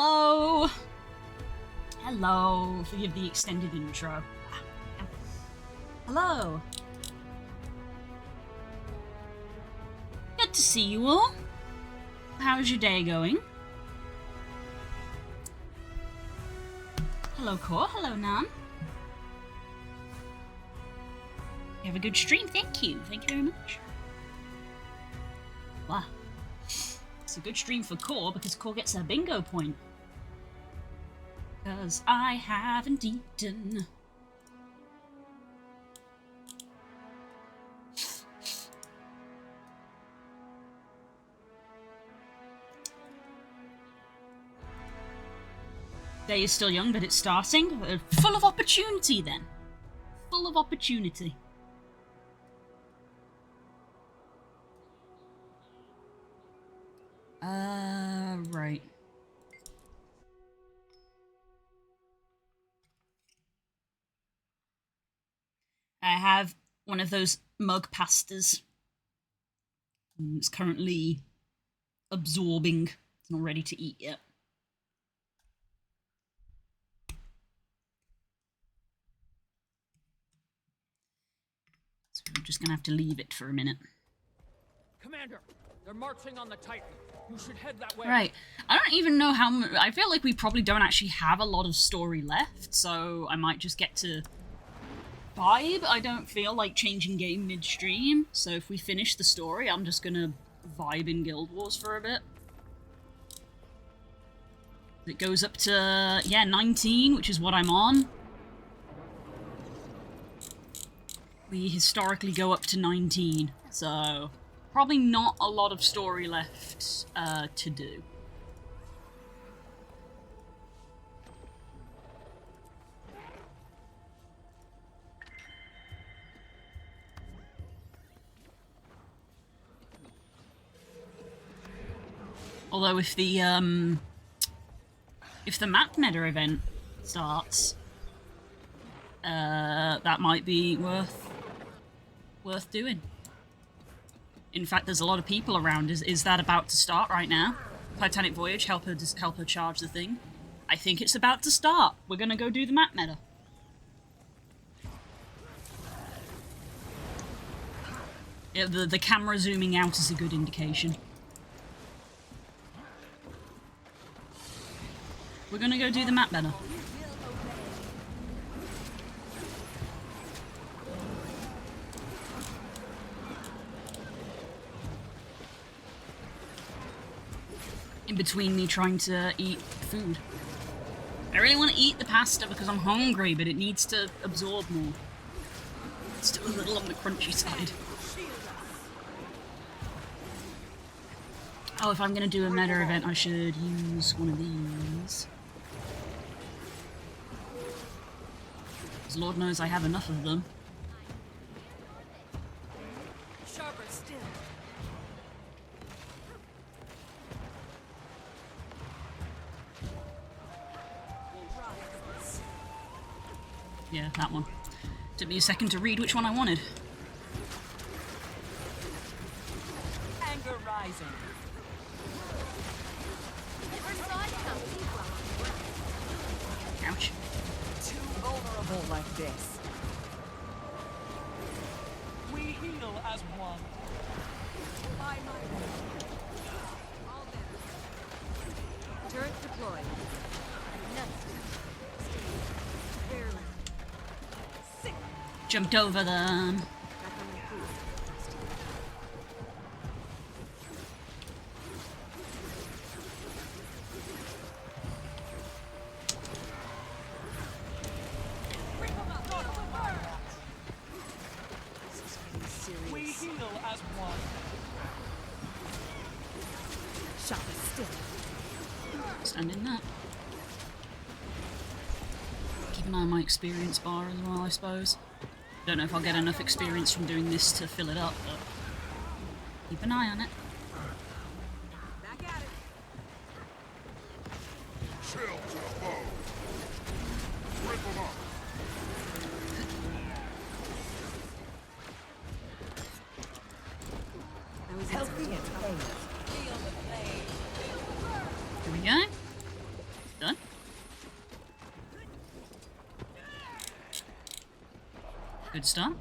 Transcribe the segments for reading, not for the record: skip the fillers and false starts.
Hello! Hello, forgive the extended intro. Hello! Good to see you all. How's your day going? Hello, Core. Hello, Nan. You have a good stream. Thank you. Thank you very much. Wow. It's a good stream for Core because Core gets a bingo point. Because I haven't eaten. Day is still young, but it's starting. Full of opportunity, then. Full of opportunity. Right. I have one of those mug pastas. It's currently absorbing. It's not ready to eat yet. So I'm just gonna have to leave it for a minute. Commander, they're marching on the Titan. You should head that way. Right. I don't even know how much. I feel like we probably don't actually have a lot of story left, so I might just get to vibe. I don't feel like changing game midstream, so if we finish the story, I'm just gonna vibe in Guild Wars for a bit. It goes up to, yeah, 19, which is what I'm on. We historically go up to 19, so probably not a lot of story left to do. Although if the map meta event starts, that might be worth doing. In fact, there's a lot of people around. Is that about to start right now? Titanic Voyage, help her charge the thing. I think it's about to start. We're gonna go do the map meta. Yeah, the camera zooming out is a good indication. We're gonna go do the map meta. In between me trying to eat food. I really want to eat the pasta because I'm hungry, but it needs to absorb more. It's still a little on the crunchy side. Oh, if I'm going to do a meta event, I should use one of these. Because Lord knows I have enough of them. Sharper still. Yeah, that one. Took me a second to read which one I wanted. Anger rising. Ouch. Too vulnerable like this. We heal as one. By my all there. Turret deployed. Barely. Sick. Jumped over them. Back on my feet. Bring them up. Go to the burn. This is getting serious. We heal as one. Sharper still. Stand in that. Keep an eye on my experience bar as well, I suppose. Don't know if I'll get enough experience from doing this to fill it up, but keep an eye on it. Back at it. Chill to the bow. Rip 'em up. I was healthy and pain. Feel the flame. Here we go. Good start.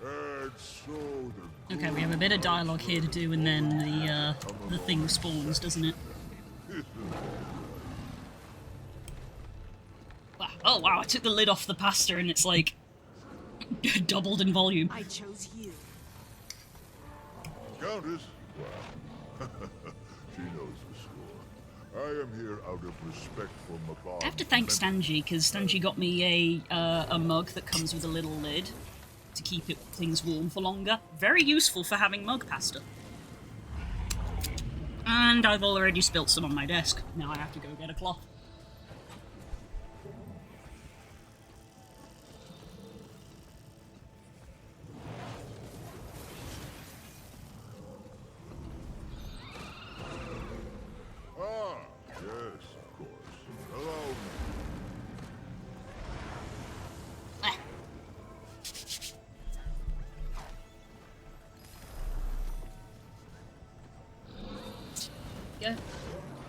And so the Okay, we have a bit of dialogue here to do, and then the thing spawns, doesn't it? Oh wow! I took the lid off the pasta, and it's like doubled in volume. I chose you. Countess? Well, she knows the score. I am here out of respect for Mabon. I have to thank Stanji, because Stanji got me a mug that comes with a little lid to keep things warm for longer. Very useful for having mug pasta. And I've already spilt some on my desk. Now I have to go get a cloth. Ah, yes, of course. Allow me. Ah. Go.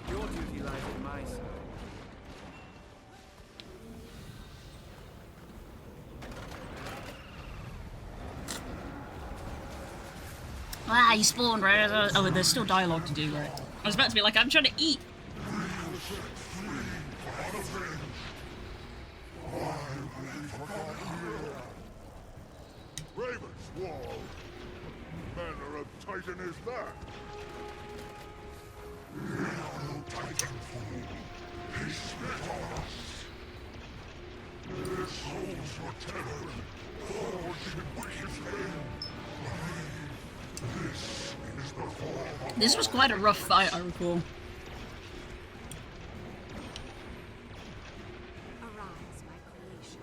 Your duty lies at my side. Ah, you spawned, right? Oh, there's still dialogue to do, right? I was about to be like, I'm trying to eat. Raven's Wall. What manner of Titan is that? No Titan fool. He spit on us. Their souls were tethered, forged in wicked flame. This is the form of This was quite a rough fight, I recall. Arise, my creation.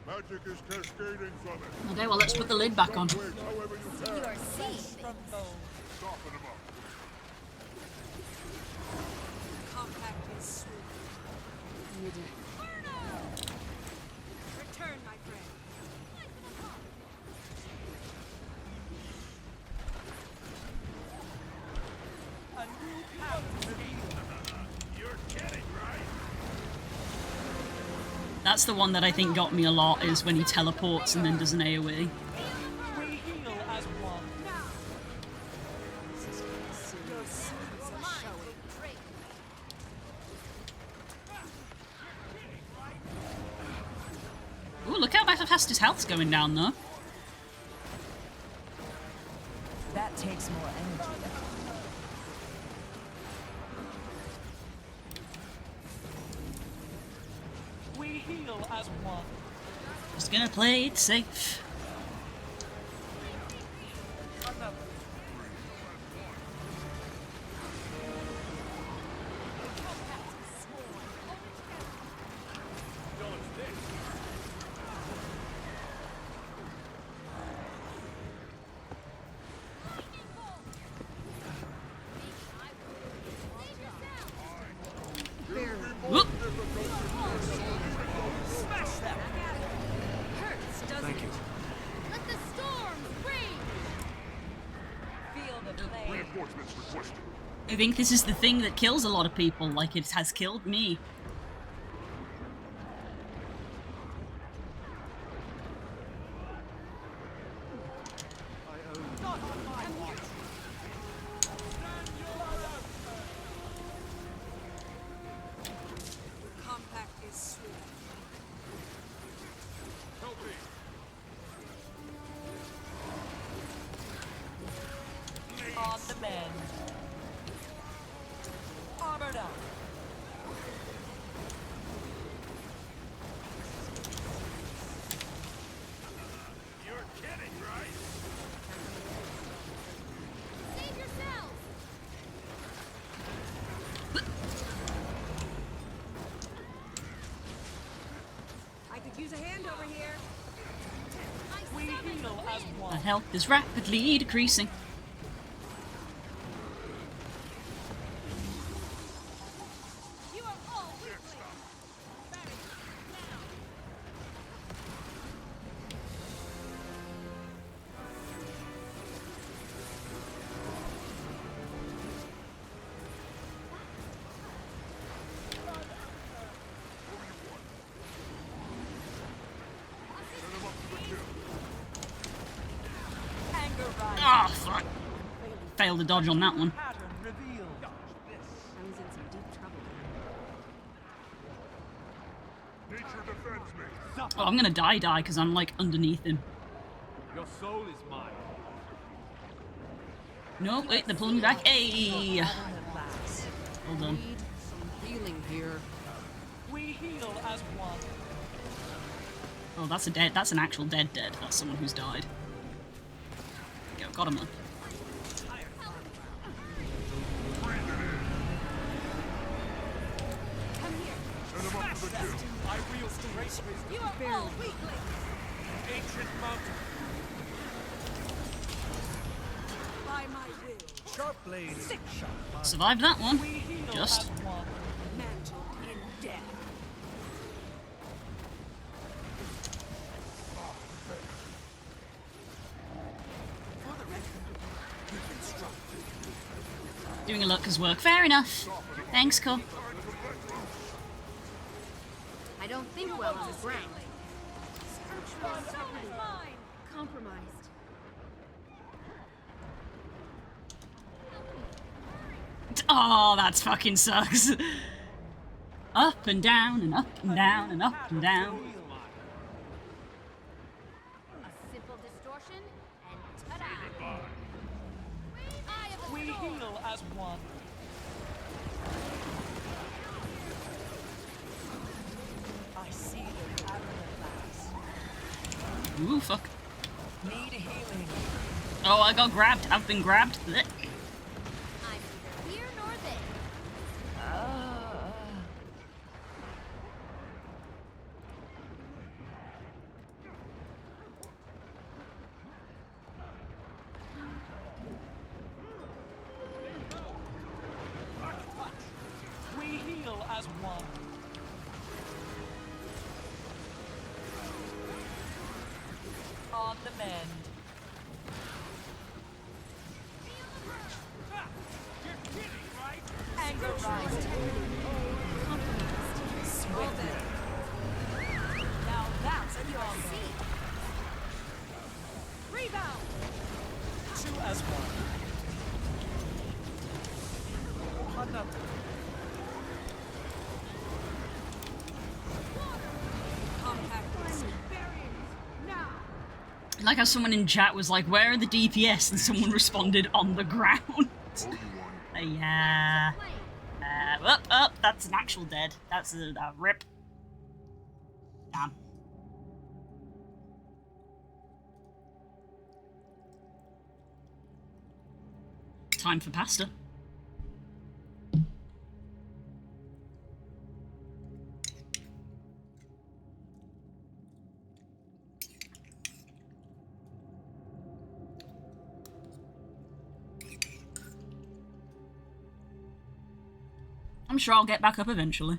magic is cascading from it. Okay, well, let's put the lid back on. Wait, however you can. Your seed from bone. Soften him up. Compact is sweet. Return, my friend. That's the one that I think got me a lot, is when he teleports and then does an AoE. We heal as one. Your seeds are showing. Ooh, look how fast his health's going down, though. That takes more energy. We heal as one. Just gonna play it safe. Whoop. Hurts, doesn't Thank you. it? Let the storm rage. Feel the flame. Reinforcements requested. I think this is the thing that kills a lot of people, like it has killed me. Compact is sweet. Help me. On the mend. Armored up. use a hand over here. We heal as My one. health is rapidly decreasing. You are all weaklings. Anger rise. Ah, fuck. Failed to dodge on that one. Pattern revealed. I was in some deep trouble. Nature defends me. Oh, I'm gonna die because I'm like underneath him. Your soul is mine. No, wait, they're pulling me back. Hey! Pattern at last. Well done. Need some healing here. We heal as one. Oh, that's a dead. That's an actual dead. That's someone who's died. Go, got him then. Come here. Send him up to the kill. I wield great wisdom. You are all weaklings. Ancient mountain. By my will. Sharp blades. Sharp Survived that one. We heal Just. as one. Mantled in death. Doing a Lurker's work. Fair enough. Thanks, Cole. I don't think well on the ground. Compromised. Oh, that's fucking sucks. Up and down and up and down and up and down. A simple distortion and ta-da! Eye of the We storm. heal as one. I see the pattern at last. Ooh, fuck. Need healing. Oh, I got grabbed. I've been grabbed. Blech. I'm neither here nor there. We heal as one. On the mend. You're kidding, right? Anger rises. Swiftly. Now that's a combo. Rebound! Two as one. Another. Now! Like how someone in chat was like, where are the DPS? And someone responded, on the ground. Oh, you won. Yeah. Up. That's an actual dead. That's a rip. Damn. Time for pasta. I'm sure I'll get back up eventually.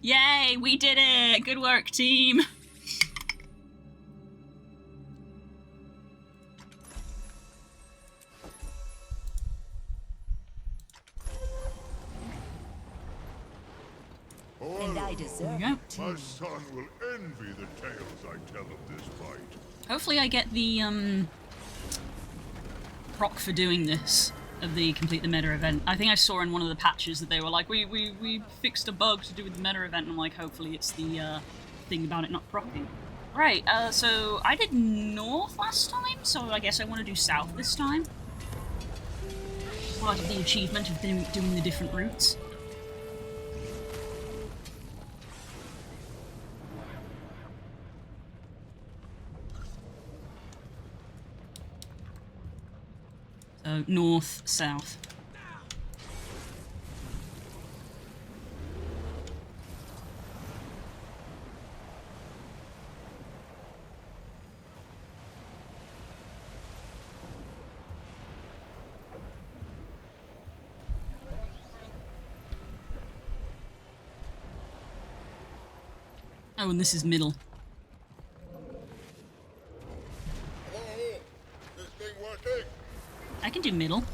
Yay, we did it! Good work, team! And I deserve There we it too. My son will envy the tales I tell of this fight. Hopefully I get the, proc for doing this, of the complete the meta event. I think I saw in one of the patches that they were like, we fixed a bug to do with the meta event, and I'm like, hopefully it's the, thing about it not procking. Right, so I did north last time, so I guess I want to do south this time. Part of the achievement of doing the different routes. So, north, south. Oh, and this is middle. Oh, this thing working? I can do middle.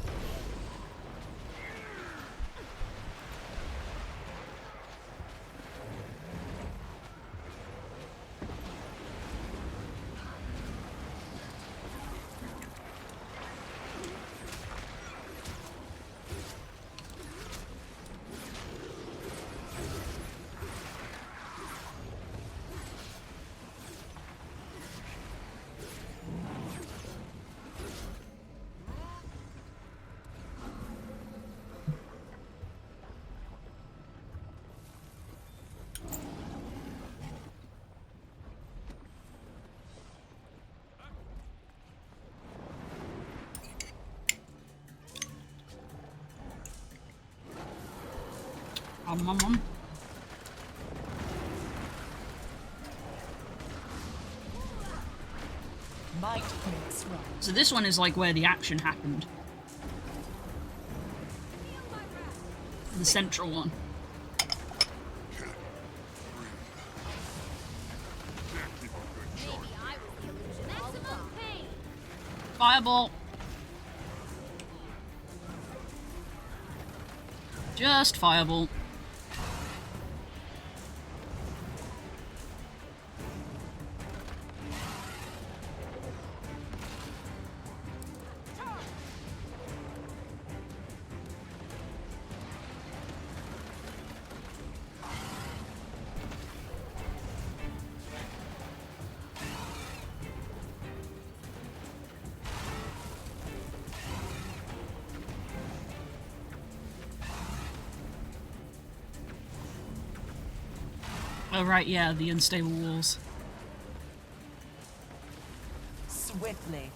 Om. Might makes right. So this one is like where the action happened. The central one. Maybe I was the illusion all along. Pain. Fireball. Just fireball. Oh right, yeah, the unstable walls. Swiftly.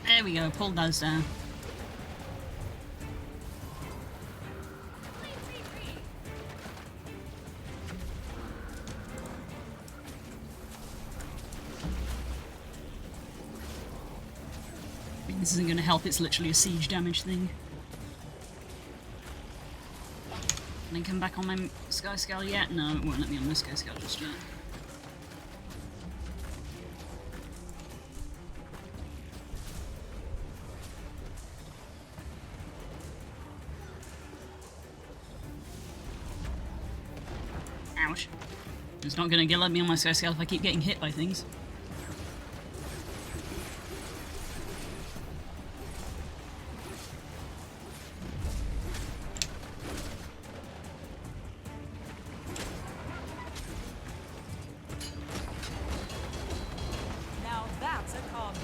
There we go, pulled those down. I mean, this isn't going to help, it's literally a siege damage thing. Can I come back on my Sky Scale yet? No, it won't let me on my Sky Scale just yet. Ouch. It's not gonna let me on my Sky Scale if I keep getting hit by things. Now that's a combo.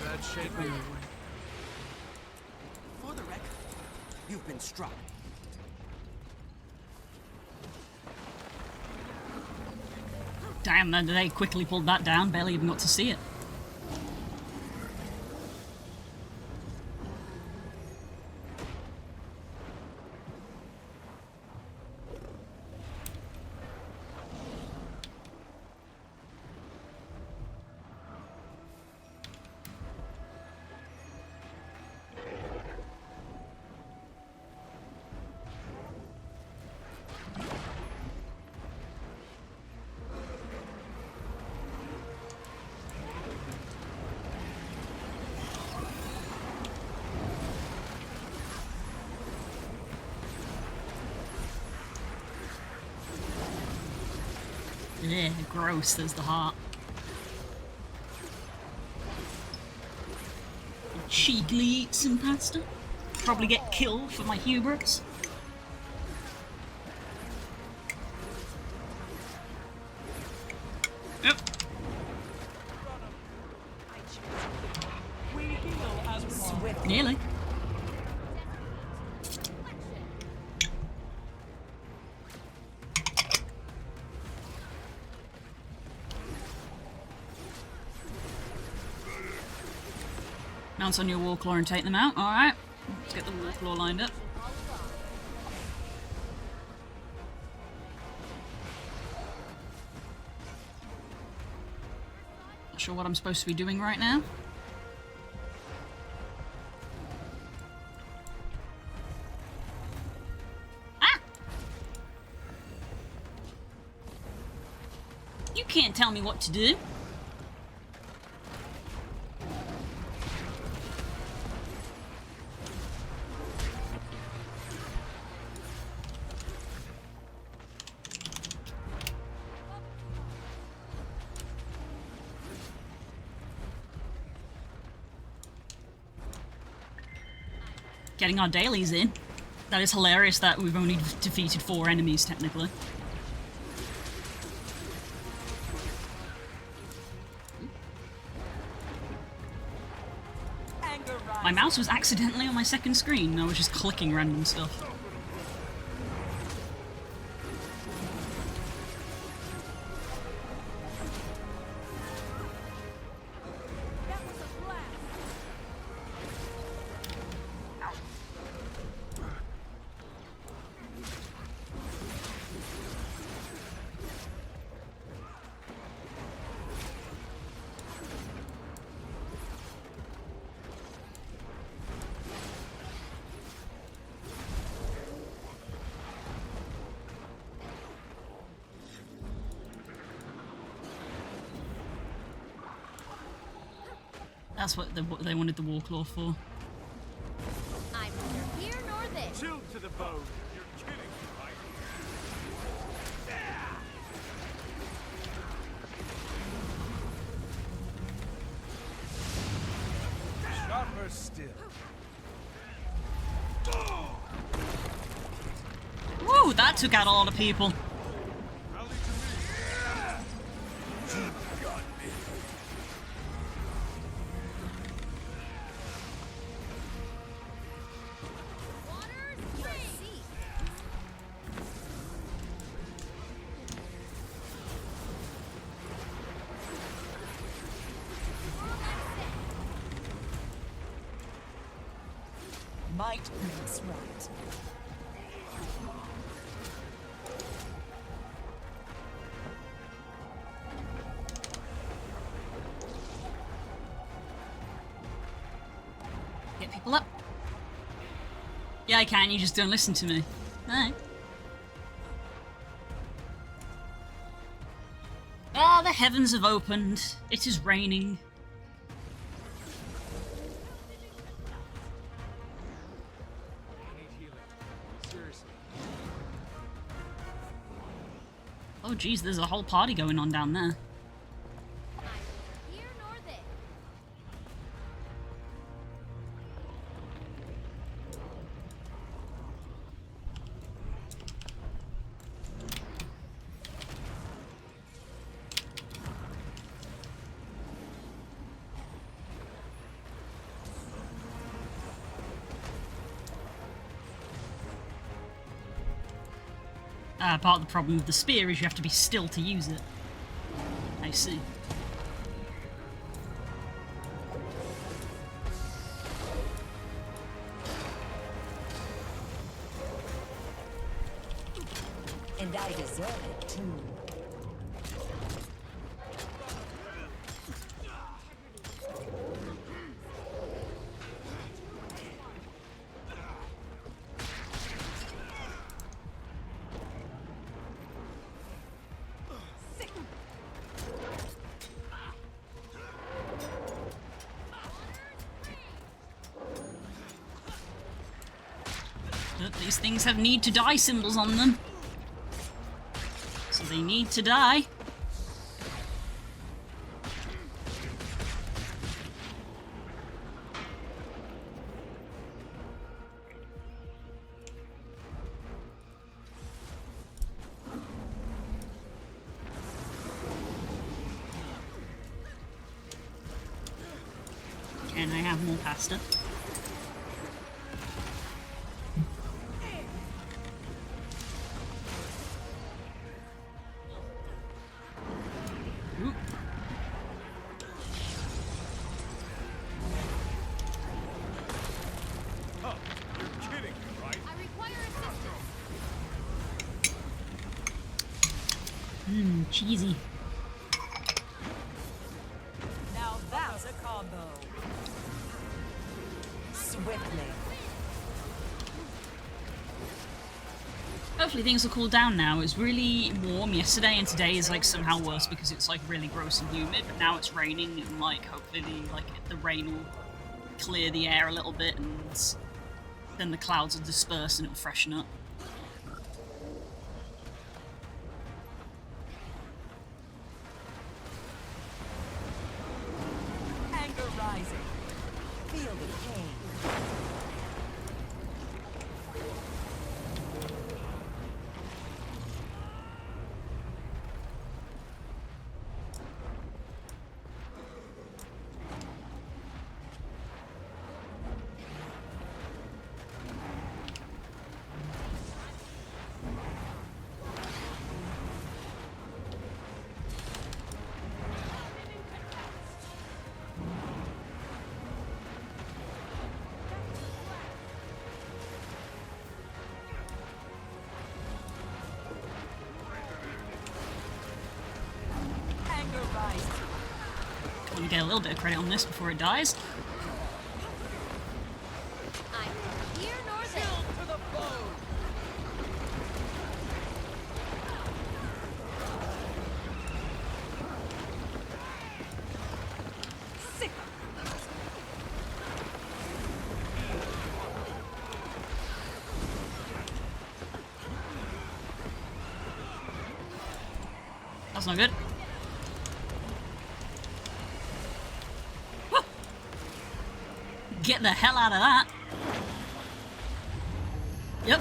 Bad shape. For the record, you've been struck. Damn, they quickly pulled that down, barely even got to see it. Yeah, gross, there's the heart. Cheekily eat some pasta. Probably get killed for my hubris. Yep. Nearly. Bounce on your Warclaw and take them out. Alright. Let's get the Warclaw lined up. Not sure what I'm supposed to be doing right now. Ah! You can't tell me what to do. Getting our dailies in. That is hilarious that we've only defeated 4 enemies, technically. My mouse was accidentally on my second screen, and I was just clicking random stuff. That's what they wanted the Warclaw for. I'm neither here nor there. Chill to the bone. You're kidding me, right? Sharper still. Woo, that took out a lot of people. Rally to me. Water's free. Might makes right. Get people up. Yeah, I can, you just don't listen to me. Alright. Ah, the heavens have opened. It is raining. I need healing. Seriously. Oh geez, there's a whole party going on down there. I'm neither here nor there. Part of the problem with the spear is you have to be still to use it. I see. And I deserve it too. But these things have need to die symbols on them. So they need to die. And I have more pasta. Ooh. Huh, you're kidding me, right? I require assistance. Cheesy. Now that's a combo. Swiftly. Hopefully things will cool down now. It was really warm yesterday, and today is like somehow worse because it's like really gross and humid. But now it's raining, and like hopefully the rain will clear the air a little bit, and then the clouds will disperse and it'll freshen up. Anger rising. Feel the pain. Anger rising. Want to get a little bit of credit on this before it dies. I'm neither here nor there. To the bow! Sick. That's not good. Woo! Get the hell out of that. Yep.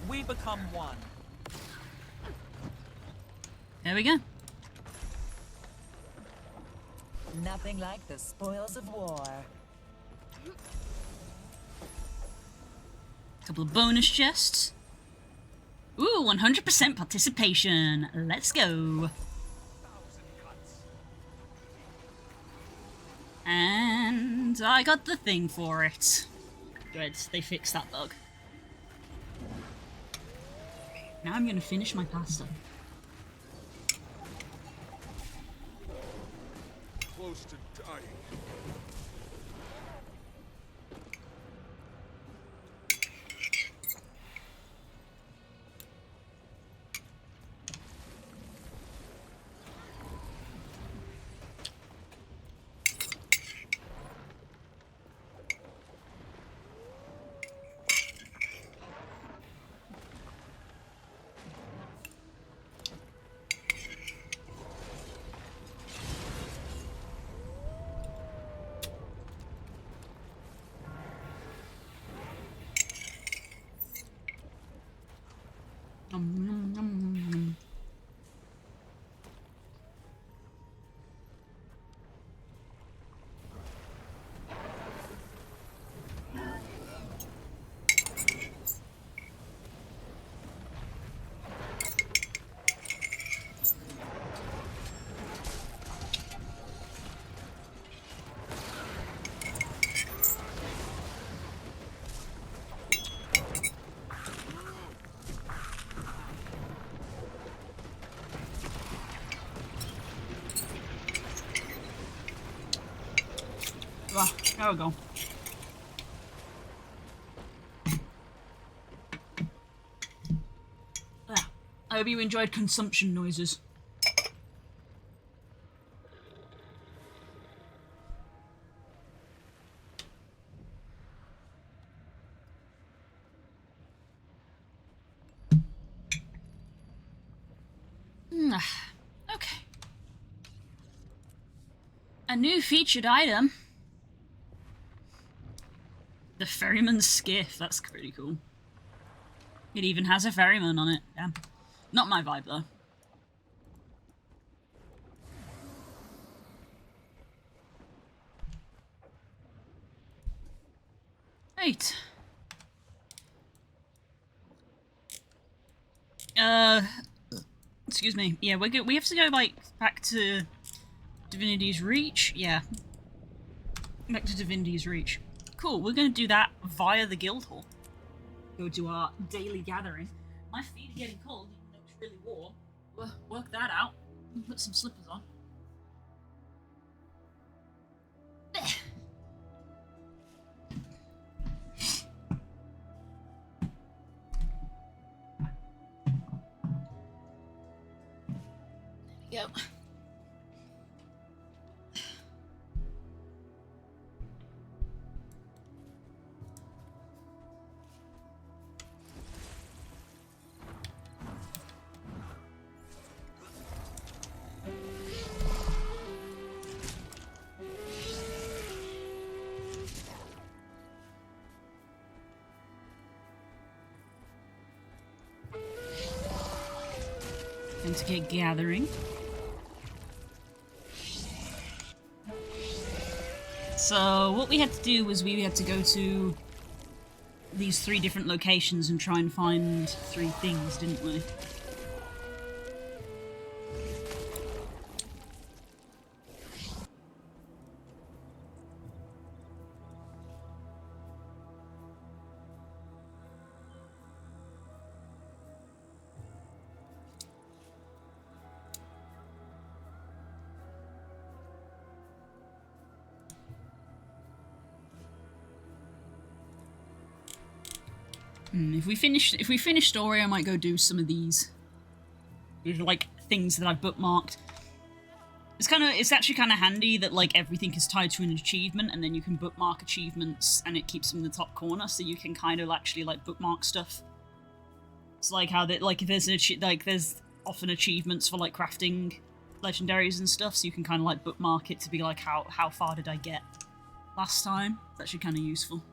We become one. There we go. Nothing like the spoils of war. Couple of bonus chests. Ooh, 100% participation. Let's go. And I got the thing for it. Good, they fixed that bug. Now I'm gonna finish my pasta. Close to dying. Nom, nom, nom, nom, nom. Ah, there we go. Ah, I hope you enjoyed consumption noises. Okay. A new featured item. The ferryman's skiff. That's pretty cool. It even has a ferryman on it. Damn. Not my vibe, though. Right. Excuse me. Yeah, we have to go, like, back to Divinity's Reach? Yeah. Back to Divinity's Reach. Cool, we're gonna do that via the guild hall. Go to our daily gathering. My feet are getting cold, even though it's really warm. Work that out. Put some slippers on. There we go. And to get gathering. So what we had to do was we had to go to these 3 different locations and try and find 3 things, didn't we? If we finish story, I might go do some of these, like, things that I've bookmarked. It's actually kind of handy that, like, everything is tied to an achievement, and then you can bookmark achievements, and it keeps them in the top corner, so you can kind of actually, like, bookmark stuff. It's like how that, like, if there's there's often achievements for, like, crafting legendaries and stuff, so you can kind of, like, bookmark it to be like, how far did I get last time? It's actually kind of useful.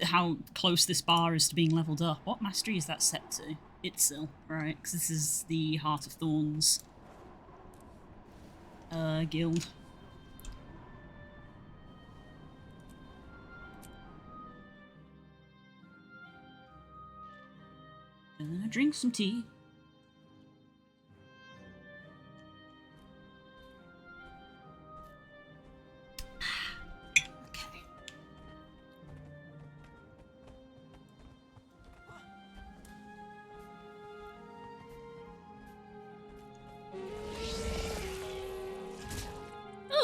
How close this bar is to being leveled up. What mastery is that set to? Itzel, right? Because this is the Heart of Thorns guild. Drink some tea.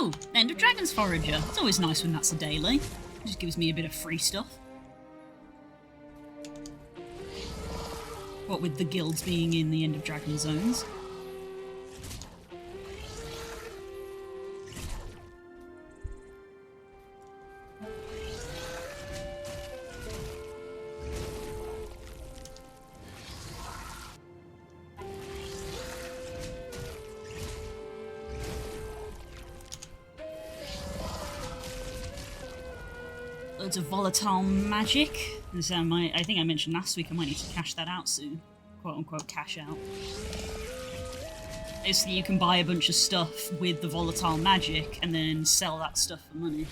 Ooh, End of Dragon's Forager. It's always nice when that's a daily. It just gives me a bit of free stuff. What with the guilds being in the End of Dragon zones. Loads of volatile magic. And so I think I mentioned last week I might need to cash that out soon. Quote unquote cash out. Basically you can buy a bunch of stuff with the volatile magic and then sell that stuff for money.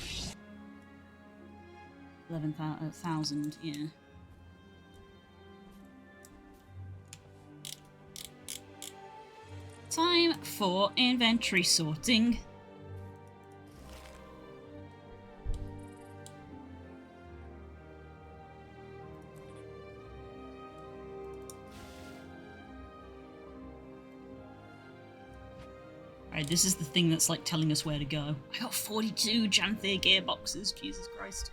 11,000, yeah. Time for inventory sorting. Right, this is the thing that's like telling us where to go. I got 42 Janthier gearboxes, Jesus Christ.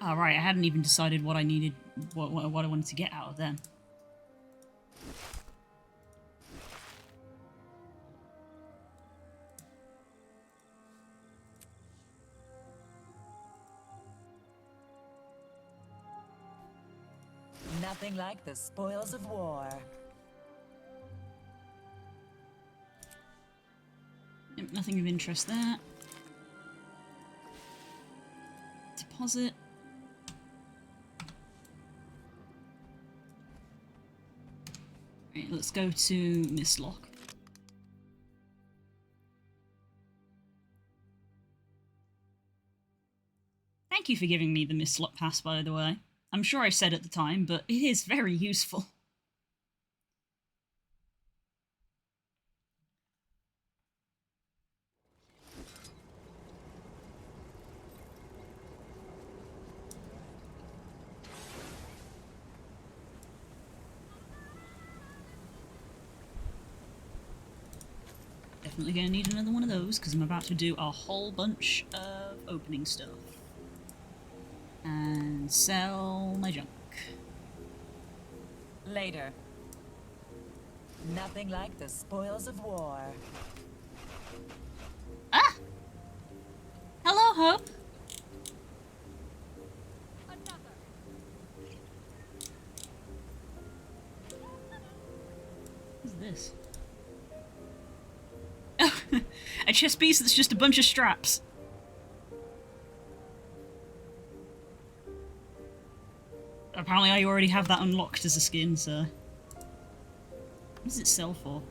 Oh, right, I hadn't even decided what I needed, what I wanted to get out of them. Nothing like the spoils of war. Yep, nothing of interest there. Deposit. Right, let's go to Mistlock. Thank you for giving me the Mistlock pass, by the way. I'm sure I said at the time, but it is very useful. Definitely gonna need another one of those, because I'm about to do a whole bunch of opening stuff. And sell my junk. Later. Nothing like the spoils of war. Ah! Hello, Hope! Another. What's this? A chess piece that's just a bunch of straps. Apparently I already have that unlocked as a skin, so... What does it sell for?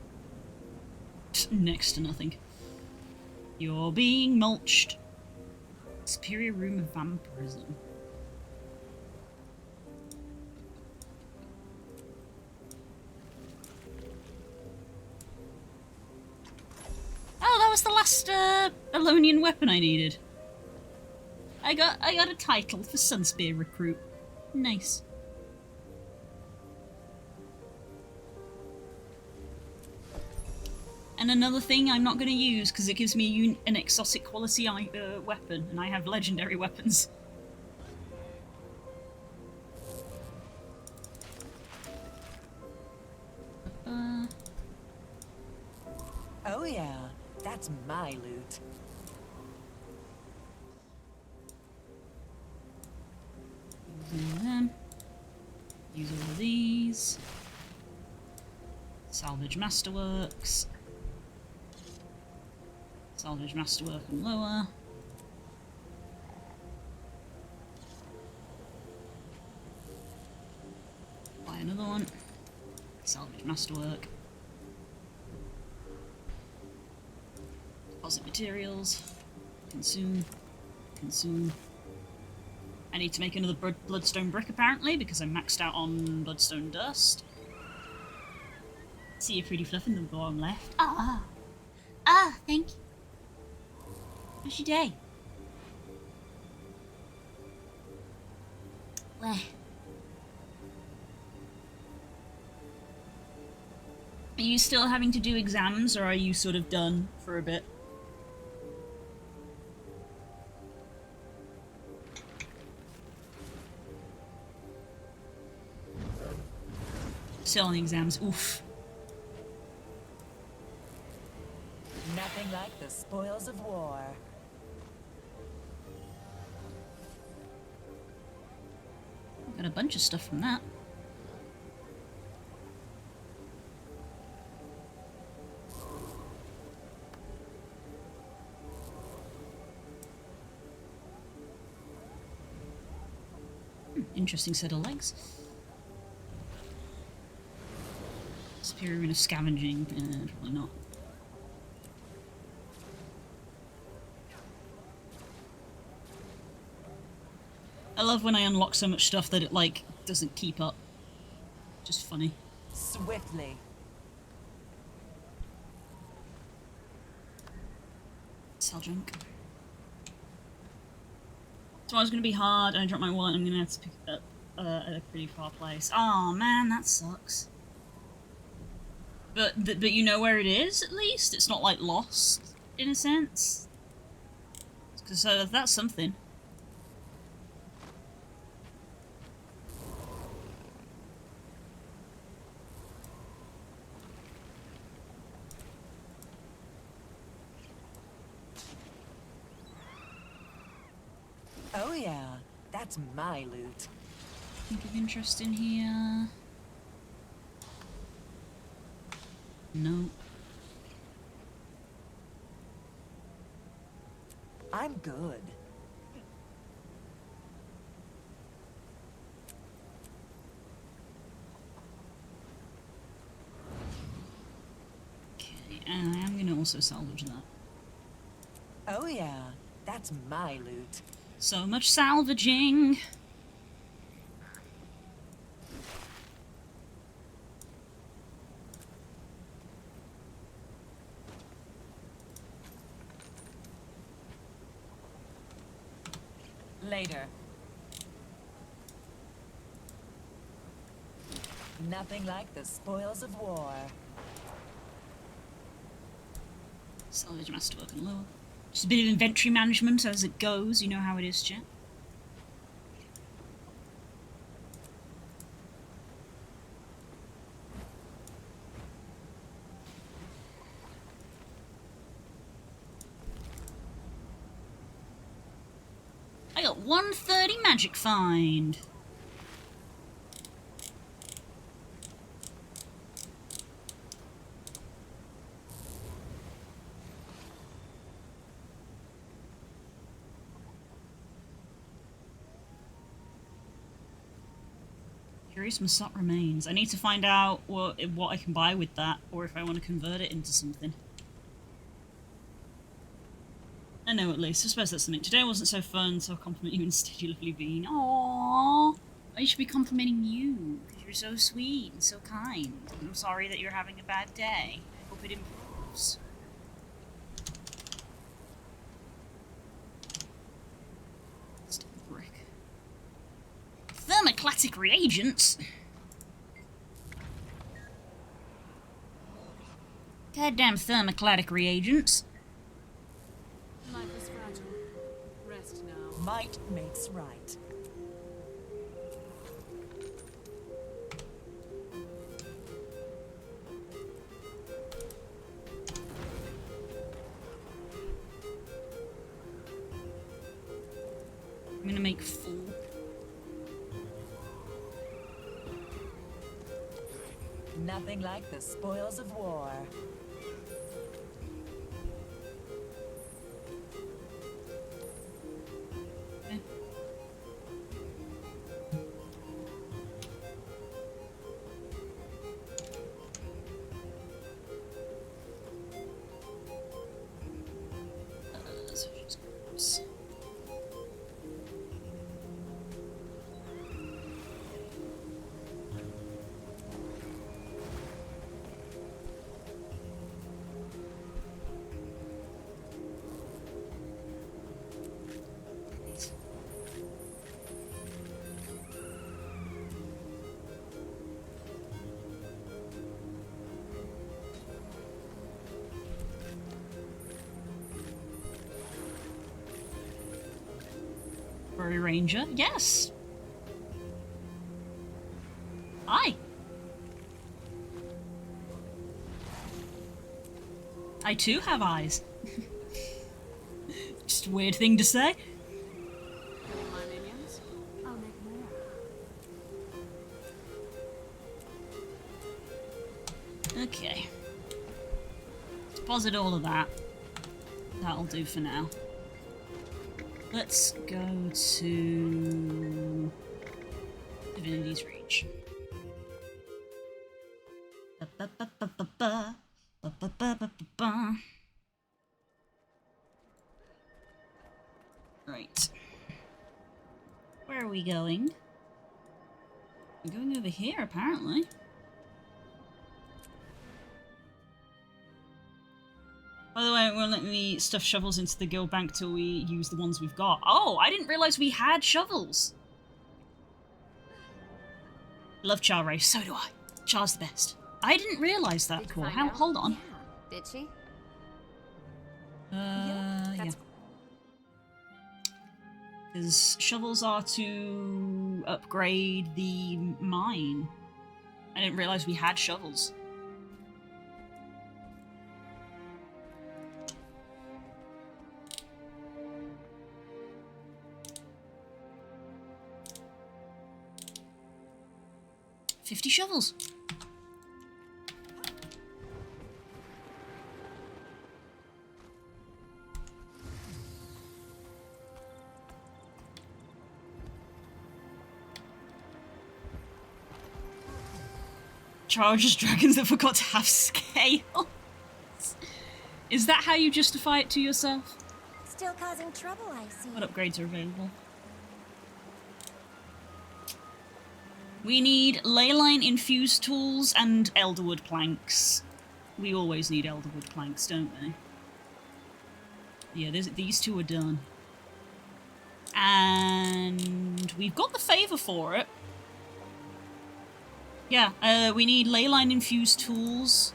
Next to nothing. You're being mulched. Superior Room of Vampirism. Oh, that was the last Elonian weapon I needed. I got a title for Sunspear Recruit. Nice. And another thing I'm not going to use because it gives me an exotic quality weapon, and I have legendary weapons. Oh yeah, that's my loot. Using them. Use all of these. Salvage Masterworks. Salvage Masterwork and lower. Buy another one. Salvage Masterwork. Deposit materials. Consume. Consume. I need to make another bloodstone brick apparently because I'm maxed out on bloodstone dust. See a pretty fluff in the bottom left. Ah, thank you. How's your day? Where? Are you still having to do exams, or are you sort of done for a bit? Still on the exams, oof. Nothing like the spoils of war. Got a bunch of stuff from that. Interesting set of legs. Superior in a scavenging, probably not. I love when I unlock so much stuff that it, like, doesn't keep up. Just funny. Swiftly. Sell junk. Tomorrow's gonna be hard, and I dropped my wallet, I'm gonna have to pick it up. a pretty far place. Oh man, that sucks. But you know where it is, at least? It's not, like, lost, in a sense? Because that's something. Oh yeah, that's my loot. Think of interest in here? No. I'm good. Okay, and I am gonna also salvage that. Oh yeah, that's my loot. So much salvaging! Later. Nothing like the spoils of war. Salvage masterwork and lower. Just a bit of inventory management as it goes, you know how it is, chat. I got 130 magic find. Curious Masot remains. I need to find out what I can buy with that, or if I want to convert it into something. I know, at least. I suppose that's something. Today wasn't so fun, so I'll compliment you instead, you lovely bean. Aww! I should be complimenting you, because you're so sweet and so kind. I'm sorry that you're having a bad day. I hope it improves. Still a brick. Thermoclatic reagents? Goddamn thermoclatic reagents. Life is fragile. Rest now. Might makes right. I'm gonna make 4. Nothing like the spoils of war. Okay. So just grabs. Furry Ranger, yes! Hi! I too have eyes. Just a weird thing to say. My minions? I'll make more. Okay. Deposit all of that. That'll do for now. Let's go to Divinity's Reach. Ba-ba-ba-ba-ba-ba. Ba-ba-ba-ba-ba-ba. Right. Where are we going? We're going over here, apparently. By the way, it won't let me stuff shovels into the guild bank till we use the ones we've got. Oh, I didn't realise we had shovels! Love Char Ray. So do I. Char's the best. I didn't realise that. Did you Cool. find How? out? Hold on. Yeah. Did she? Yeah. That's Because shovels are to upgrade the mine. I didn't realise we had shovels. $50 shovels. Charged dragons that forgot to have scales. Is that how you justify it to yourself? still causing trouble, I see. What upgrades are available? We need leyline infused tools and elderwood planks. We always need elderwood planks, don't we? Yeah, these two are done. And we've got the favour for it. Yeah, we need leyline infused tools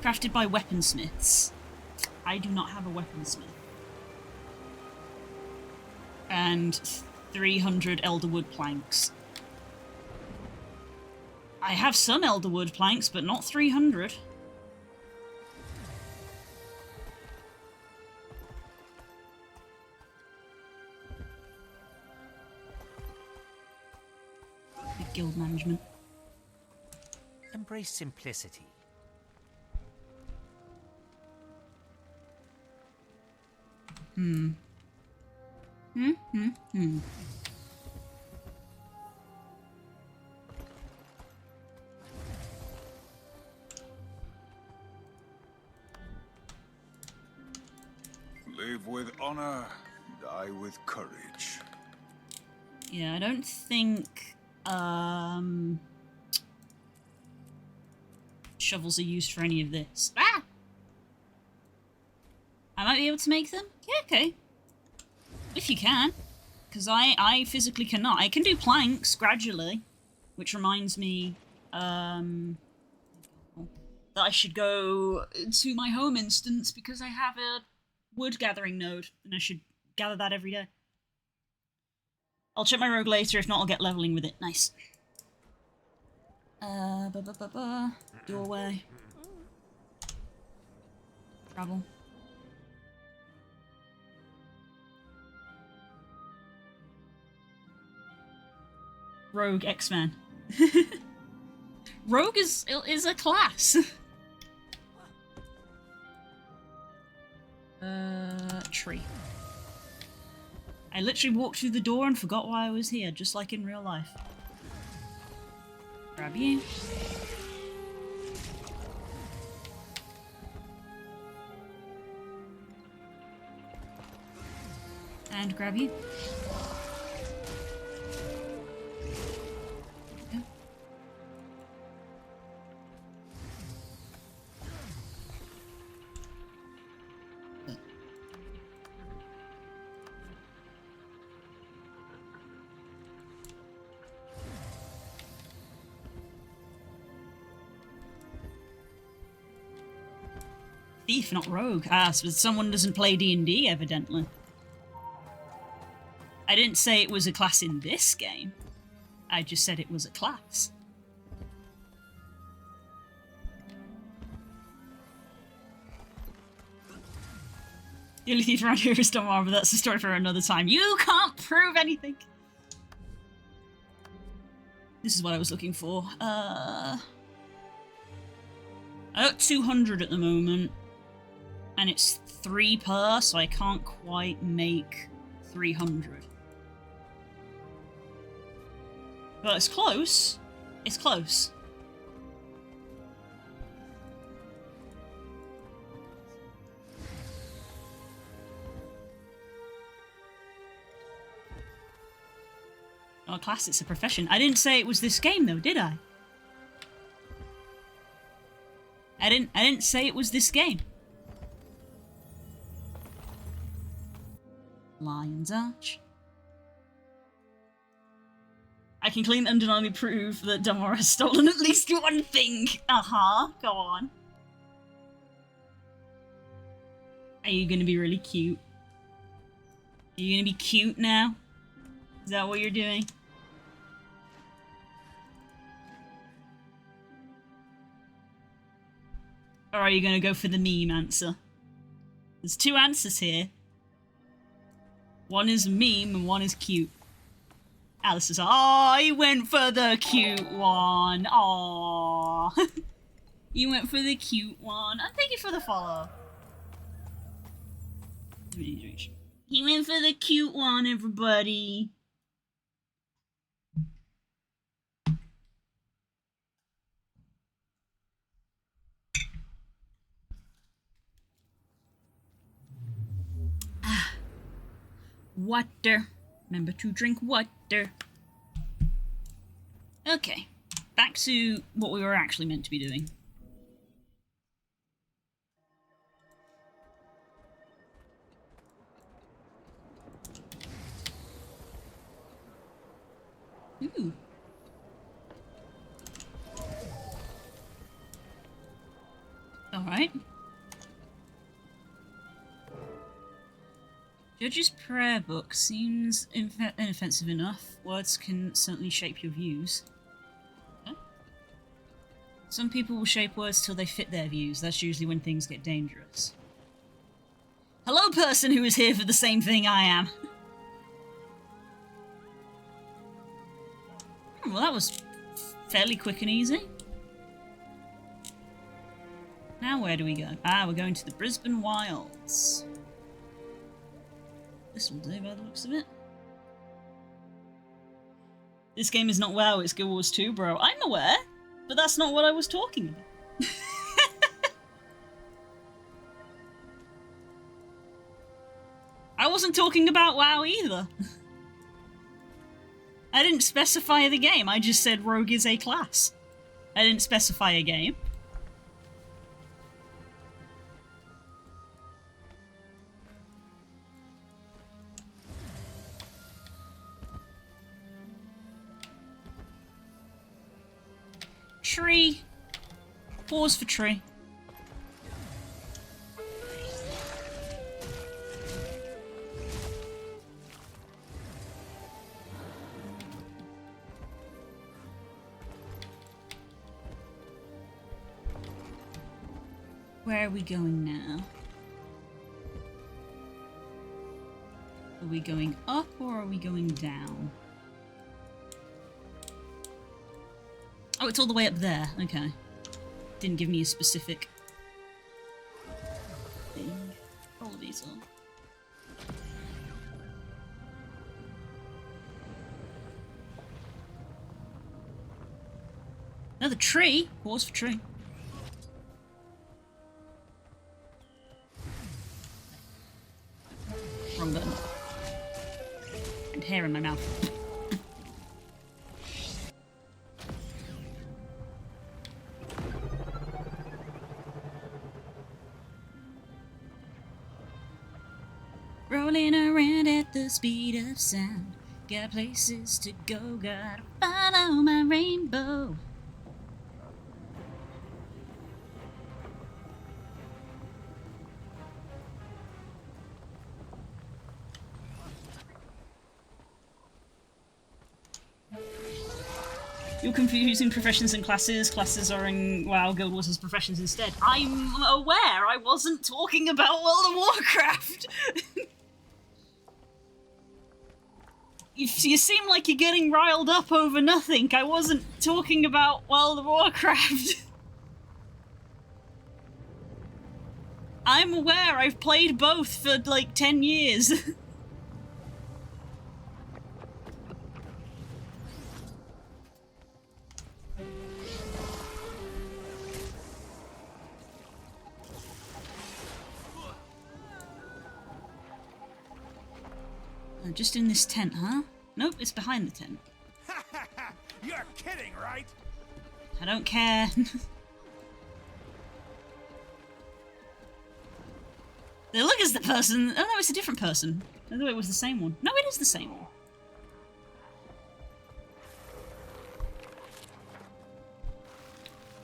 crafted by weaponsmiths. I do not have a weaponsmith. And 300 elderwood planks. I have some elderwood planks, but not 300. Big guild management. Embrace simplicity. Live with honor, die with courage. Yeah, I don't think shovels are used for any of this. Ah! I might be able to make them? Yeah, okay. If you can. Because I physically cannot. I can do planks gradually. Which reminds me that I should go to my home instance because I have a wood gathering node. And I should gather that every day. I'll check my rogue later. If not, I'll get leveling with it. Nice. Doorway. Travel. Rogue X-Man. Rogue is a class. Tree. I literally walked through the door and forgot why I was here, just like in real life. Grab you. And grab you. Okay. Thief, not rogue. Ah, so someone doesn't play D&D, evidently. I didn't say it was a class in this game. I just said it was a class. The only thief around here is Domar, but that's a story for another time. You can't prove anything! This is what I was looking for. I got 200 at the moment. And it's 3 per, so I can't quite make 300. But it's close. It's close. Oh, class, it's a profession. I didn't say it was this game, though, did I? I didn't say it was this game. Lion's Arch. I can clean undeniably prove that Damora has stolen at least one thing. Go on. Are you gonna be really cute? Are you gonna be cute now? Is that what you're doing? Or are you gonna go for the meme answer? There's two answers here. One is meme and one is cute. Alice says, "Oh, he went for the cute one. Aww." You went for the cute one. And thank you for the follow. He went for the cute one, everybody. Water. Remember to drink water. Okay. Back to what we were actually meant to be doing. Ooh. Alright. Judge's prayer book seems inoffensive enough. Words can certainly shape your views. Huh? Some people will shape words till they fit their views. That's usually when things get dangerous. Hello, person who is here for the same thing I am. Well, that was fairly quick and easy. Now where do we go? Ah, we're going to the Brisbane Wilds. This will do by the looks of it. This game is not WoW, it's Guild Wars 2, bro. I'm aware, but that's not what I was talking about. I wasn't talking about WoW either. I didn't specify the game, I just said Rogue is a class. I didn't specify a game. Tree. Pause for tree. Where are we going now? Are we going up or are we going down? Oh, it's all the way up there. Okay. Didn't give me a specific thing. All of these are. Another tree? Pause for tree. Wrong button. And hair in my mouth. Rolling around at the speed of sound. Got places to go, gotta follow my rainbow. You're confusing professions and classes. Classes are in WoW, Guild Wars as professions instead. I'm aware, I wasn't talking about World of Warcraft! You seem like you're getting riled up over nothing. I wasn't talking about World of Warcraft. I'm aware, I've played both for like 10 years. Just in this tent, huh? Nope, it's behind the tent. You're kidding, right? I don't care. They look as the person. Oh no, it's a different person. I thought it was the same one. No, it is the same one.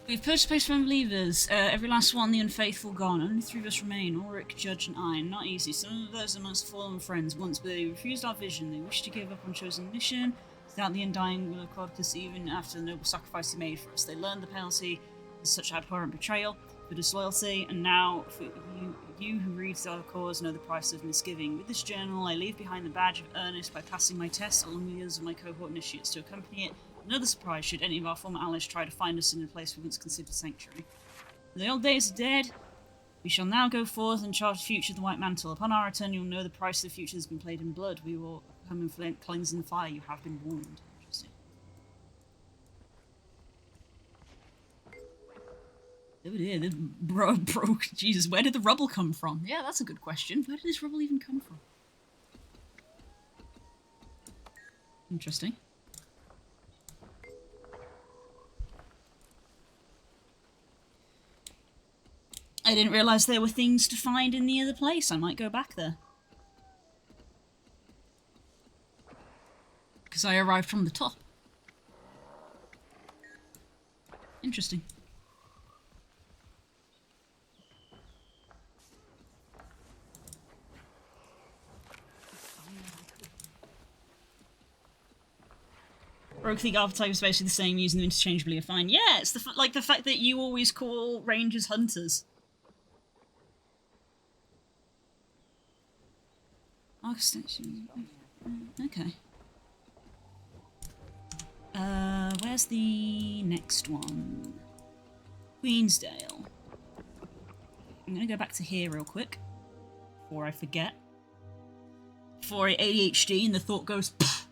We've purchased space from believers. Every last one, the unfaithful gone. Only 3 of us remain, Ulrich, Judge, and I. Not easy. Some of those amongst fallen friends once, but they refused our vision. They wished to give up on chosen mission. Without the undying will of Quadcus, even after the noble sacrifice he made for us. They learned the penalty of such abhorrent betrayal, for disloyalty, and now for you who read our cause know the price of misgiving. With this journal, I leave behind the badge of earnest by passing my tests along with the others of my cohort initiates to accompany it. Another surprise should any of our former allies try to find us in a place we once considered sanctuary. The old days are dead. We shall now go forth and charge the future of the White Mantle. Upon our return, you'll know the price of the future has been paid in blood. We will come in flame, cleanse in fire. You have been warned. Interesting. Oh dear, the broke. Jesus, where did the rubble come from? Yeah, that's a good question. Where did this rubble even come from? Interesting. I didn't realise there were things to find in the other place. I might go back there. Because I arrived from the top. Interesting. Rogue Thief archetype is basically the same, using them interchangeably are fine. Yeah, it's the like the fact that you always call rangers hunters. Okay. Where's the next one? Queensdale. I'm gonna go back to here real quick before I forget. Before I ADHD and the thought goes. Pfft.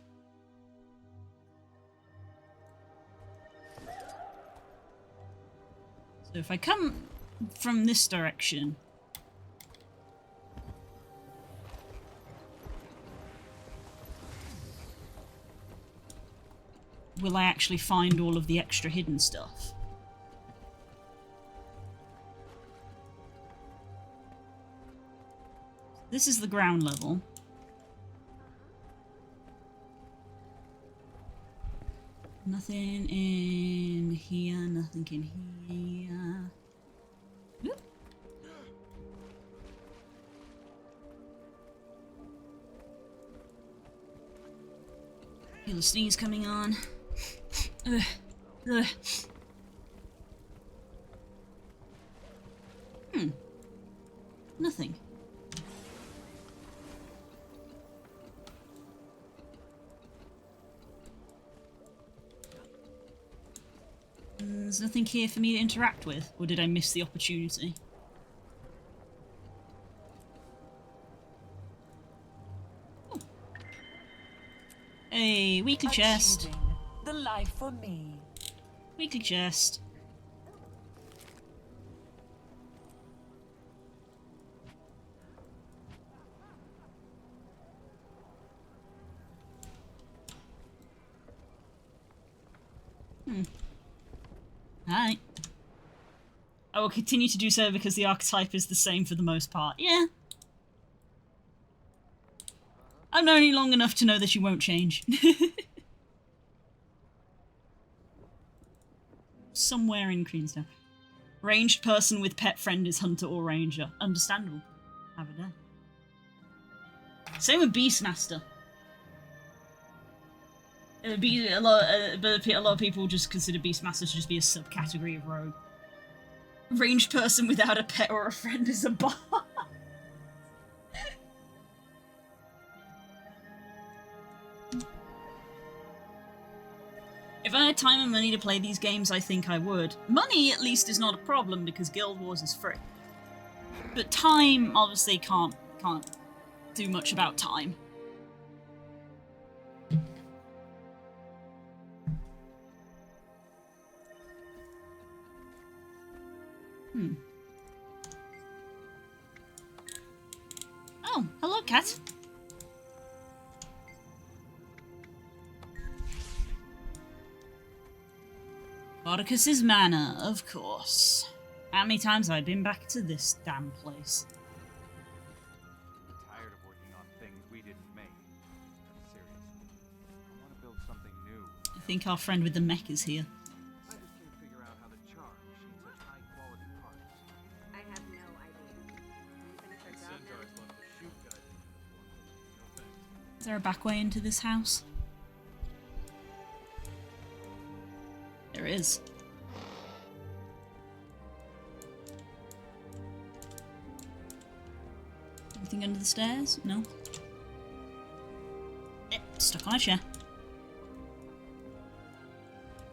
So if I come from this direction. Will I actually find all of the extra hidden stuff? This is the ground level. Nothing in here, nothing in here. Whoop. Feel the sneeze coming on. Ugh. Ugh. Nothing. There's nothing here for me to interact with, or did I miss the opportunity? Oh. Hey, weekly chest. Achieving the life for me. Weekly chest. Alright. I will continue to do so because the archetype is the same for the most part. Yeah. I've known you long enough to know that you won't change. Somewhere in Queenstown. Ranged person with pet friend is hunter or ranger. Understandable. Have a day. Same with Beastmaster. A lot of people just consider Beastmaster to just be a subcategory of rogue. Ranged person without a pet or a friend is a bard. If I had time and money to play these games, I think I would. Money, at least, is not a problem because Guild Wars is free. But time, obviously, can't do much about time. Oh, hello, cat. Bordicus's Manor, of course. How many times have I been back to this damn place? Tired of working on things we didn't make. I'm serious. I want to build something new. I think our friend with the mech is here. I just can't figure out how the charm Is there a back way into this house? There is. Anything under the stairs? No. Stuck on a chair.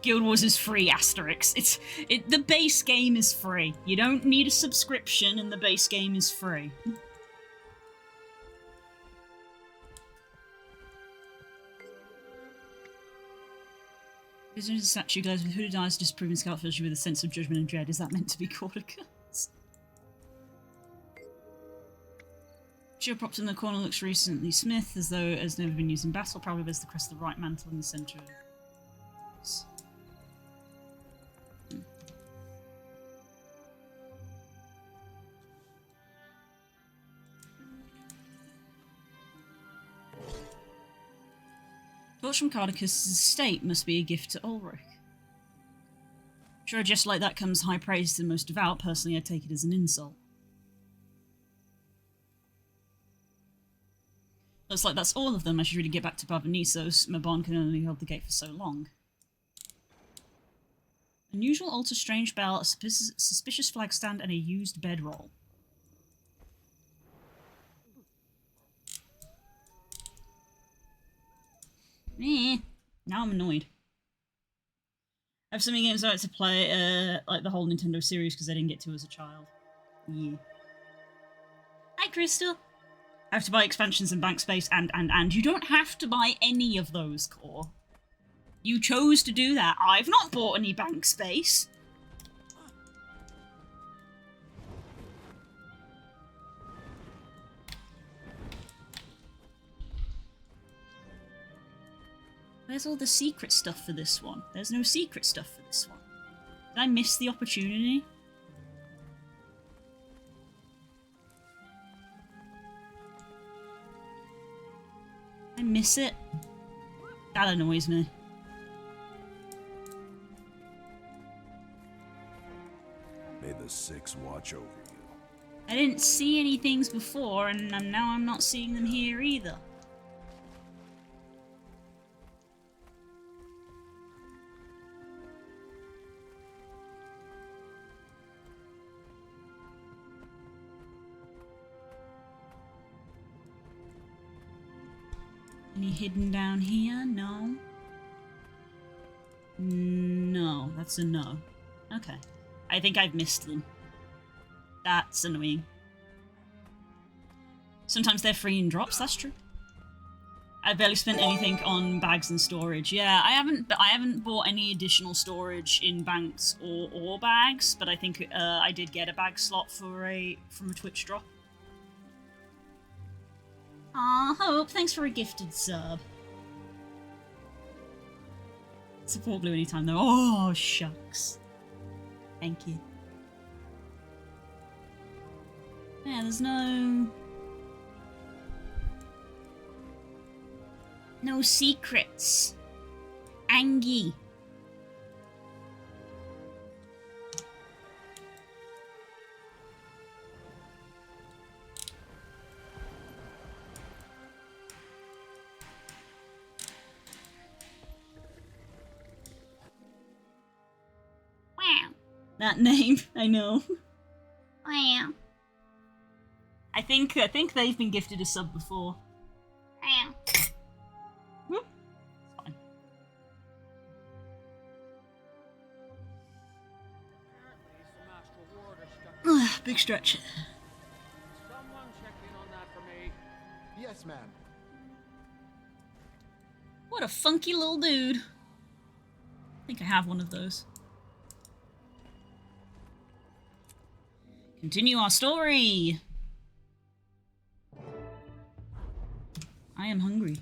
Guild Wars is free, asterisk. The base game is free. You don't need a subscription and the base game is free. There's a statue guys with hooded eyes, disproving scout fills you with a sense of judgment and dread. Is that meant to be called a curse? Shield propped in the corner looks recently smith, as though it has never been used in battle. Probably there's the crest of the right mantle in the centre. Torch from Cardicus' estate must be a gift to Ulrich. Sure, a gesture like that comes high praise to the most devout. Personally, I take it as an insult. Looks like that's all of them. I should really get back to Bavanisos. My bond can only hold the gate for so long. Unusual altar, strange bell, a suspicious flag stand, and a used bedroll. Now I'm annoyed. I have so many games I like to play, like the whole Nintendo series, because I didn't get to as a child. Yeah. Hi, Crystal! I have to buy expansions and bank space, and. You don't have to buy any of those, Core. You chose to do that. I've not bought any bank space. Where's all the secret stuff for this one? There's no secret stuff for this one. Did I miss the opportunity? I miss it. That annoys me. May the Six watch over you. I didn't see any things before, and now I'm not seeing them here either. Any hidden down here? No. No, that's a no. Okay. I think I've missed them. That's annoying. Sometimes they're free in drops, that's true. I've barely spent anything on bags and storage. Yeah, I haven't bought any additional storage in banks or bags, but I think I did get a bag slot from a Twitch drop. Aw, Hope, thanks for a gifted sub. Support Blue anytime though. Oh, shucks. Thank you. Yeah, there's no secrets. Angie. That name, I know. Wow. I think they've been gifted a sub before. Wow. Whoop. It's fine. Apparently, some astral ward are stuck. Big stretch. Someone check in on that for me. Yes, ma'am. What a funky little dude. I think I have one of those. Continue our story! I am hungry.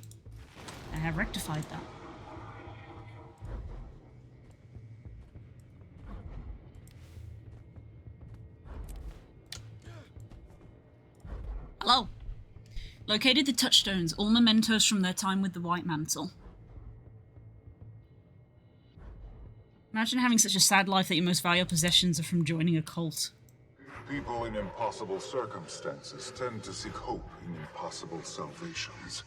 I have rectified that. Hello! Located the touchstones, all mementos from their time with the White Mantle. Imagine having such a sad life that your most valuable possessions are from joining a cult. People in impossible circumstances tend to seek hope in impossible salvations.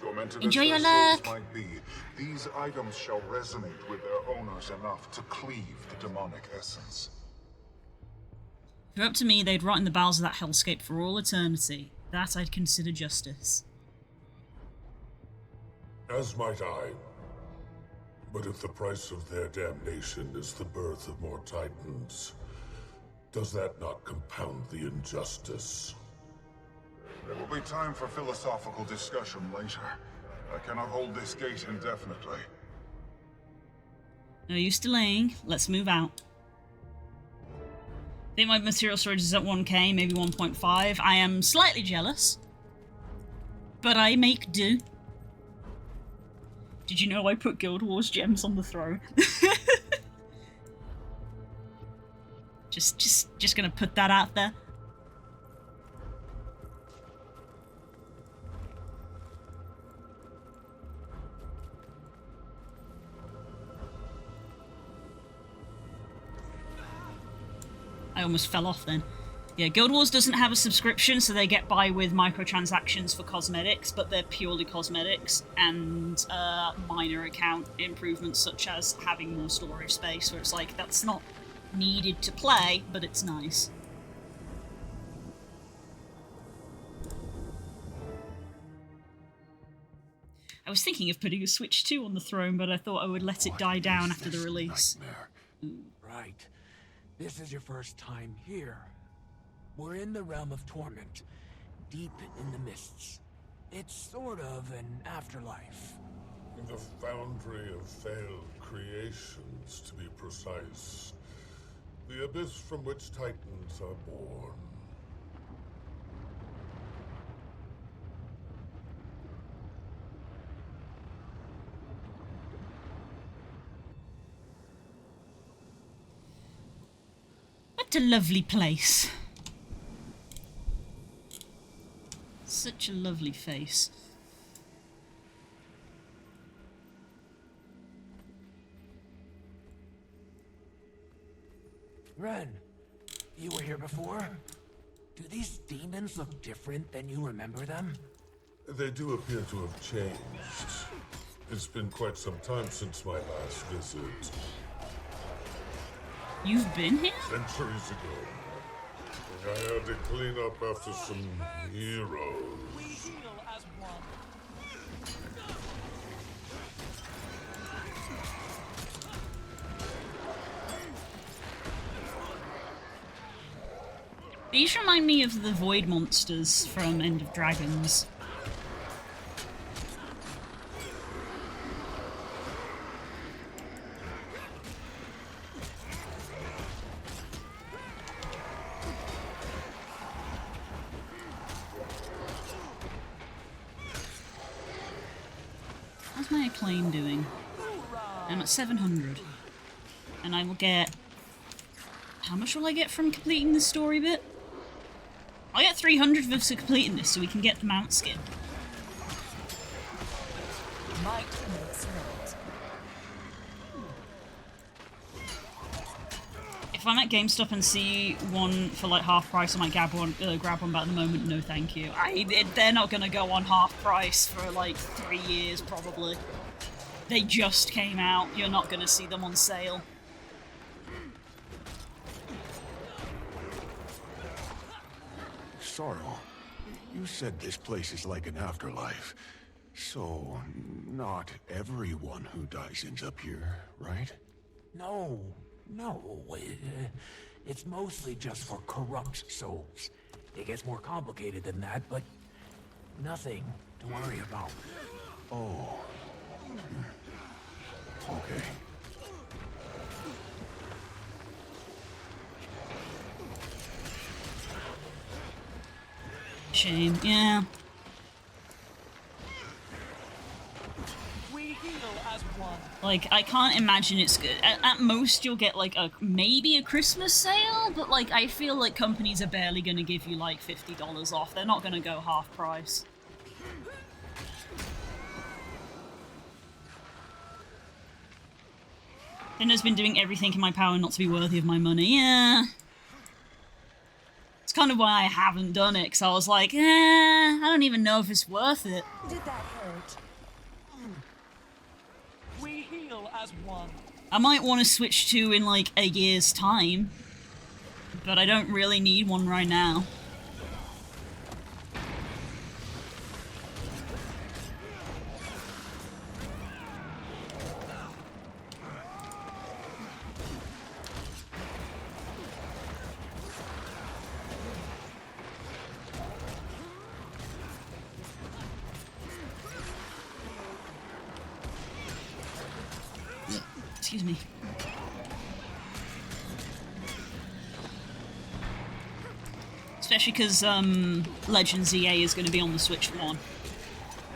Tormented Enjoy as your their luck. souls might be, these items shall resonate with their owners enough to cleave the demonic essence. If it were up to me, they'd rot in the bowels of that hellscape for all eternity. That I'd consider justice. As might I. But if the price of their damnation is the birth of more Titans, does that not compound the injustice? There will be time for philosophical discussion later. I cannot hold this gate indefinitely. No use delaying. Let's move out. I think my material storage is at 1k, maybe 1.5. I am slightly jealous, but I make do. Did you know I put Guild Wars gems on the throne? just gonna put that out there. I almost fell off then. Yeah, Guild Wars doesn't have a subscription, so they get by with microtransactions for cosmetics, but they're purely cosmetics and minor account improvements such as having more storage space, where it's like, that's not needed to play, but it's nice. I was thinking of putting a Switch 2 on the throne, but I thought I would let it die down after the release. Right. This is your first time here. We're in the realm of torment, deep in the mists. It's sort of an afterlife. The foundry of failed creations, to be precise. The abyss from which Titans are born. What a lovely place. Such a lovely face. Ren, you were here before? Do these demons look different than you remember them? They do appear to have changed. It's been quite some time since my last visit. You've been here? Centuries ago. I had to clean up after some heroes. We heal as one. These remind me of the void monsters from End of Dragons. How's my acclaim doing? I'm at 700. And I will get... How much will I get from completing the story bit? I'll get 300 for completing this so we can get the mount skin. Might makes right. If I'm at GameStop and see one for like half price, I might grab one, but at the moment, no thank you. They're not gonna go on half price for like 3 years probably. They just came out, you're not gonna see them on sale. Sorrow, you said this place is like an afterlife. So, not everyone who dies ends up here, right? No. It's mostly just for corrupt souls. It gets more complicated than that, but nothing to worry about. Oh. Okay. Shame, yeah. We heal as one. Like, I can't imagine it's good. At most, you'll get, like, maybe a Christmas sale, but, like, I feel like companies are barely gonna give you, like, $50 off. They're not gonna go half price. Dinner's been doing everything in my power not to be worthy of my money. Yeah. It's kind of why I haven't done it, because I was like, I don't even know if it's worth it. Did that hurt? We heal as one. I might want to switch to in like a year's time, but I don't really need one right now. Excuse me. Especially because Legends EA is going to be on the Switch 1.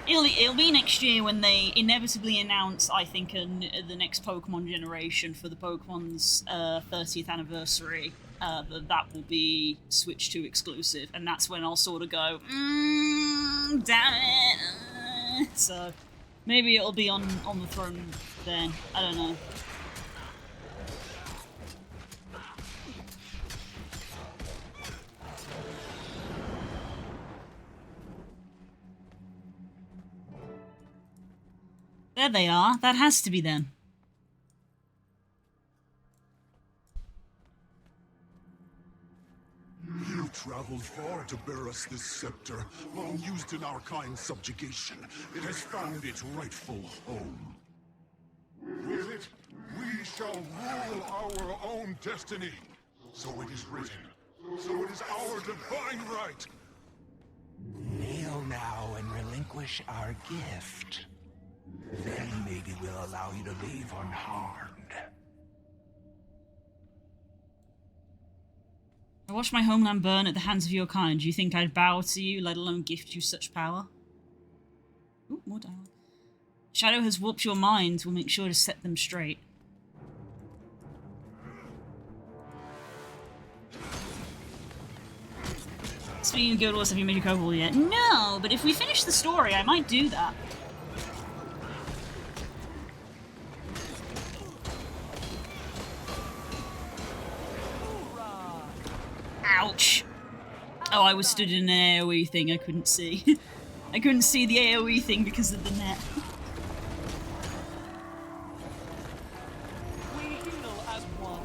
It'll be next year when they inevitably announce, I think, the next Pokemon generation for the Pokemon's 30th anniversary. That will be Switch 2 exclusive, and that's when I'll sort of go, damn it. So maybe it'll be on the throne then. I don't know. There they are. That has to be them. You traveled far to bear us this scepter, long used in our kind's subjugation. It has found its rightful home. With it, we shall rule our own destiny. So it is written. So it is our divine right. Kneel now and relinquish our gift. Then maybe we'll allow you to leave unharmed. I watched my homeland burn at the hands of your kind. Do you think I'd bow to you, let alone gift you such power? Ooh, more dialogue. Shadow has warped your mind. We'll make sure to set them straight. Speaking of Guild Wars, have you made your Cobalt yet? No, but if we finish the story, I might do that. Ouch. Oh, I was stood in an AoE thing I couldn't see. I couldn't see the AoE thing because of the net. We heal as one.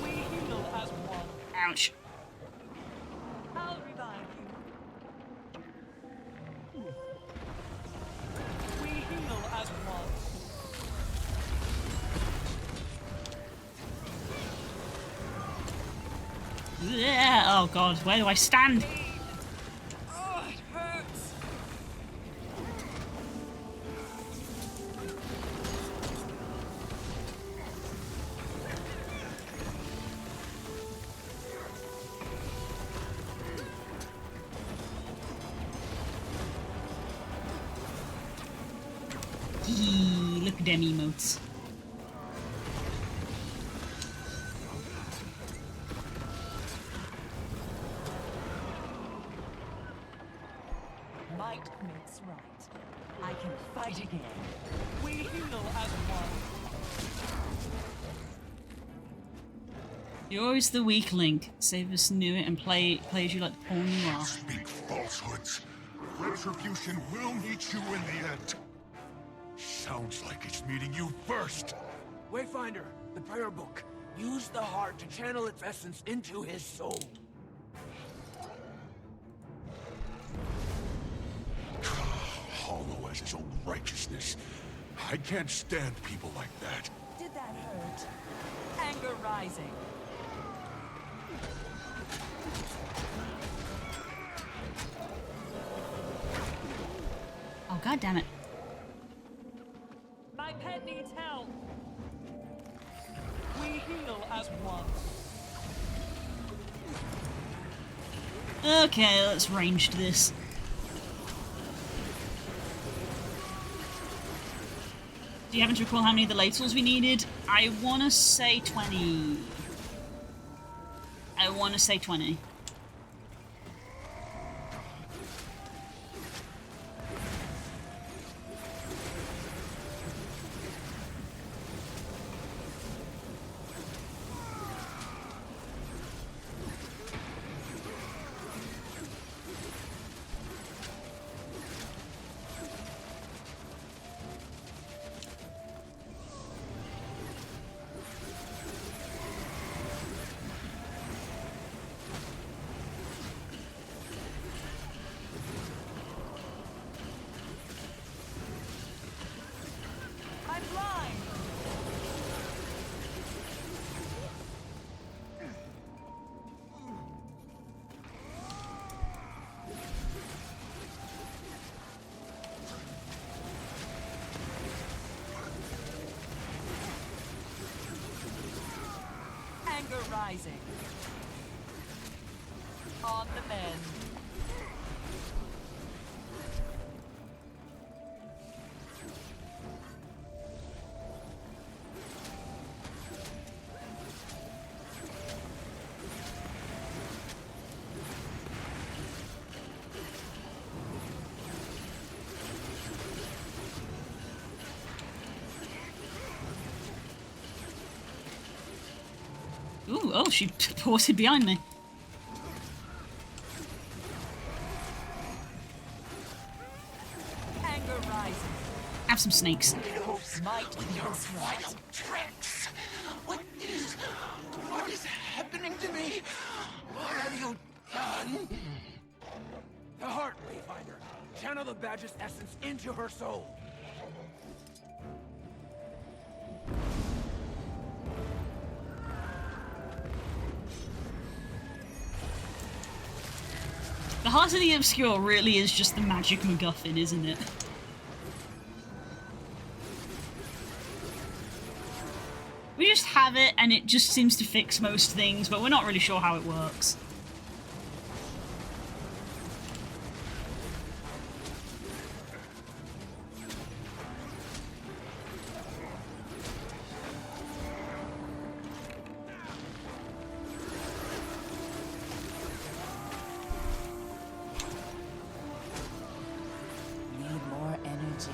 We heal as one. Ouch. I'll revive you. We heal as one. Yeah. Oh god, where do I stand? Oh, it hurts. Eee, look at them emotes. Might makes right. I can fight again. We heal as one. You're always the weak link. Savus knew it and plays you like the pawn you are. Speak falsehoods. Retribution will meet you in the end. Sounds like it's meeting you first. Wayfinder, the prayer book. Use the heart to channel its essence into his soul. Hollow as his own righteousness. I can't stand people like that. Did that hurt? Anger rising. Oh god damn it. My pet needs help. We heal as one. Okay, let's range this. Do you happen to recall how many of the ladles we needed? I want to say 20. I want to say 20. I'm blind. Anger rising. On the mend. Ooh, oh, she ported behind me. Anger rising. Have some snakes. Might equals right. Tricks! What is happening to me? What have you done? The heart Wayfinder. Channel the badge's essence into her soul. The Heart of the Obscure really is just the magic MacGuffin, isn't it? We just have it and it just seems to fix most things, but we're not really sure how it works. Need more energy.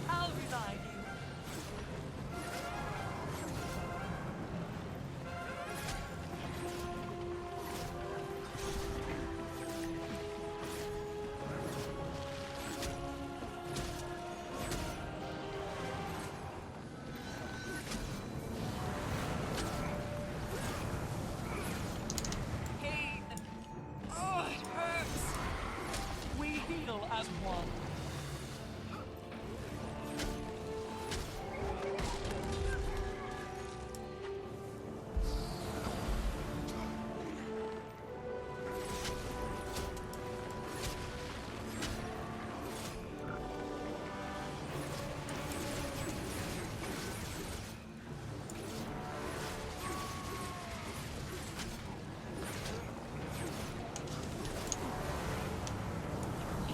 I'll revive you. Pain. Oh, it hurts. We heal as one.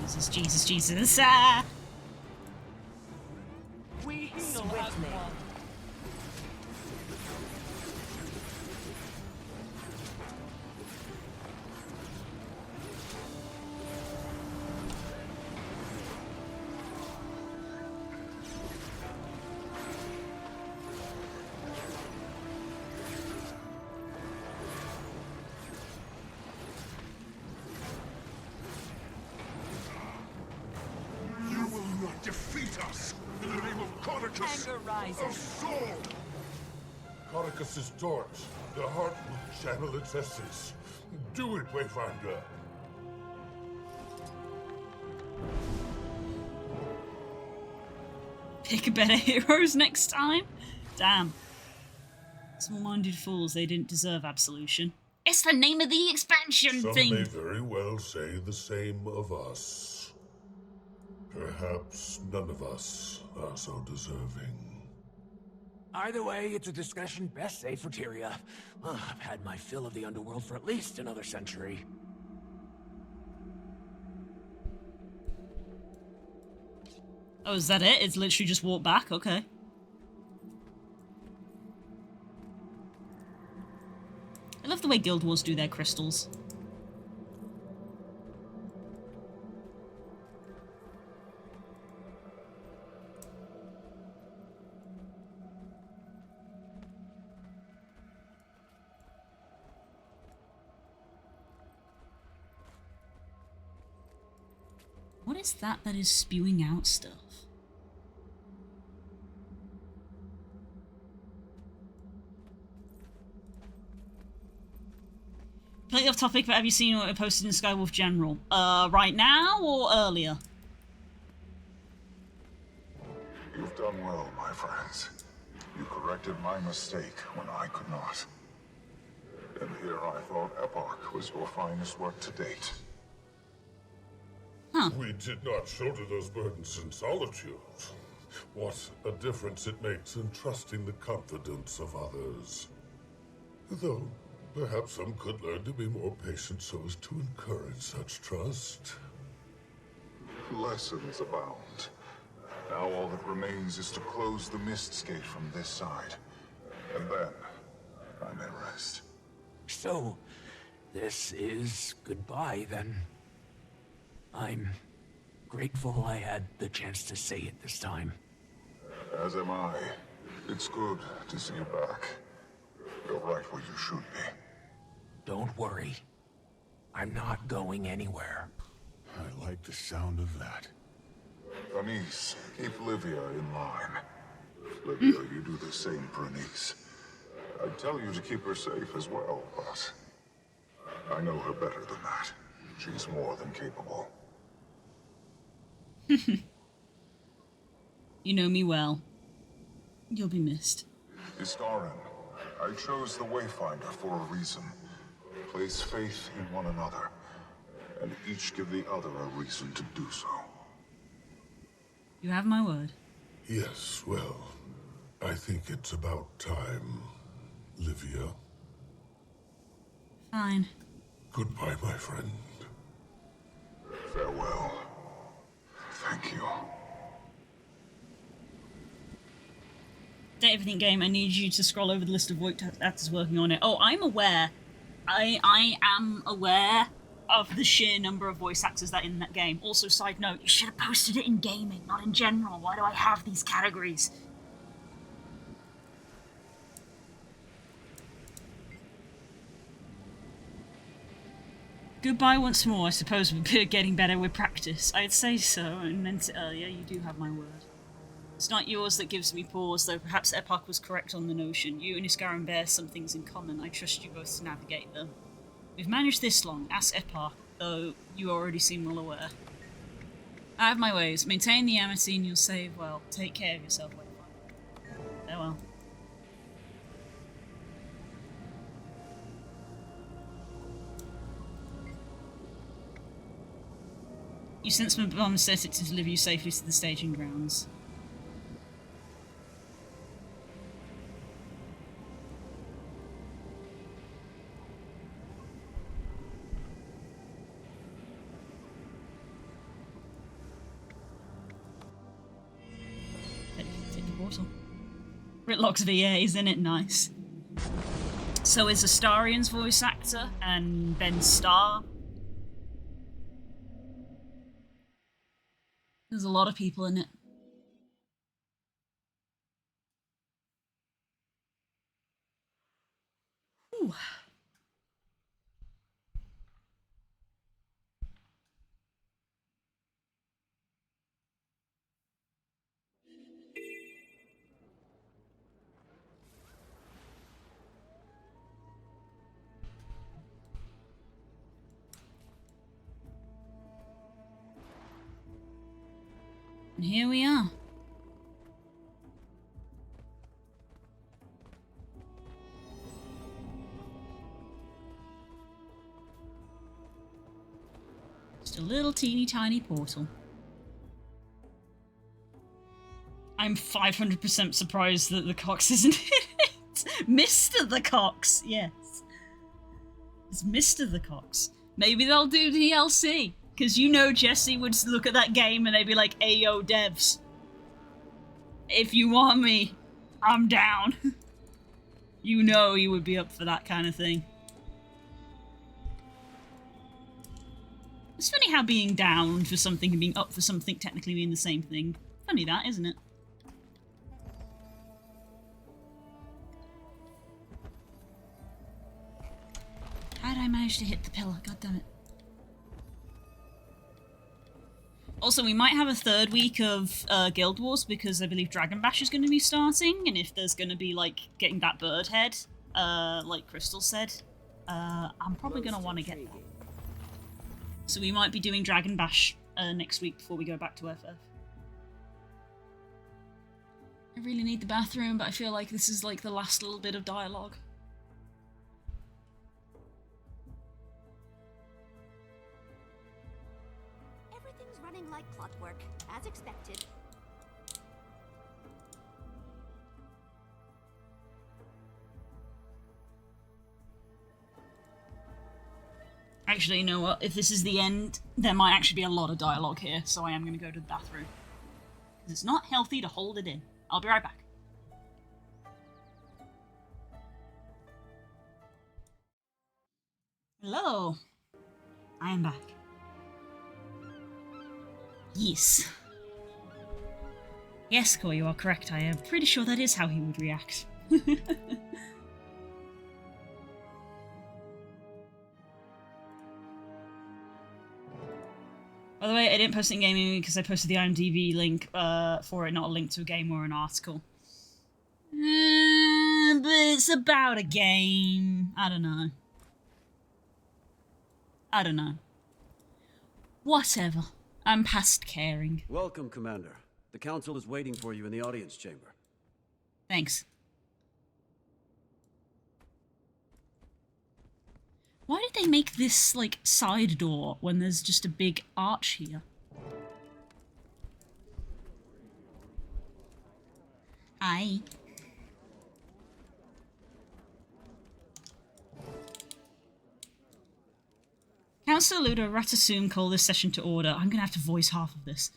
Jesus, Jesus, Jesus. Ah! We heal as Swiftly. one. You will not defeat us! In the name of Codicus! Anger rising. Of Soul! Codicus's torch. The heart will channel its essence. Do it, Wayfinder! Pick a better heroes next time? Damn. Small-minded fools, they didn't deserve absolution. It's the name of the expansion Some thing! may very well say the same of us. Perhaps none of us are so deserving. Either way, it's a discussion best saved for Tyria. I've had my fill of the underworld for at least another century. Oh, is that it? It's literally just walk back? Okay. I love the way Guild Wars do their crystals. What is that is spewing out stuff? Completely off topic, but have you seen what I posted in Skywolf General? Right now or earlier? You've done well, my friends. You corrected my mistake when I could not. And here I thought Epoch was your finest work to date. Huh. We did not shoulder those burdens in solitude. What a difference it makes in trusting the confidence of others. Though, perhaps some could learn to be more patient so as to encourage such trust. Lessons abound. Now all that remains is to close the Mist's Gate from this side. And then, I may rest. So, this is goodbye, then. I'm grateful I had the chance to say it this time. As am I. It's good to see you back. You're right where you should be. Don't worry. I'm not going anywhere. I like the sound of that. Bernice, keep Livia in line. Livia, you do the same, Bernice. I'd tell you to keep her safe as well, but I know her better than that. She's more than capable. You know me well. You'll be missed. Iskarin, I chose the Wayfinder for a reason. Place faith in one another, and each give the other a reason to do so. You have my word. Yes, well, I think it's about time, Livia. Fine. Goodbye, my friend. Farewell. Thank you. Date Everything game, I need you to scroll over the list of voice actors working on it. Oh, I'm aware. I am aware of the sheer number of voice actors that are in that game. Also, side note, you should have posted it in gaming, not in general. Why do I have these categories? Goodbye once more, I suppose we're getting better with practice. I'd say so, and meant it earlier, you do have my word. It's not yours that gives me pause, though perhaps Epoch was correct on the notion. You and Iskarin bear some things in common. I trust you both to navigate them. We've managed this long, ask Epoch, though you already seem well aware. I have my ways. Maintain the amity and you'll save well. Take care of yourself, Wayfinder. Farewell. You sense my bomb set it to deliver you safely to the staging grounds. Take the portal. Ritlock's VA, isn't it nice? So is Astarion's voice actor and Ben Starr. There's a lot of people in it. Ooh. And here we are. Just a little teeny tiny portal. I'm 500% surprised that the Cox isn't in it. Mr. the Cox, yes. It's Mr. the Cox. Maybe they'll do DLC. Because you know Jesse would look at that game and they'd be like, "Ayo, devs. If you want me, I'm down." You know you would be up for that kind of thing. It's funny how being down for something and being up for something technically mean the same thing. Funny that, isn't it? How did I manage to hit the pillar? God damn it. Also, we might have a third week of Guild Wars because I believe Dragon Bash is going to be starting, and if there's going to be, like, getting that bird head, like Crystal said, I'm probably going to want to get that. So we might be doing Dragon Bash next week before we go back to FF. I really need the bathroom, but I feel like this is, like, the last little bit of dialogue. Running like clockwork, as expected. Actually, you know what? If this is the end, there might actually be a lot of dialogue here, so I am going to go to the bathroom. Because it's not healthy to hold it in. I'll be right back. Hello. I am back. Yes. Yes, Core, you are correct. I am pretty sure that is how he would react. By the way, I didn't post it in gaming because I posted the IMDb link for it, not a link to a game or an article. But it's about a game. I don't know. Whatever. I'm past caring. Welcome, Commander. The Council is waiting for you in the audience chamber. Thanks. Why did they make this, like, side door when there's just a big arch here? Aye. Councillor Ludo Ratassoum call this session to order. I'm going to have to voice half of this.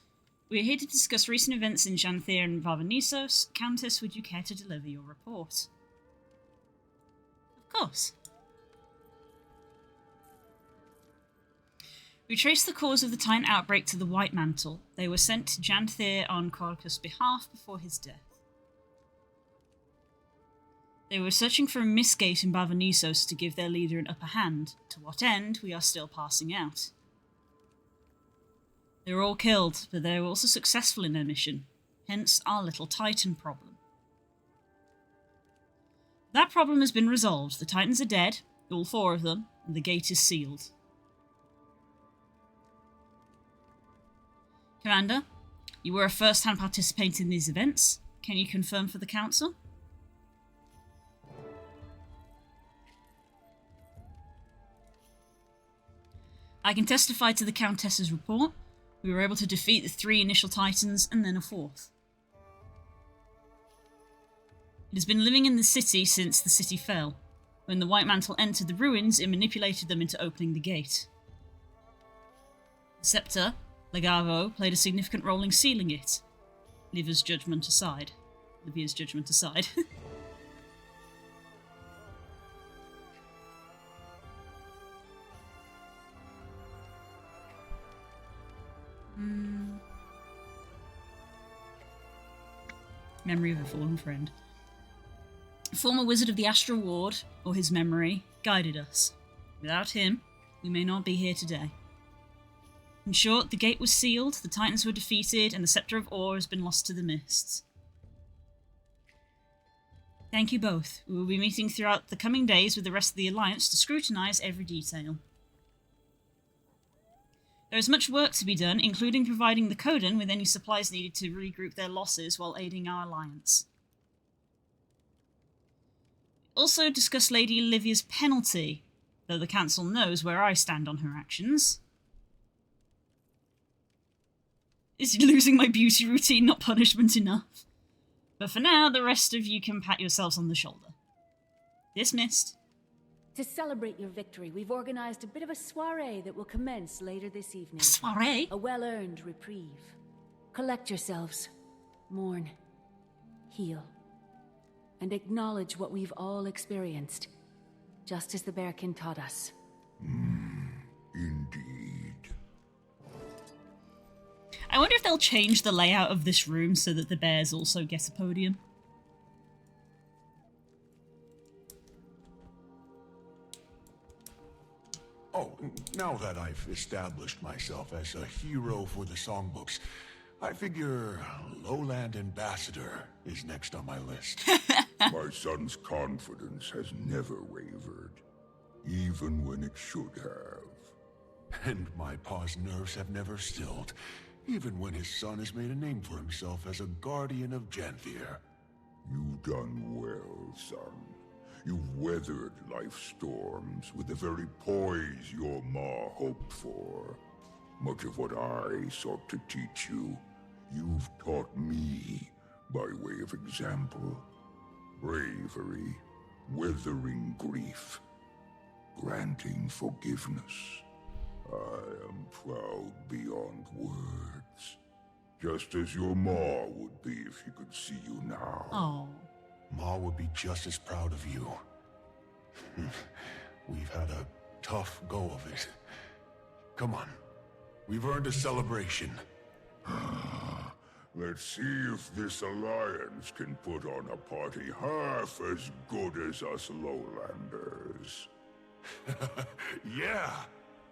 We are here to discuss recent events in Xanthir and Varvanisos. Countess, would you care to deliver your report? Of course. We traced the cause of the Titan outbreak to the White Mantle. They were sent to Xanthir on Korkus' behalf before his death. They were searching for a misgate in Bavanisos to give their leader an upper hand, to what end we are still passing out. They were all killed, but they were also successful in their mission, hence our little Titan problem. That problem has been resolved. The Titans are dead, all 4 of them, and the gate is sealed. Commander, you were a first-hand participant in these events. Can you confirm for the Council? I can testify to the Countess's report. We were able to defeat the 3 initial Titans and then a 4th. It has been living in the city since the city fell. When the White Mantle entered the ruins, it manipulated them into opening the gate. The Scepter, Legavo, played a significant role in sealing it. Livia's judgment aside. Memory of a fallen friend. A former wizard of the Astral Ward, or his memory, guided us. Without him, we may not be here today. In short, the gate was sealed, the Titans were defeated, and the Scepter of Ore has been lost to the mists. Thank you both. We will be meeting throughout the coming days with the rest of the Alliance to scrutinise every detail. There is much work to be done, including providing the Coden with any supplies needed to regroup their losses while aiding our alliance. Also discuss Lady Olivia's penalty, though the Council knows where I stand on her actions. Is losing my beauty routine not punishment enough? But for now, the rest of you can pat yourselves on the shoulder. Dismissed. To celebrate your victory, we've organized a bit of a soiree that will commence later this evening. Soiree? A well-earned reprieve. Collect yourselves. Mourn. Heal. And acknowledge what we've all experienced. Just as the Bearkin taught us. Indeed. I wonder if they'll change the layout of this room so that the bears also get a podium. Oh, now that I've established myself as a hero for the songbooks, I figure Lowland Ambassador is next on my list. My son's confidence has never wavered, even when it should have. And my pa's nerves have never stilled, even when his son has made a name for himself as a guardian of Janthir. You've done well, son. You've weathered life's storms with the very poise your ma hoped for. Much of what I sought to teach you, you've taught me by way of example. Bravery, weathering grief, granting forgiveness. I am proud beyond words. Just as your ma would be if she could see you now. Oh. Ma would be just as proud of you. We've had a tough go of it. Come on. We've earned a celebration. Let's see if this alliance can put on a party half as good as us lowlanders. Yeah!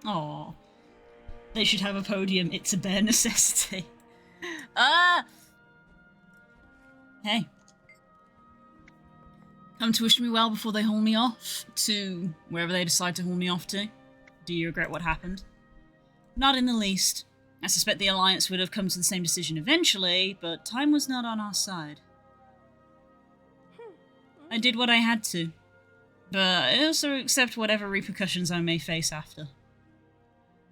Aw. They should have a podium. It's a bare necessity. Hey. Come to wish me well before they haul me off to wherever they decide to haul me off to. Do you regret what happened? Not in the least. I suspect the Alliance would have come to the same decision eventually, but time was not on our side. I did what I had to, but I also accept whatever repercussions I may face after.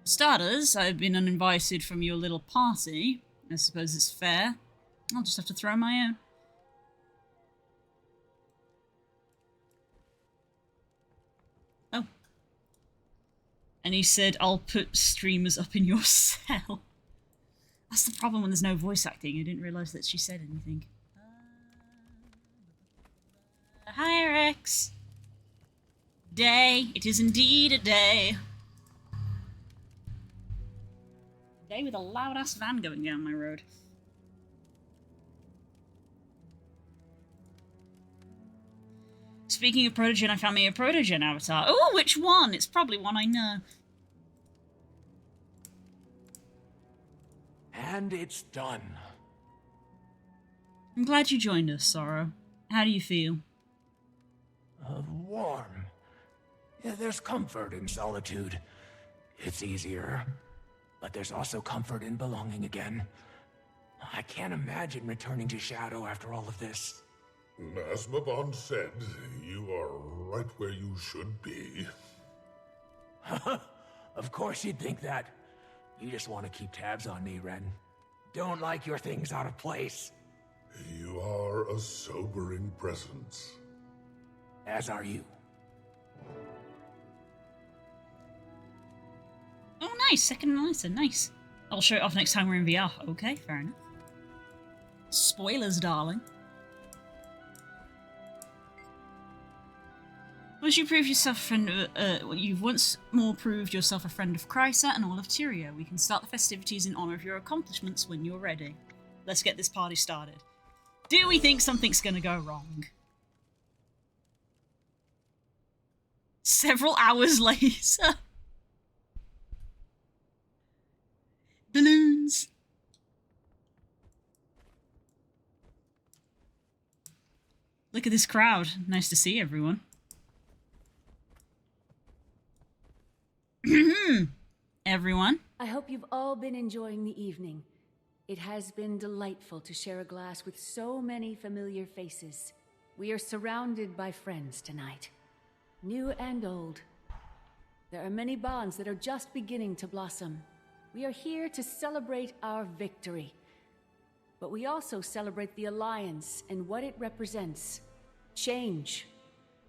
For starters, I've been uninvited from your little party. I suppose it's fair. I'll just have to throw my own. Oh. And he said, I'll put streamers up in your cell. That's the problem when there's no voice acting. I didn't realise that she said anything. Hi, Rex. Day. It is indeed a day. Day with a loud-ass van going down my road. Speaking of Protogen, I found me a Protogen avatar. Oh, which one? It's probably one I know. And it's done. I'm glad you joined us, Sorrow. How do you feel? Warm. Yeah, there's comfort in solitude. It's easier. But there's also comfort in belonging again. I can't imagine returning to Shadow after all of this. As Mabon said, you are right where you should be. Of course you'd think that. You just want to keep tabs on me, Ren. Don't like your things out of place. You are a sobering presence. As are you. Oh, nice. Second lighter. Nice. I'll show it off next time we're in VR. Okay, fair enough. Spoilers, darling. Once you prove yourself a friend, you've once more proved yourself a friend of Chrysa and all of Tyria. We can start the festivities in honor of your accomplishments when you're ready. Let's get this party started. Do we think something's gonna go wrong? Several hours later. Balloons. Look at this crowd. Nice to see everyone. Everyone. I hope you've all been enjoying the evening. It has been delightful to share a glass with so many familiar faces. We are surrounded by friends tonight, new and old. There are many bonds that are just beginning to blossom. We are here to celebrate our victory. but we also celebrate the Alliance and what it represents. Change,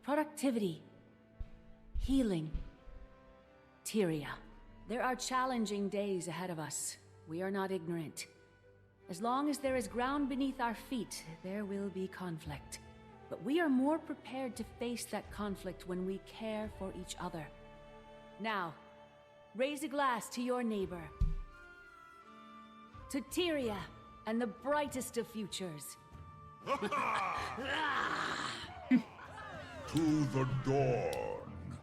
productivity, healing. Tyria. There are challenging days ahead of us. We are not ignorant. As long as there is ground beneath our feet, there will be conflict. But we are more prepared to face that conflict when we care for each other. Now, raise a glass to your neighbor. To Tyria and the brightest of futures. To the dawn,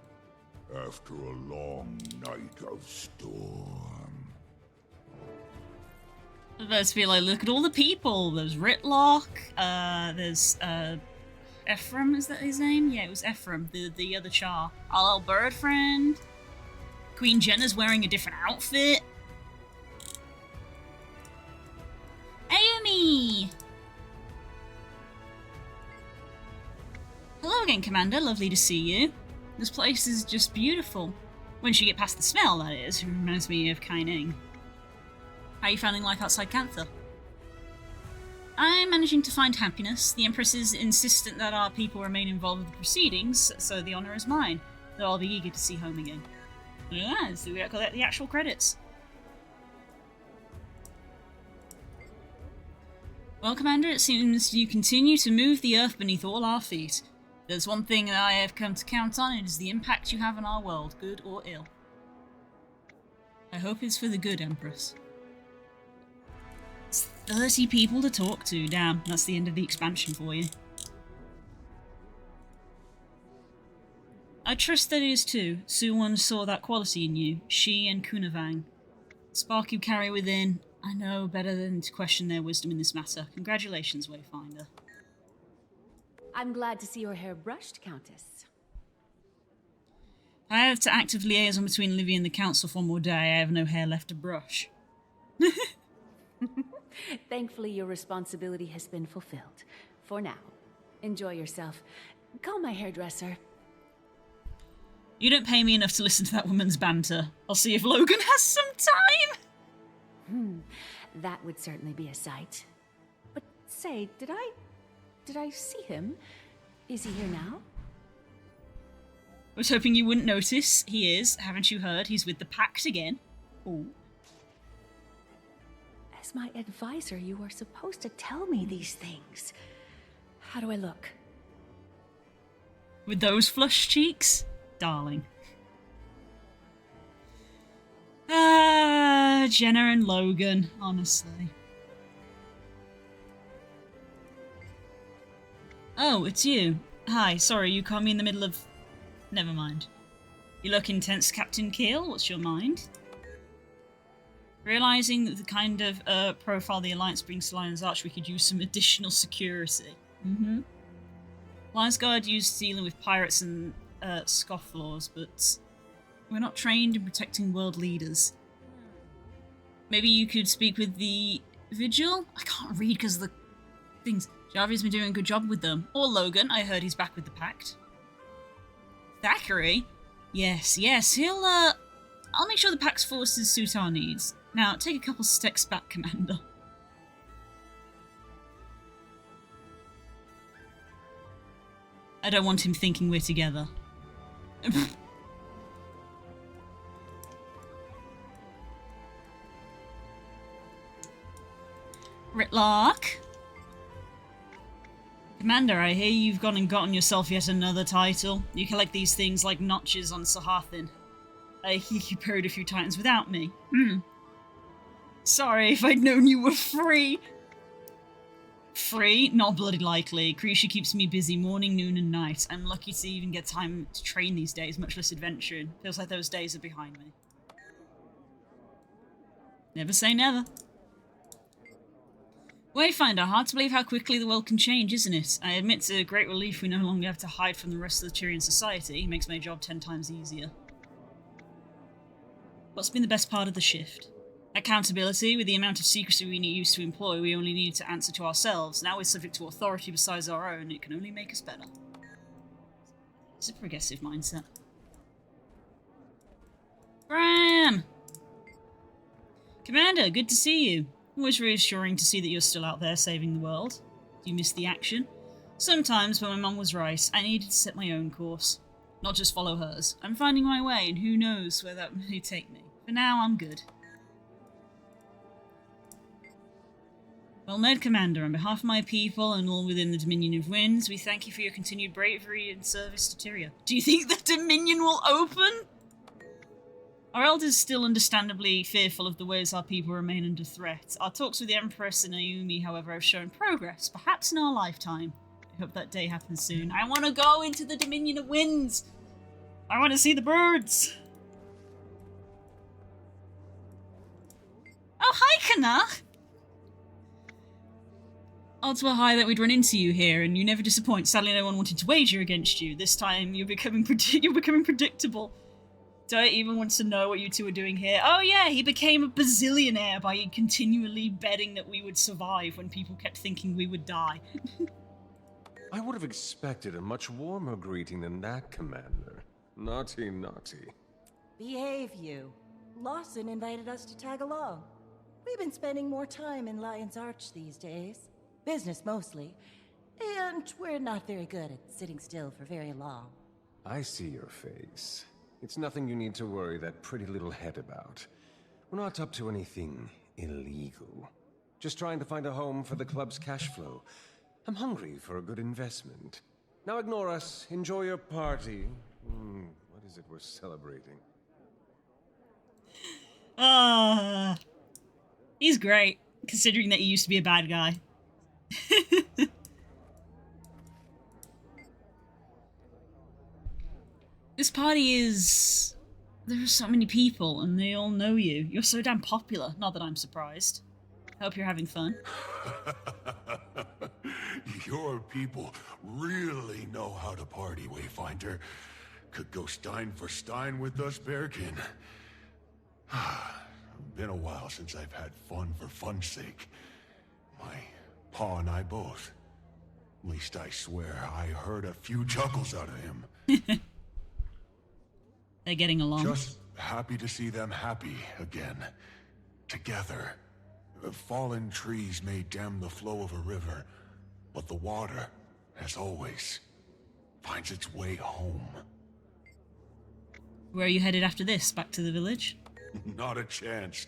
after a long night of storm. I first feel like, look at all the people. There's Ritlock, there's Ephraim, is that his name? Yeah, it was Ephraim, the other Char. Our little bird friend. Queen Jenna's wearing a different outfit. Aomi! Hello again, Commander. Lovely to see you. This place is just beautiful. Once you get past the smell, that is. It reminds me of Kaining. How are you finding life outside Cantha? I'm managing to find happiness. The Empress is insistent that our people remain involved with the proceedings, so the honour is mine. Though I'll be eager to see home again. Yeah, so we got the actual credits. Well, Commander, it seems you continue to move the earth beneath all our feet. There's one thing that I have come to count on, it is the impact you have on our world, good or ill. I hope it's for the good, Empress. It's 30 people to talk to, damn, that's the end of the expansion for you. I trust that it is too. Suwon saw that quality in you, she and Kunavang. The spark you carry within, I know better than to question their wisdom in this matter. Congratulations, Wayfinder. I'm glad to see your hair brushed, Countess. I have to active liaison between Livy and the Council for one more day. I have no hair left to brush. Thankfully, your responsibility has been fulfilled. For now. Enjoy yourself. Call my hairdresser. You don't pay me enough to listen to that woman's banter. I'll see if Logan has some time! That would certainly be a sight. But say, did I see him? Is he here now? I was hoping you wouldn't notice. He is. Haven't you heard? He's with the Pact again. Oh. As my advisor, you are supposed to tell me these things. How do I look? With those flushed cheeks? Darling. Jenna and Logan, honestly. Oh, it's you. Hi, sorry, you caught me in the middle of... Never mind. You look intense, Captain Keel. What's your mind? Realising that the kind of profile the Alliance brings to Lion's Arch, we could use some additional security. Lion's Guard used dealing with pirates and scofflaws, but we're not trained in protecting world leaders. Maybe you could speak with the Vigil? I can't read because of the things. Jarvi's been doing a good job with them. Or Logan, I heard he's back with the Pact. Thackeray? Yes, he'll, I'll make sure the Pact's forces suit our needs. Now, take a couple steps back, Commander. I don't want him thinking we're together. Ritlock? Commander, I hear you've gone and gotten yourself yet another title. You collect these things like notches on Sahathin. I hear you buried a few titans without me. Sorry, if I'd known you were free. Free? Not bloody likely. Krisha keeps me busy morning, noon, and night. I'm lucky to even get time to train these days, much less adventuring. Feels like those days are behind me. Never say never. Wayfinder, hard to believe how quickly the world can change, isn't it? I admit to a great relief we no longer have to hide from the rest of the Tyrian society. It makes my job 10 times easier. What's been the best part of the shift? Accountability. With the amount of secrecy we used to employ, we only needed to answer to ourselves. Now we're subject to authority besides our own. It can only make us better. It's a progressive mindset. Bram! Commander, good to see you. Always reassuring to see that you're still out there saving the world. Do you miss the action? Sometimes, but my mum was right. I needed to set my own course. Not just follow hers. I'm finding my way, and who knows where that may take me. For now, I'm good. Well, Ned Commander, on behalf of my people and all within the Dominion of Winds, we thank you for your continued bravery and service to Tyria. Do you think the Dominion will open? Our elders still understandably fearful of the ways our people remain under threat. Our talks with the Empress and Naomi, however, have shown progress, perhaps in our lifetime. I hope that day happens soon. I want to go into the Dominion of Winds! I want to see the birds! Oh, hi, Kana! Odds were high that we'd run into you here, and you never disappoint. Sadly, no one wanted to wager against you. This time, you're becoming predictable. Don't even want to know what you two are doing here. Oh yeah, he became a bazillionaire by continually betting that we would survive when people kept thinking we would die. I would have expected a much warmer greeting than that, Commander. Naughty, naughty. Behave, you. Lawson invited us to tag along. We've been spending more time in Lion's Arch these days. Business mostly. And we're not very good at sitting still for very long. I see your face. It's nothing you need to worry that pretty little head about. We're not up to anything illegal. Just trying to find a home for the club's cash flow. I'm hungry for a good investment. Now ignore us. Enjoy your party. What is it we're celebrating? He's great, considering that he used to be a bad guy. This party is... There are so many people, and they all know you. You're so damn popular. Not that I'm surprised. Hope you're having fun. Your people really know how to party, Wayfinder. Could go Stein for Stein with us, Bearkin. Been a while since I've had fun for fun's sake. My pa and I both. At least I swear I heard a few chuckles out of him. They're getting along. Just happy to see them happy again. Together. Fallen trees may dam the flow of a river, but the water, as always, finds its way home. Where are you headed after this? Back to the village? Not a chance.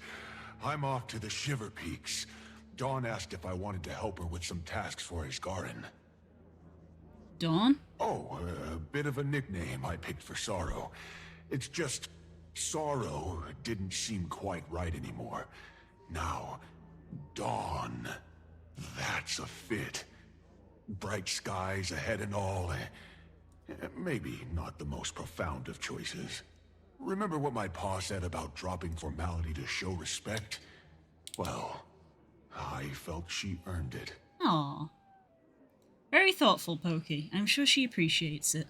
I'm off to the Shiver Peaks. Dawn asked if I wanted to help her with some tasks for Isgarin. Dawn? Oh, a bit of a nickname I picked for Sorrow. It's just... Sorrow didn't seem quite right anymore. Now, Dawn... That's a fit. Bright skies ahead and all. Maybe not the most profound of choices. Remember what my pa said about dropping formality to show respect? Well, I felt she earned it. Aww. Very thoughtful, Pokey. I'm sure she appreciates it.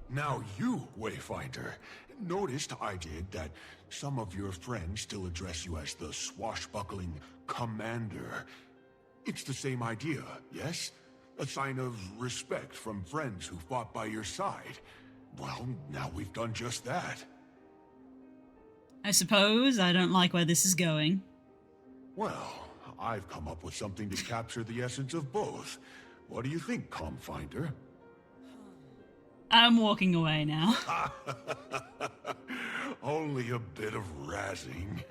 Now you, Wayfinder, noticed I did that some of your friends still address you as the swashbuckling Commander. It's the same idea, yes? A sign of respect from friends who fought by your side. Well, now we've done just that. I suppose I don't like where this is going. Well, I've come up with something to capture the essence of both. What do you think, Comfinder? I'm walking away now. Only a bit of razzing.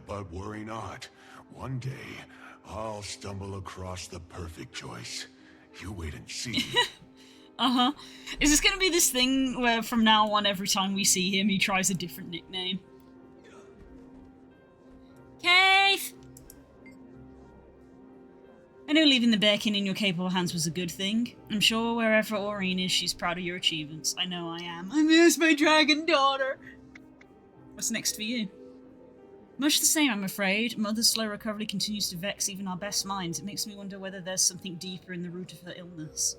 But worry not. One day, I'll stumble across the perfect choice. You wait and see. Uh-huh. Is this gonna be this thing where from now on, every time we see him, he tries a different nickname? Keith! I know leaving the Bearkin in your capable hands was a good thing. I'm sure wherever Aureen is, she's proud of your achievements. I know I am. I miss my dragon daughter! What's next for you? Much the same, I'm afraid. Mother's slow recovery continues to vex even our best minds. It makes me wonder whether there's something deeper in the root of her illness.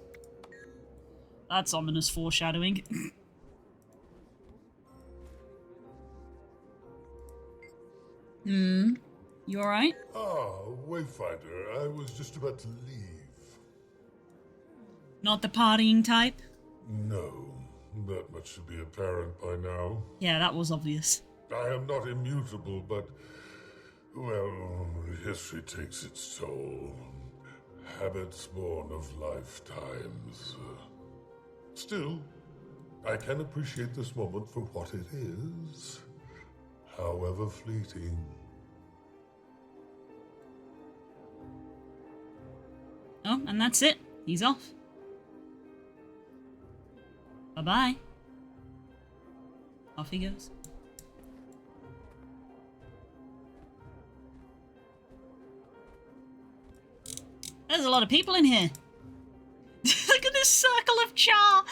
That's ominous foreshadowing. You alright? Ah, Wayfinder, I was just about to leave. Not the partying type? No, that much should be apparent by now. Yeah, that was obvious. I am not immutable, but Well, history takes its toll. Habits born of lifetimes. Still, I can appreciate this moment for what it is, however fleeting. Oh, and that's it. He's off. Bye-bye. Off he goes. There's a lot of people in here. Look at this circle of char.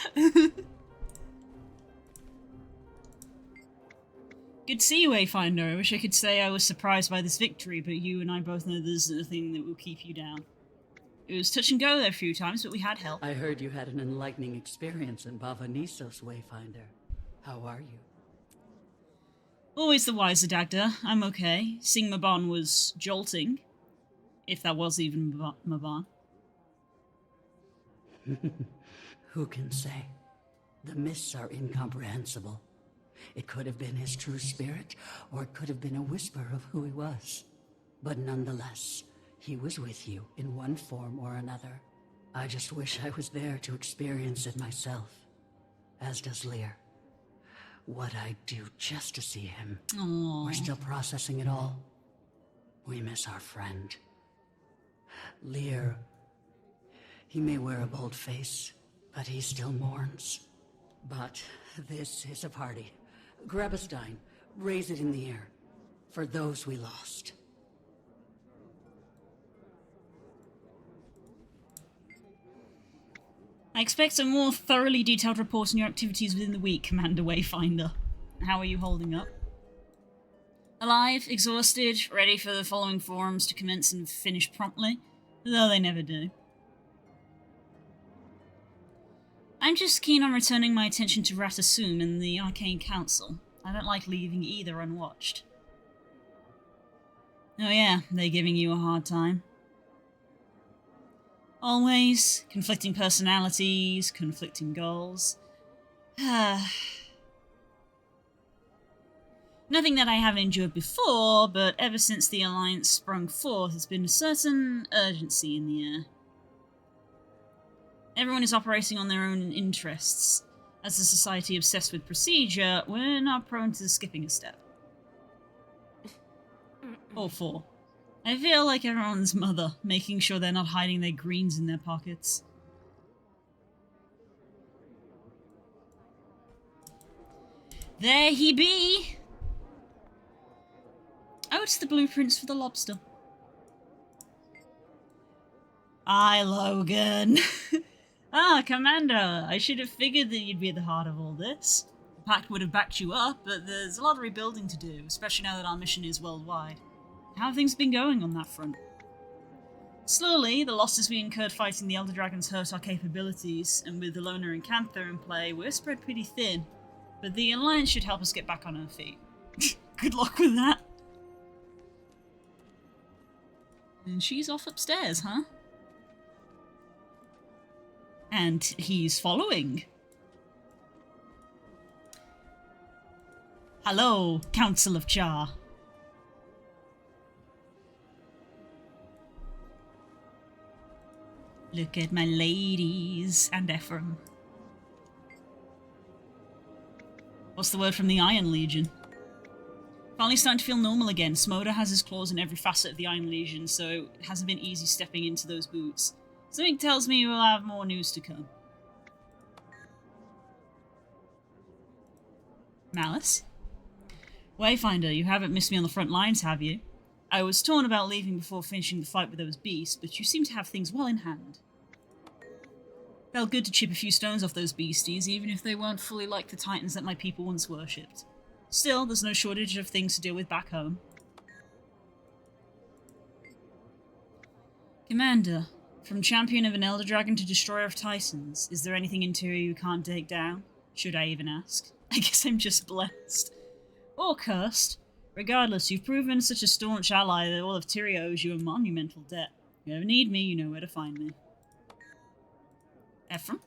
Good to see you, Wayfinder. I wish I could say I was surprised by this victory, but you and I both know there's nothing that will keep you down. It was touch and go there a few times, but we had help. I heard you had an enlightening experience in Bavanisos, Wayfinder. How are you? Always the wiser, Dagda. I'm okay. Seeing Maban was jolting. If that was even Maban. Who can say? The mists are incomprehensible. It could have been his true spirit, or it could have been a whisper of who he was. But nonetheless, he was with you in one form or another. I just wish I was there to experience it myself. As does Lear. What I'd do just to see him. Aww. We're still processing it all. We miss our friend. Lear, he may wear a bold face, but he still mourns. But this is a party. Grab a stein, raise it in the air, for those we lost. I expect a more thoroughly detailed report on your activities within the week, Commander Wayfinder. How are you holding up? Alive, exhausted, ready for the following forums to commence and finish promptly, though they never do. I'm just keen on returning my attention to Ratasum and the Arcane Council. I don't like leaving either unwatched. Oh yeah, they're giving you a hard time. Always. Conflicting personalities, conflicting goals. Nothing that I haven't endured before, but ever since the Alliance sprung forth, there's been a certain urgency in the air. Everyone is operating on their own interests. As a society obsessed with procedure, we're not prone to skipping a step. Or four. I feel like everyone's mother, making sure they're not hiding their greens in their pockets. There he be! Oh, it's the blueprints for the lobster. Aye, Logan. Ah, Commander, I should have figured that you'd be at the heart of all this. The Pact would have backed you up, but there's a lot of rebuilding to do, especially now that our mission is worldwide. How have things been going on that front? Slowly, the losses we incurred fighting the Elder Dragons hurt our capabilities, and with the Loner and Canther in play, we're spread pretty thin. But the Alliance should help us get back on our feet. Good luck with that. And she's off upstairs, huh? And he's following. Hello, Council of Char. Look at my ladies and Ephraim. What's the word from the Iron Legion? Finally starting to feel normal again. Smoda has his claws in every facet of the Iron Legion, so it hasn't been easy stepping into those boots. Something tells me we'll have more news to come. Malice? Wayfinder, you haven't missed me on the front lines, have you? I was torn about leaving before finishing the fight with those beasts, but you seem to have things well in hand. Felt good to chip a few stones off those beasties, even if they weren't fully like the titans that my people once worshipped. Still, there's no shortage of things to deal with back home. Commander, from champion of an Elder Dragon to destroyer of Titans, is there anything interior you can't take down? Should I even ask? I guess I'm just blessed. Or cursed. Regardless, you've proven such a staunch ally that all of Tyria owes you a monumental debt. If you ever need me, you know where to find me. Ephraim?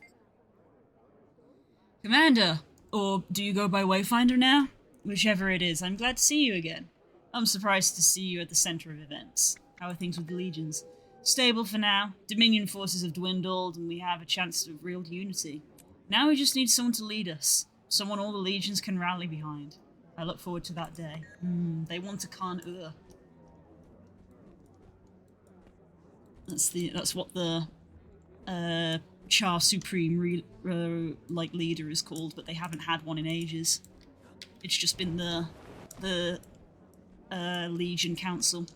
Commander! Or do you go by Wayfinder now? Whichever it is, I'm glad to see you again. I'm surprised to see you at the center of events. How are things with the legions? Stable for now. Dominion forces have dwindled, and we have a chance of real unity. Now we just need someone to lead us. Someone all the legions can rally behind. I look forward to that day. They want a Khan Ur. That's what the Char Supreme leader is called, but they haven't had one in ages. It's just been the Legion Council.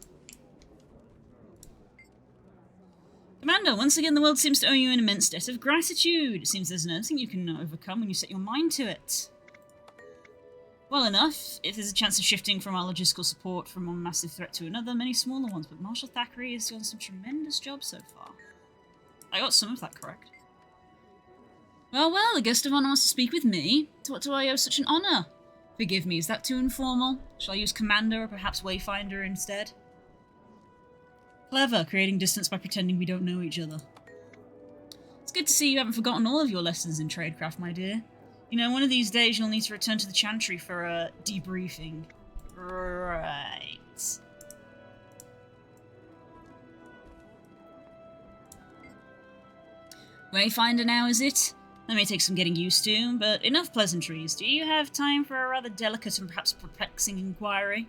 Commander, once again the world seems to owe you an immense debt of gratitude. It seems there's nothing you can overcome when you set your mind to it. Well enough, if there's a chance of shifting from our logistical support from one massive threat to another, many smaller ones, but Marshal Thackeray has done some tremendous job so far. I got some of that correct. Well, the guest of honour wants to speak with me. To what do I owe such an honour? Forgive me, is that too informal? Shall I use Commander or perhaps Wayfinder instead? Clever, creating distance by pretending we don't know each other. It's good to see you haven't forgotten all of your lessons in tradecraft, my dear. You know, one of these days you'll need to return to the Chantry for a debriefing. Right. Wayfinder now, is it? That may take some getting used to, but enough pleasantries. Do you have time for a rather delicate and perhaps perplexing inquiry?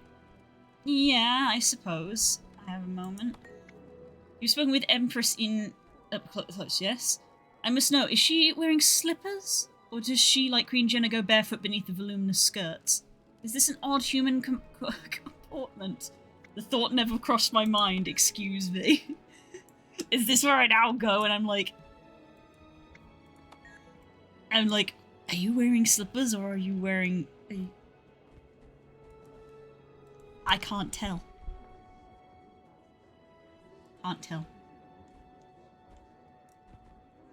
Yeah, I suppose. I have a moment. You've spoken with Empress in... up close, yes? I must know, is she wearing slippers? Or does she, like Queen Jenna, go barefoot beneath the voluminous skirts? Is this an odd human comportment? The thought never crossed my mind, excuse me. Is this where I now go and I'm like, are you wearing slippers or are you wearing... I can't tell. Can't tell.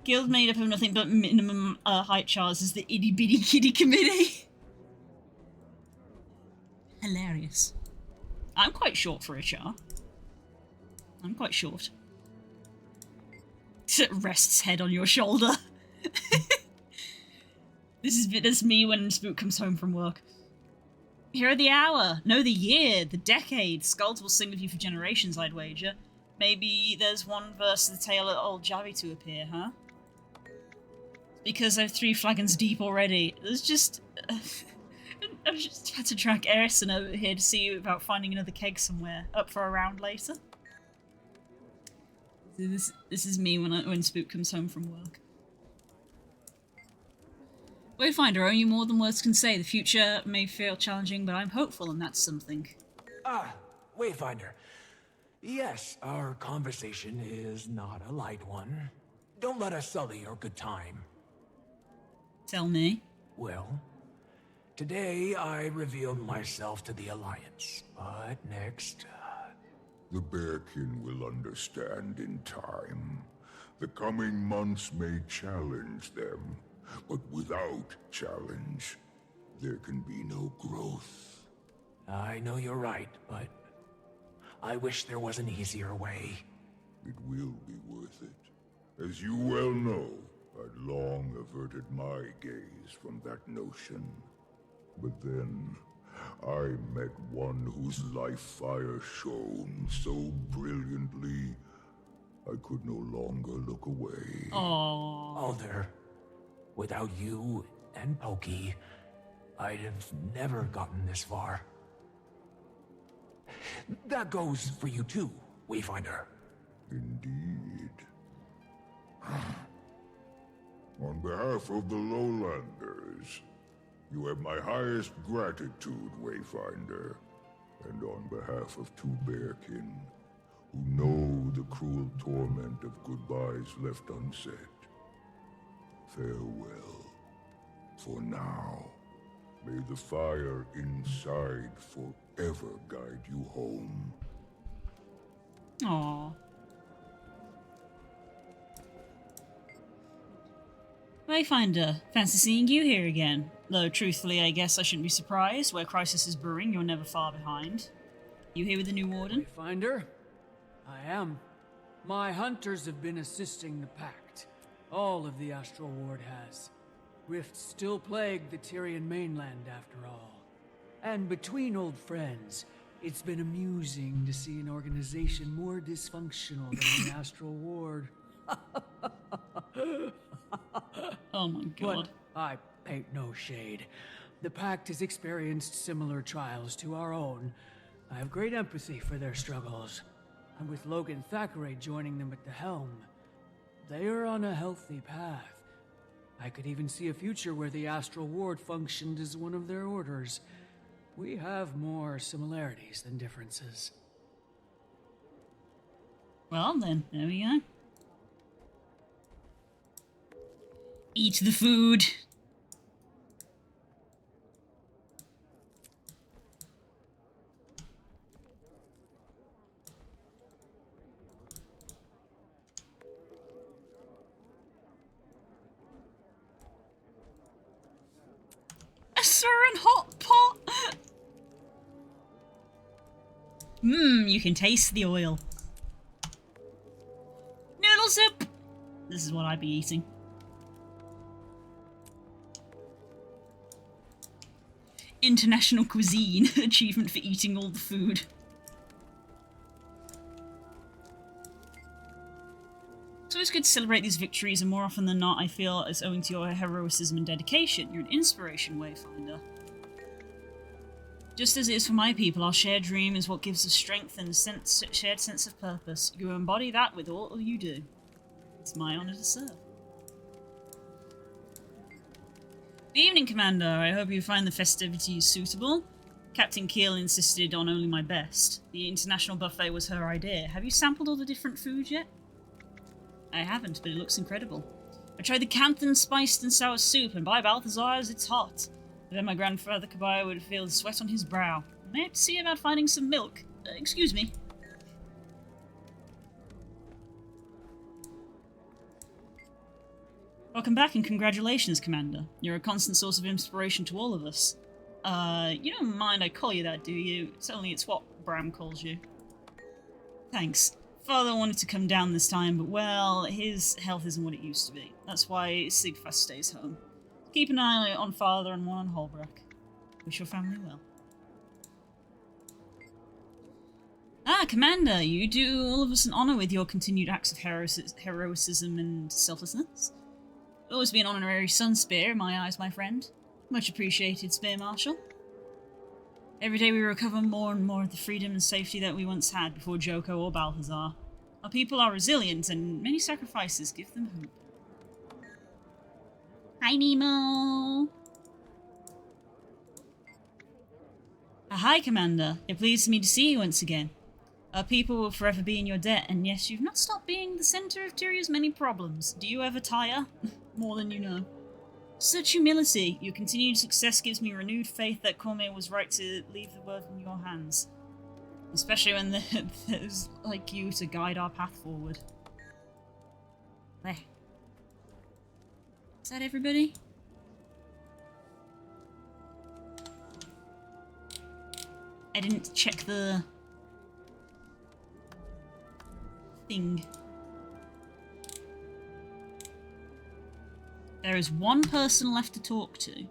Guild made up of nothing but minimum height chars is the itty bitty kitty committee. Hilarious. I'm quite short for a char. I'm quite short. It rests head on your shoulder. This is me when Spook comes home from work. Here are the hour, no, the year, the decade. Skulls will sing with you for generations, I'd wager. Maybe there's one verse of the tale of old GW2 appear, huh? Because I'm 3 flagons deep already. There's just... I've just had to track Erison over here to see about finding another keg somewhere. Up for a round later. This is me when Spook comes home from work. Wayfinder, owe you more than words can say. The future may feel challenging, but I'm hopeful, and that's something. Wayfinder. Yes, our conversation is not a light one. Don't let us sully your good time. Tell me. Well, today I revealed myself to the Alliance, but next... The Bearkin will understand in time. The coming months may challenge them, but without challenge, there can be no growth. I know you're right, but I wish there was an easier way. It will be worth it. As you well know, I'd long averted my gaze from that notion. But then, I met one whose life fire shone so brilliantly, I could no longer look away. Aww. Alder, without you and Pokey, I'd have never gotten this far. That goes for you too, Wayfinder. Indeed. On behalf of the Lowlanders, you have my highest gratitude, Wayfinder. And on behalf of 2 Bearkin, who know the cruel torment of goodbyes left unsaid, farewell. For now, may the fire inside forever guide you home. Aww. Wayfinder, fancy seeing you here again. Though, truthfully, I guess I shouldn't be surprised. Where crisis is brewing, you're never far behind. You here with the new warden? Wayfinder? I am. My hunters have been assisting the Pact. All of the Astral Ward has. Rifts still plague the Tyrian mainland, after all. And between old friends, It's been amusing to see an organization more dysfunctional than the Astral Ward. Oh my god. But I paint no shade. The Pact has experienced similar trials to our own. I have great empathy for their struggles. And with Logan Thackeray joining them at the helm, they are on a healthy path. I could even see a future where the Astral Ward functioned as one of their orders. We have more similarities than differences. Well then, there we go. Eat the food. A Surin hot pot! Mmm, you can taste the oil. Noodle soup! This is what I'd be eating. International cuisine. Achievement for eating all the food. It's always good to celebrate these victories, and more often than not, I feel it's owing to your heroism and dedication. You're an inspiration, Wayfinder. Just as it is for my people, our shared dream is what gives us strength and a shared sense of purpose. You embody that with all you do. It's my honour to serve. Good evening, Commander. I hope you find the festivities suitable. Captain Keel insisted on only my best. The international buffet was her idea. Have you sampled all the different foods yet? I haven't, but it looks incredible. I tried the Canthan spiced and sour soup, and by Balthazar's, it's hot. Then my grandfather Kabaya would feel the sweat on his brow. I may have to see about finding some milk. Excuse me. Welcome back and congratulations, Commander. You're a constant source of inspiration to all of us. You don't mind I call you that, do you? It's what Bram calls you. Thanks. Father wanted to come down this time, but well, his health isn't what it used to be. That's why Sigfast stays home. Keep an eye on Father and one on Holbrook. Wish your family well. Ah, Commander, you do all of us an honour with your continued acts of heroism and selflessness. Always be an honorary Sun Spear in my eyes, my friend. Much appreciated, Spear Marshal. Every day we recover more and more of the freedom and safety that we once had before Joko or Balthazar. Our people are resilient, and many sacrifices give them hope. Hi, Nemo! Hi, Commander. It pleases me to see you once again. Our people will forever be in your debt, and yes, you've not stopped being the centre of Tyria's many problems. Do you ever tire? More than you know. Such humility. Your continued success gives me renewed faith that Cormier was right to leave the world in your hands. Especially when there's like you to guide our path forward. There. Is that everybody? I didn't check the thing. There is one person left to talk to.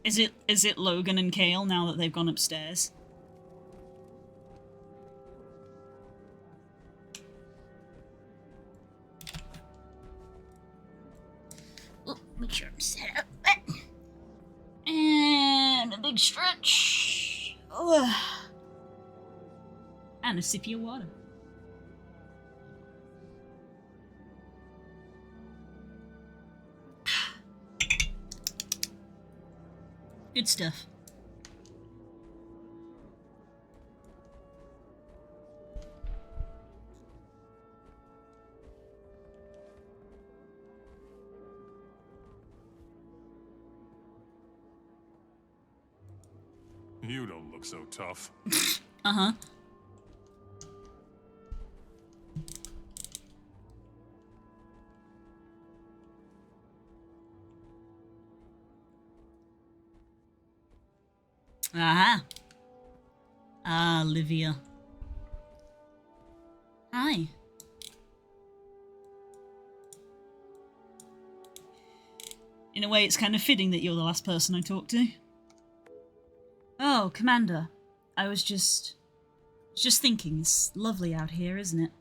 Is it Logan and Kale now that they've gone upstairs? Oh, make sure I'm set up. And a big stretch. Oh. And a sip of your water. Good stuff. You don't look so tough. Uh-huh. Aha. Ah, Livia. Hi. In a way, it's kind of fitting that you're the last person I talked to. Oh, Commander. I was just thinking, it's lovely out here, isn't it?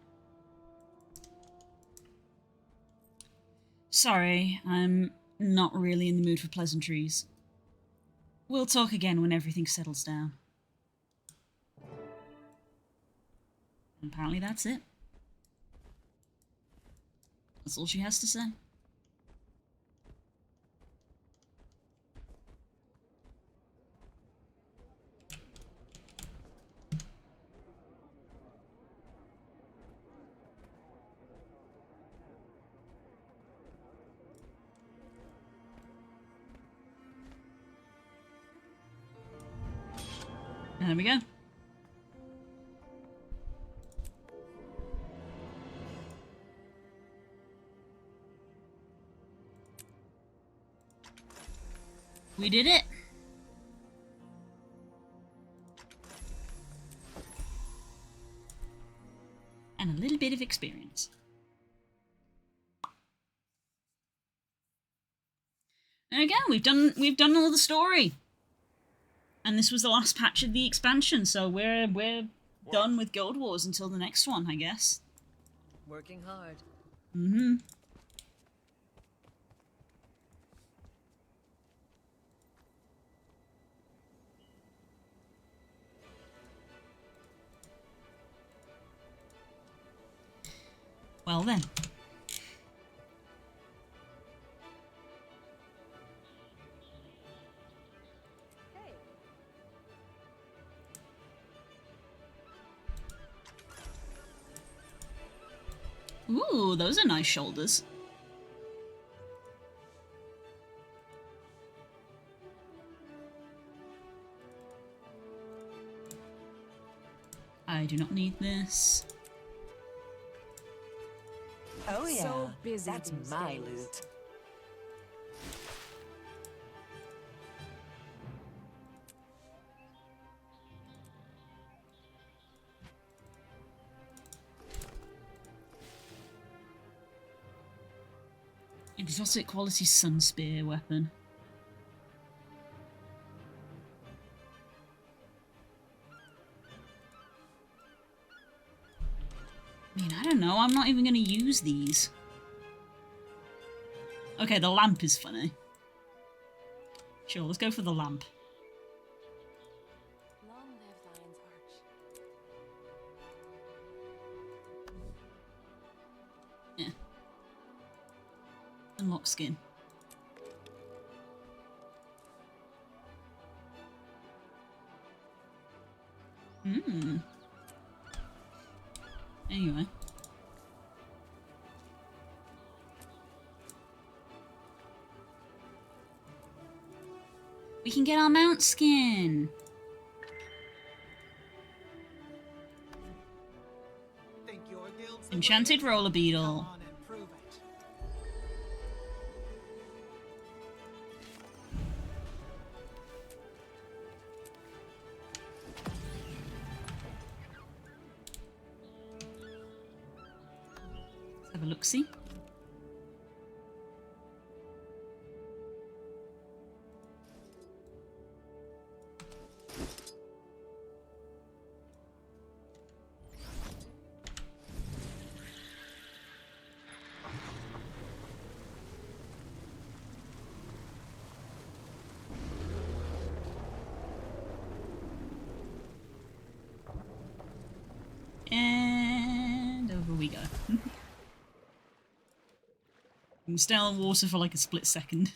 Sorry, I'm not really in the mood for pleasantries. We'll talk again when everything settles down. And apparently that's it. That's all she has to say. There we go. We did it. And a little bit of experience. And again, we've done all the story. And this was the last patch of the expansion, so we're done with Guild Wars until the next one, I guess. Working hard. Mm-hmm. Well then. Ooh, those are nice shoulders. I do not need this. Oh yeah, So busy that's these my days. loot. Exotic quality sun spear weapon. I mean, I don't know. I'm not even going to use these. Okay, the lamp is funny. Sure, let's go for the lamp. Long live Lion's Arch. Yeah. Unlock skin. Hmm. Anyway. We can get our mount skin. Think your guild's the Enchanted way? roller beetle. Come on and prove it. Let's have a look-see. And over we go. You can stay on the water for like a split second.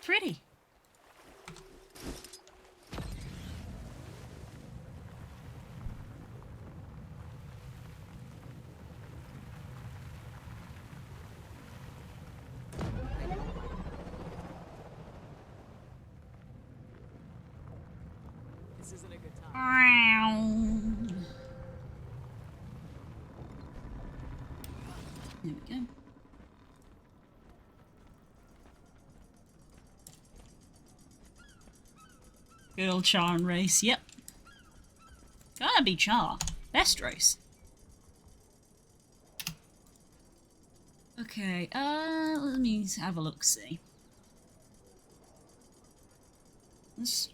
Pretty. This isn't a good time. There we go. Good old Char and race, yep. Gotta be Char. Best race. Okay, let me have a look, see. Let's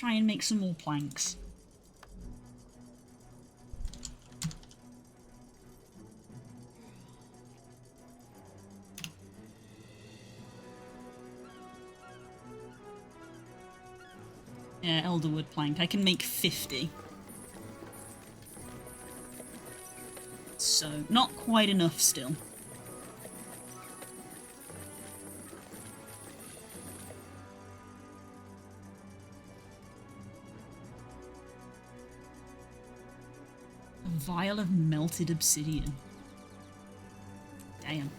try and make some more planks. Yeah, elderwood plank. I can make 50. So, not quite enough still. A vial of melted obsidian. Damn.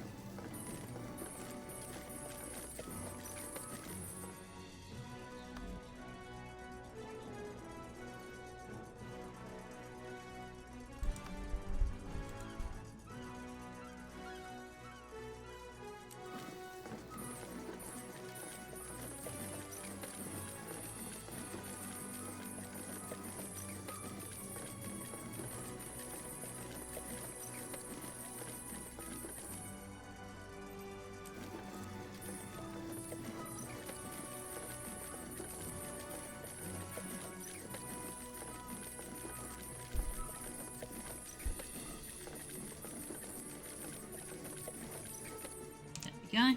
Guy.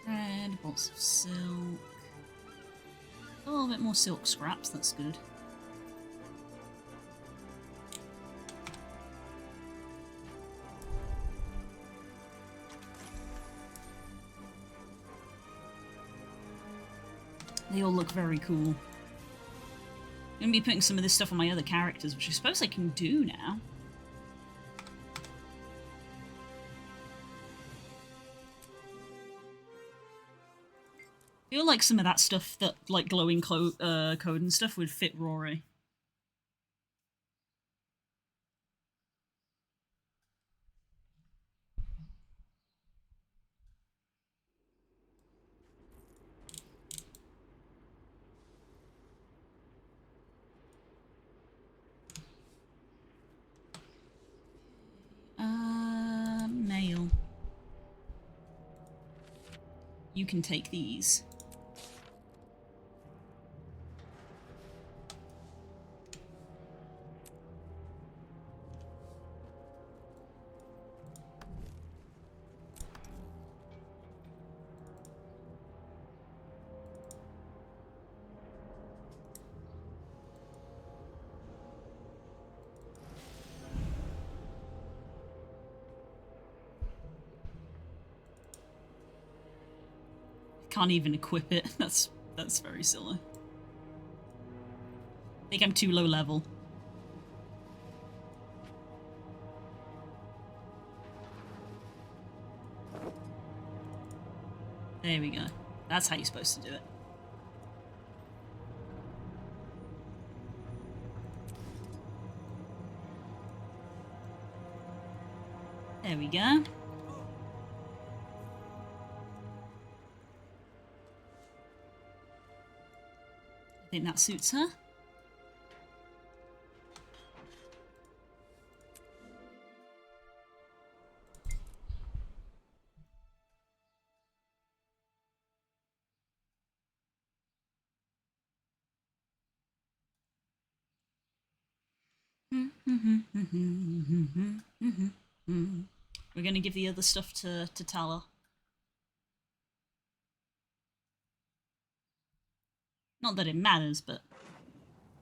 Thread, bolts of silk. A little bit more silk scraps, that's good. They all look very cool. I'm gonna be putting some of this stuff on my other characters, which I suppose I can do now. I feel like some of that stuff, that like glowing code and stuff, would fit Rory. Mail. You can take these. Can't even equip it. That's very silly. I think I'm too low level. There we go. That's how you're supposed to do it. There we go. I think that suits her. We're gonna give the other stuff to Tala. Not that it matters, but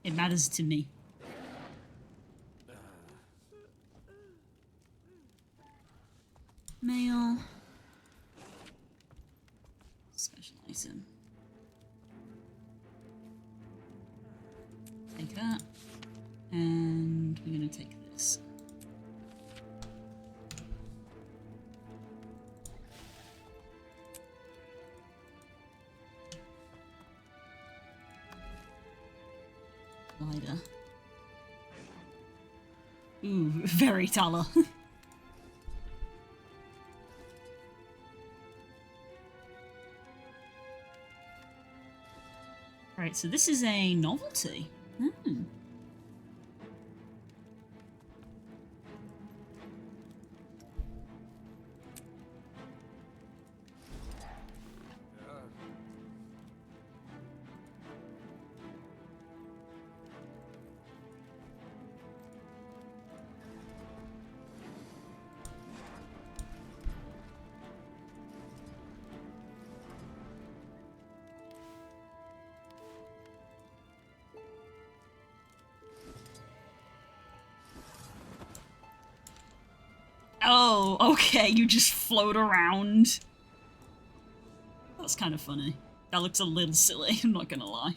it matters to me. Mail. Special item. Take that. And we're gonna take this. Lighter. Ooh, very Tala. Right, so this is a novelty. Hmm. Oh, okay, you just float around. That's kind of funny. That looks a little silly, I'm not gonna lie.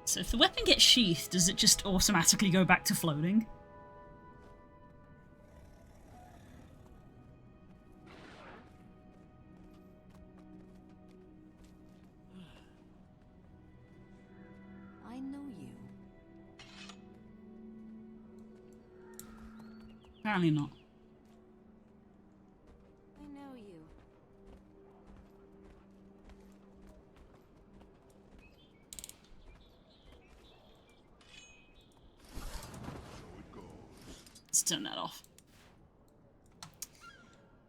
So if the weapon gets sheathed, does it just automatically go back to floating? I know you. Apparently not. I know you. Let's turn that off.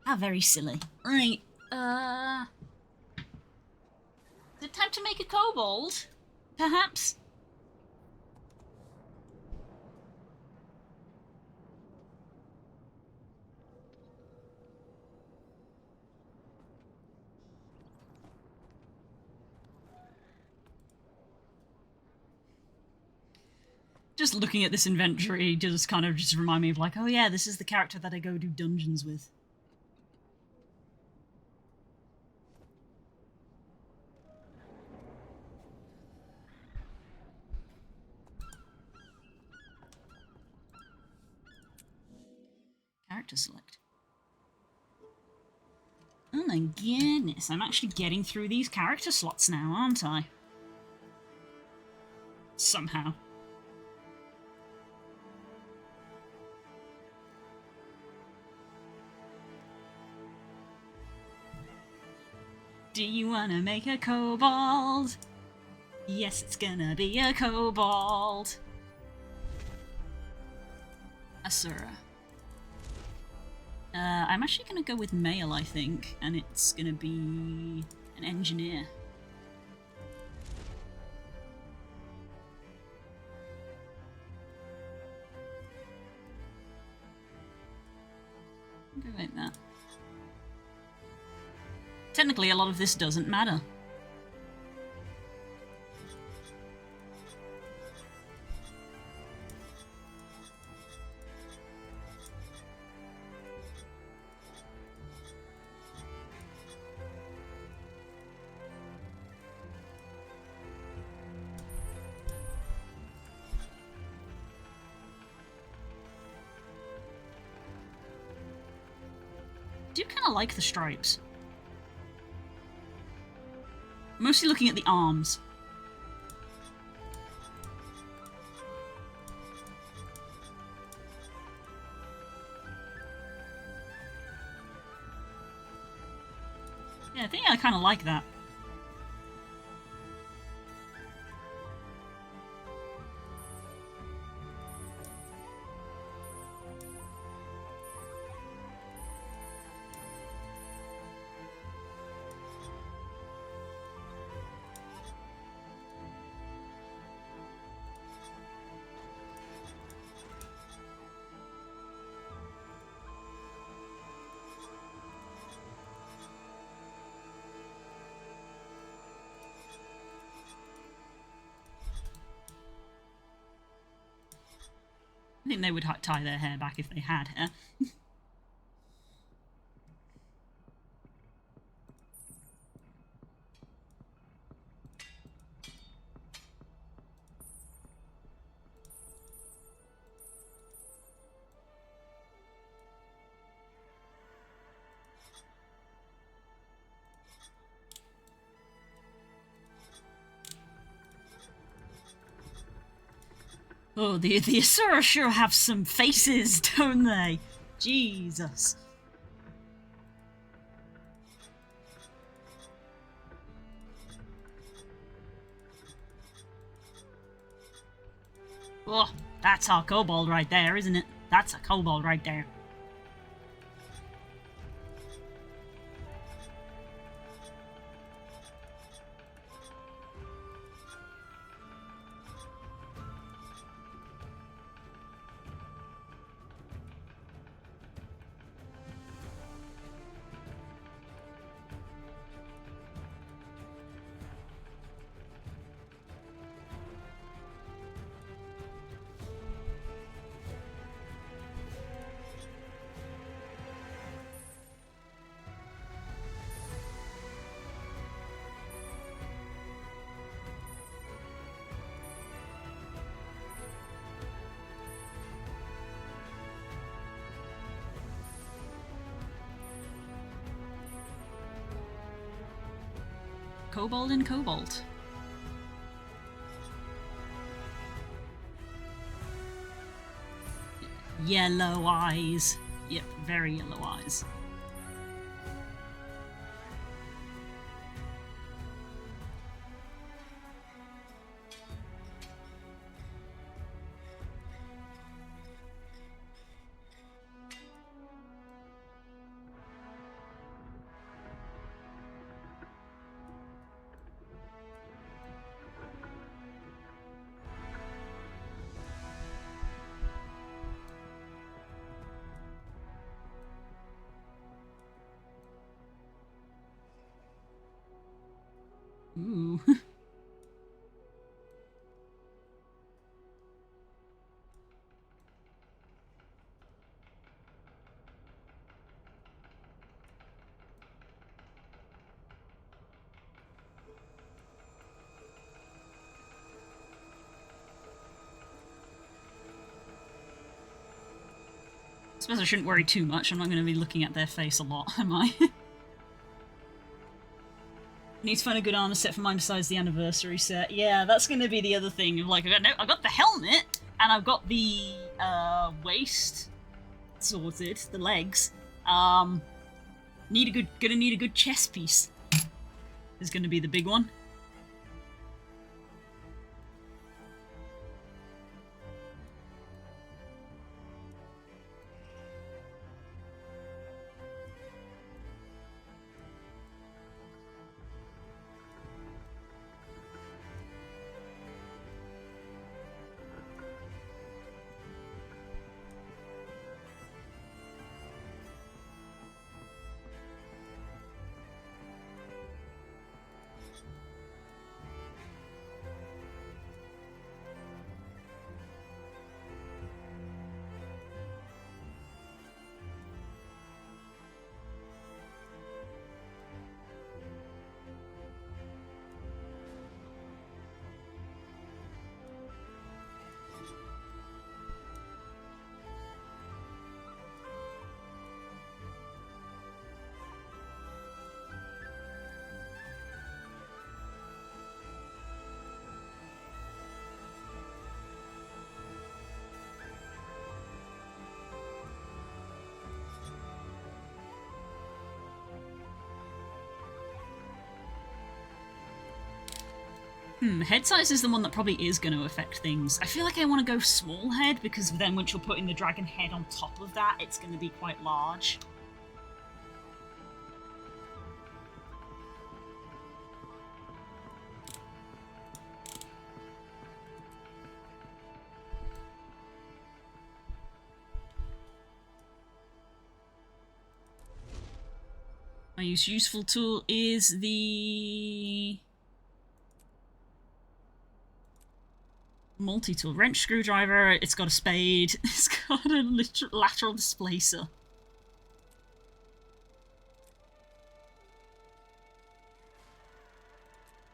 How very silly. Right, is it time to make a kobold? Perhaps? Just looking at this inventory just kind of just remind me of like, oh yeah, this is the character that I go do dungeons with. Character select. Oh my goodness, I'm actually getting through these character slots now, aren't I? Somehow. Do you wanna make a kobold? Yes, it's gonna be a kobold. Asura. I'm actually gonna go with male, I think, and it's gonna be an engineer. Go like that. Technically, a lot of this doesn't matter. I do kind of like the stripes. Mostly looking at the arms. Yeah, I think I kind of like that. I think they would tie their hair back if they had hair. Oh, the Asura sure have some faces, don't they? Jesus. Oh, that's our kobold right there, isn't it? That's a kobold right there. Kobold and Cobalt. Yellow eyes. Yep, very yellow eyes. Ooh. I suppose I shouldn't worry too much. I'm not going to be looking at their face a lot, am I? Need to find a good armor set for mine besides the anniversary set. Yeah, that's going to be the other thing. Like, I got the helmet, and I've got the waist sorted, the legs. Gonna need a good chest piece. Is going to be the big one. Head size is the one that probably is going to affect things. I feel like I want to go small head, because then once you're putting the dragon head on top of that, it's going to be quite large. My useful tool is the multi-tool. Wrench screwdriver, it's got a spade, it's got a lateral displacer.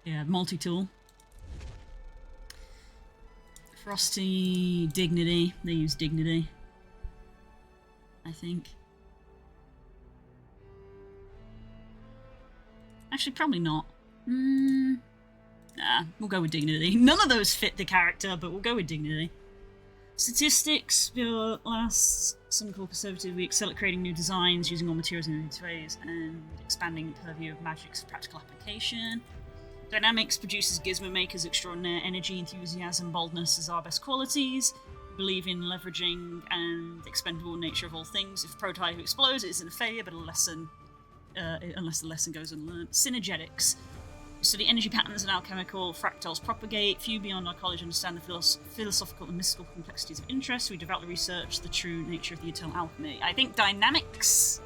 Yeah, multi-tool. Frosty, Dignity. They use Dignity, I think. Actually, probably not. Nah, we'll go with Dignity. None of those fit the character, but we'll go with Dignity. Statistics, lasts some core conservative. We excel at creating new designs, using all materials in new ways, and expanding the purview of magic's practical application. Dynamics produces gizmo makers extraordinaire. Energy, enthusiasm, boldness as our best qualities. Believe in leveraging and expendable nature of all things. If a prototype explodes, it isn't a failure, but a lesson, unless the lesson goes unlearned. Synergetics. Study energy patterns and alchemical fractals propagate. Few beyond our college understand the philosophical and mystical complexities of interest. We devoutly research the true nature of the eternal alchemy. I think dynamics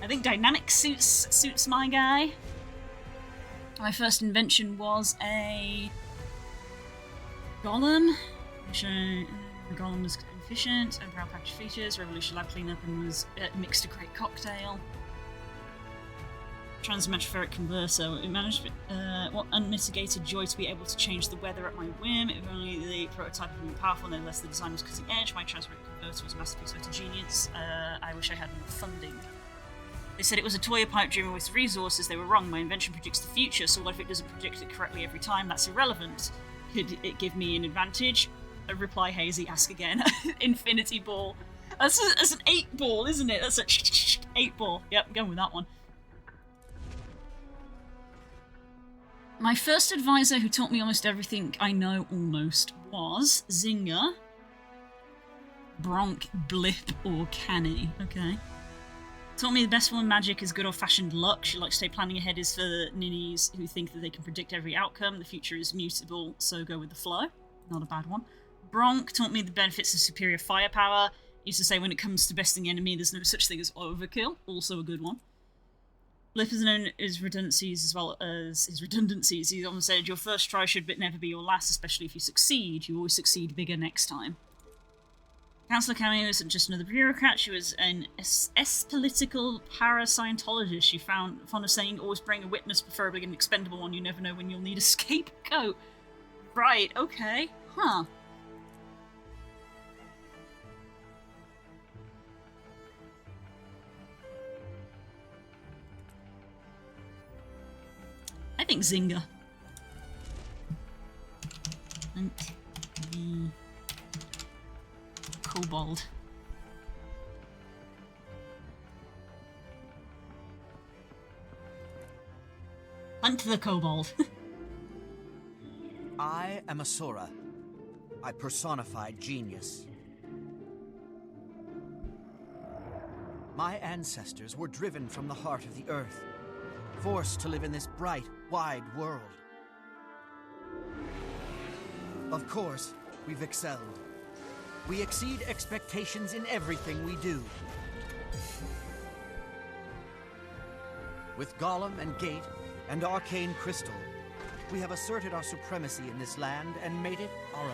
suits my guy. My first invention was a golem. The golem was efficient and proud package features. Revolution lab cleanup and was mixed a great cocktail. Transmetriferric converter. It managed what unmitigated joy to be able to change the weather at my whim. If only the prototype had been powerful, nevertheless the design was cutting edge. My transmetric converter was a masterpiece of genius. I wish I had more funding. They said it was a toy pipe dream with resources. They were wrong. My invention predicts the future, so what if it doesn't predict it correctly every time? That's irrelevant. Could it give me an advantage? A reply hazy, ask again. Infinity ball. That's an 8 ball, isn't it? That's a 8 ball. Yep, I'm going with that one. My first advisor, who taught me almost everything I know almost, was Zinger, Bronk, Blip, or Canny. Okay. Taught me the best form of magic is good old-fashioned luck. She likes to say planning ahead is for ninnies who think that they can predict every outcome. The future is mutable, so go with the flow. Not a bad one. Bronk taught me the benefits of superior firepower. Used to say when it comes to besting the enemy, there's no such thing as overkill. Also a good one. Blip is known as redundancies as well as his redundancies. He often said, your first try should but never be your last, especially if you succeed. You always succeed bigger next time. Councillor Cameo isn't just another bureaucrat. She was an political parascientologist. She found fond of saying, always bring a witness, preferably an expendable one. You never know when you'll need a scapegoat. Right, okay. Huh. I think Zinger. And the kobold. Hunt the kobold. I am Asura. I personify genius. My ancestors were driven from the heart of the earth, forced to live in this bright, wide world. Of course, we've excelled. We exceed expectations in everything we do. With Golem and Gate and Arcane Crystal, we have asserted our supremacy in this land and made it our own.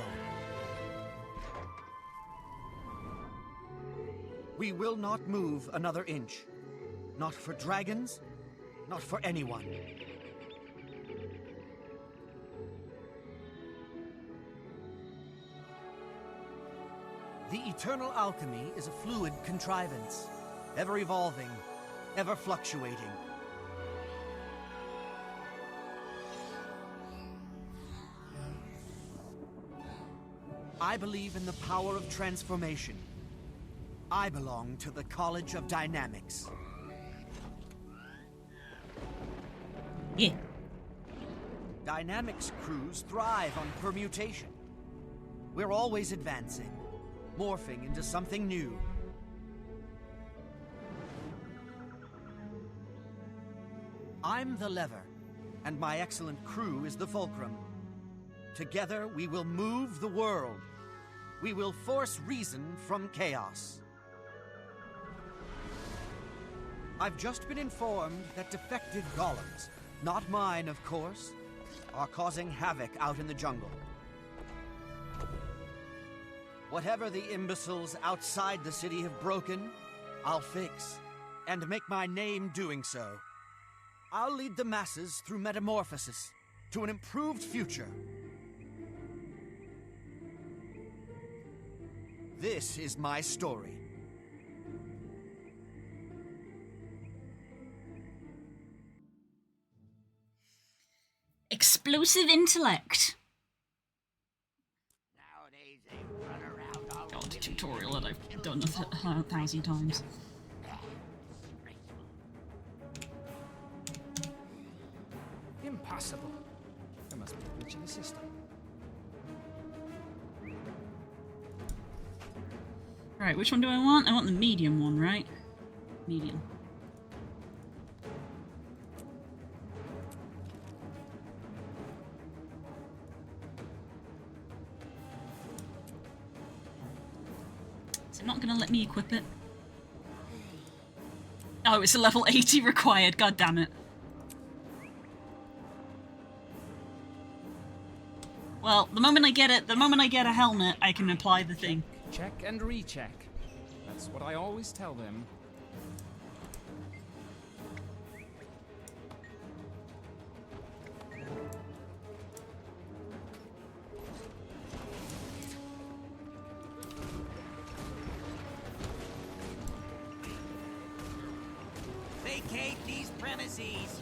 We will not move another inch. Not for dragons, not for anyone. The eternal alchemy is a fluid contrivance, ever evolving, ever fluctuating. I believe in the power of transformation. I belong to the College of Dynamics. Yeah. Dynamics crews thrive on permutation. We're always advancing, morphing into something new. I'm the lever, and my excellent crew is the fulcrum. Together, we will move the world. We will force reason from chaos. I've just been informed that defective golems, not mine, of course, are causing havoc out in the jungle. Whatever the imbeciles outside the city have broken, I'll fix, and make my name doing so. I'll lead the masses through metamorphosis to an improved future. This is my story. Explosive intellect. God, the tutorial that I've done 1,000 times. Impossible. glitch in the system. Right, which one do I want? I want the medium one, right? Medium. Is it not gonna let me equip it? Oh, it's a level 80 required, god damn it. Well, the moment I get it, the moment I get a helmet, I can apply the thing. Check and recheck. That's what I always tell them. Vacate these premises.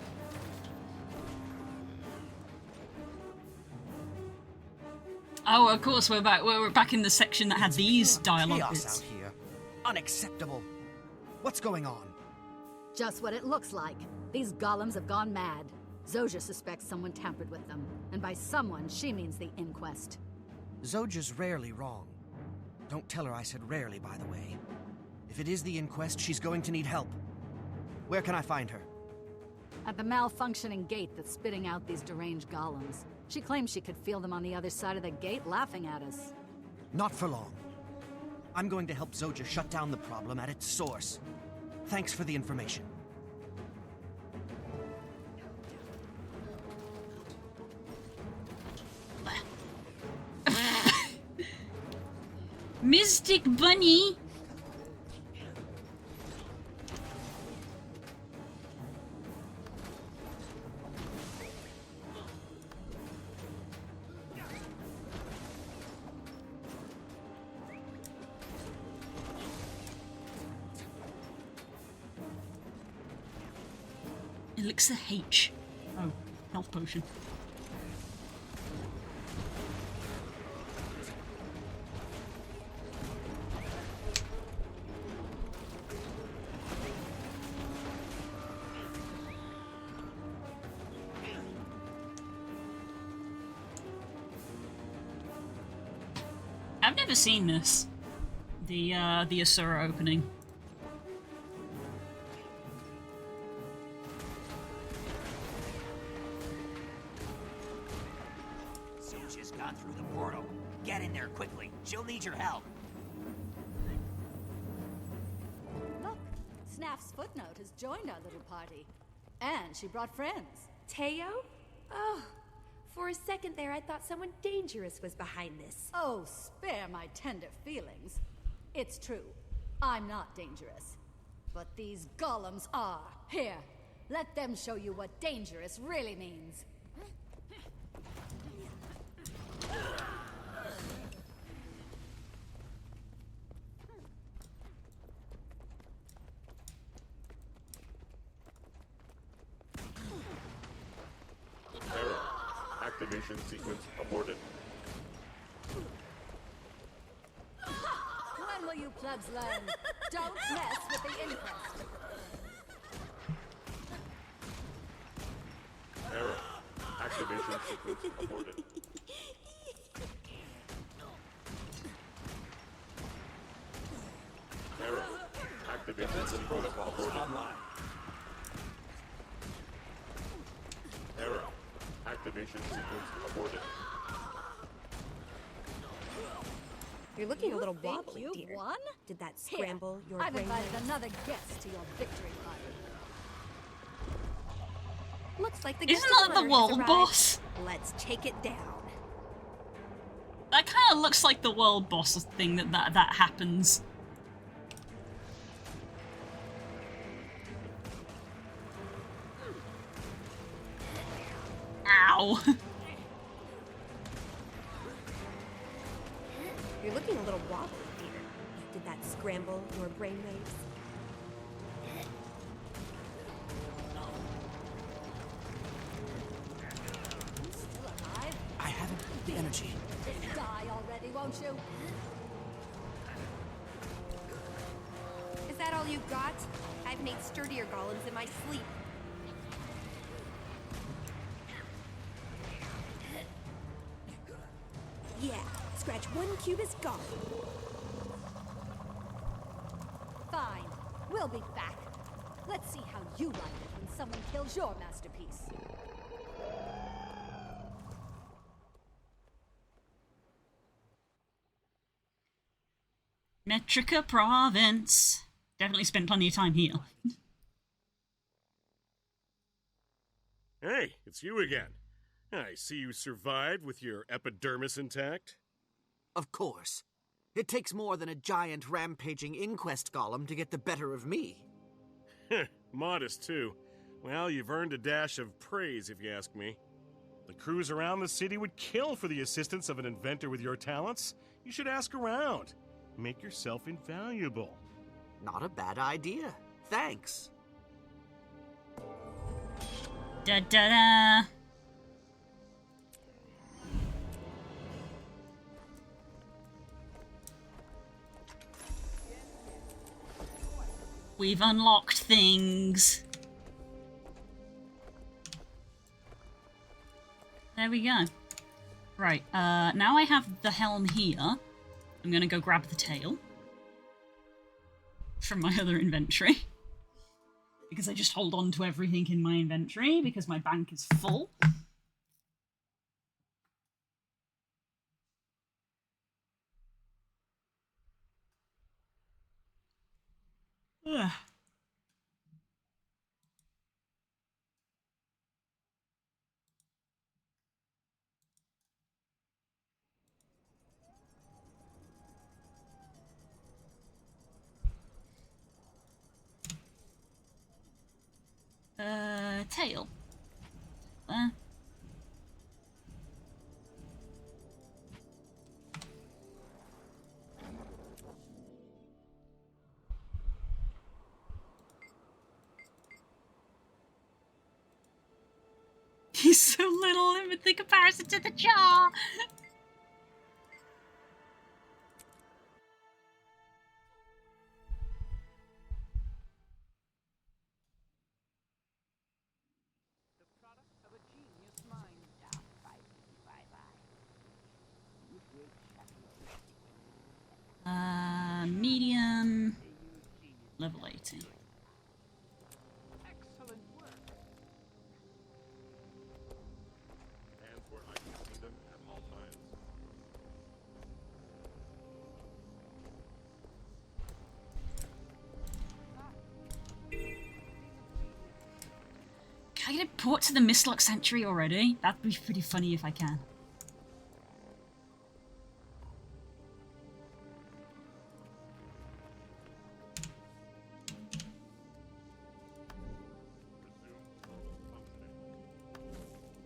Oh, of course, we're back in the section that had these dialogue Chaos bits. out here. Unacceptable. What's going on? Just what it looks like. These golems have gone mad. Zojja suspects someone tampered with them. And by someone, she means the inquest. Zojja's rarely wrong. Don't tell her I said rarely, by the way. If it is the inquest, she's going to need help. Where can I find her? At the malfunctioning gate that's spitting out these deranged golems. She claims she could feel them on the other side of the gate laughing at us. Not for long. I'm going to help Zojja shut down the problem at its source. Thanks for the information. Mystic Bunny! Elixir H. Oh, health potion. I've never seen this. The Asura opening. Zojja's gone through the portal. Get in there quickly. She'll need your help. Look, Snaff's footnote has joined our little party. And she brought friends. Teo? Oh, for a second there I thought someone dangerous was behind this. Oh, spare my tender feelings. It's true. I'm not dangerous. But these golems are. Here, let them show you what dangerous really means. Error. Activation sequence aborted. When will you plebs learn? Don't mess with the inquest. Error. Activation sequence aborted. Error. Activation sequence aborted. Online. Error. Activation sequence aborted. You're looking a little think wobbly, you've dear. won? Did that Here, scramble your I've brain? invited another guest to your victory party. Looks like the Isn't guest that of the honor has world arrived. boss? Let's take it down. That kind of looks like the world boss thing that happens. Ow. You're looking a little wobbly, dear. Did that scramble your brainwaves? Still alive? I haven't the energy. Just die already, won't you? Is that all you got? I've made sturdier golems in my sleep. scratch one cube is gone. Fine. We'll be back. Let's see how you like it when someone kills your masterpiece. Metrica Province. Definitely spent plenty of time here. Hey, it's you again. I see you survived with your epidermis intact. Of course. It takes more than a giant rampaging inquest golem to get the better of me. Modest, too. Well, you've earned a dash of praise, if you ask me. The crews around the city would kill for the assistance of an inventor with your talents. You should ask around. Make yourself invaluable. Not a bad idea. Thanks. Da-da-da! We've unlocked things. There we go. Right, now I have the helm here. I'm gonna go grab the tail from my other inventory. Because I just hold on to everything in my inventory because my bank is full. Ugh. Tail. There. He's so little in the comparison to the jaw. Medium, level 80. Excellent work. And where I can see them at all times. Can I get a port to the Mistlock Sanctuary already? That'd be pretty funny if I can.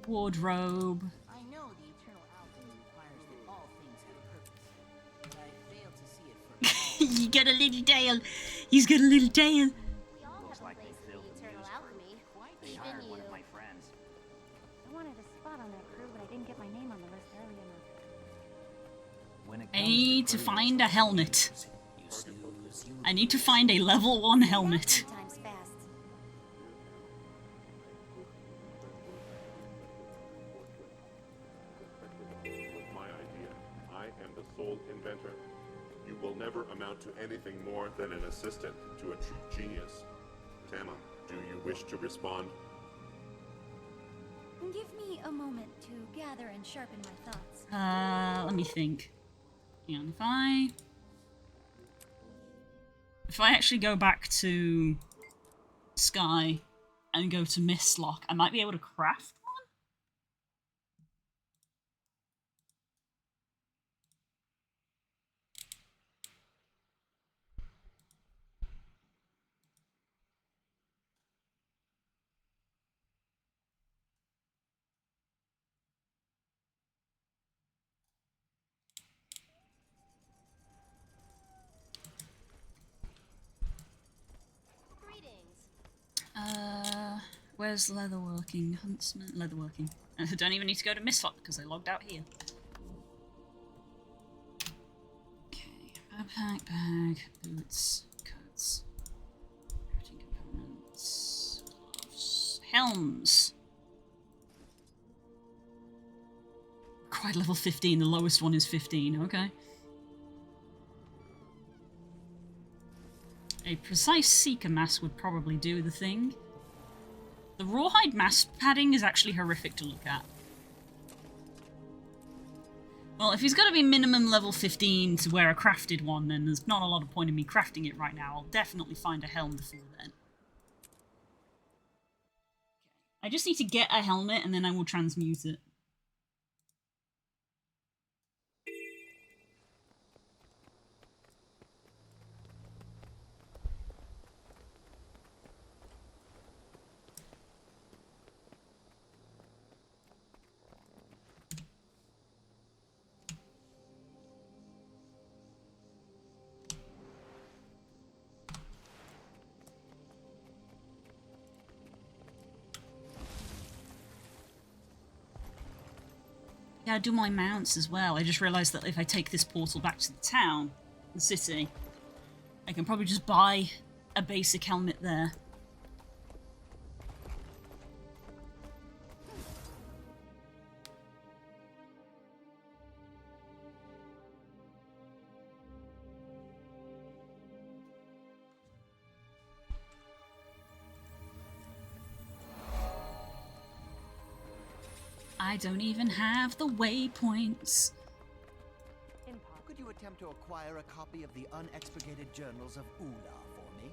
Wardrobe. I know the eternal alchemy requires that all things have a purpose, but I fail to see it for You got a little tail. He's got a little tail. Looks like they filled the eternal alchemy. They hired one of my friends. I wanted a spot on that crew, but I didn't get my name on the list early enough. I need to find a helmet. I need to find a level 1 helmet. Time's fast. My idea. I am the sole inventor. You will never amount to anything more than an assistant to a true genius. Tama, do you wish to respond? Give me a moment to gather and sharpen my thoughts. Let me think. Hang on, if I actually go back to Sky and go to Mistlock, I might be able to craft one? Where's leatherworking? Huntsman? Leatherworking. I don't even need to go to Mistlock because I logged out here. Okay, backpack, bag, boots, coats, crafting components, gloves, helms. Pride level 15, the lowest one is 15, okay. A precise seeker mask would probably do the thing. The rawhide mask padding is actually horrific to look at. Well, if he's got to be minimum level 15 to wear a crafted one, then there's not a lot of point in me crafting it right now. I'll definitely find a helm before then. I just need to get a helmet and then I will transmute it. Yeah, I do my mounts as well. I just realised that if I take this portal back to the town, the city, I can probably just buy a basic helmet there. I don't even have the waypoints. Could you attempt to acquire a copy of the unexpurgated journals of Ula for me?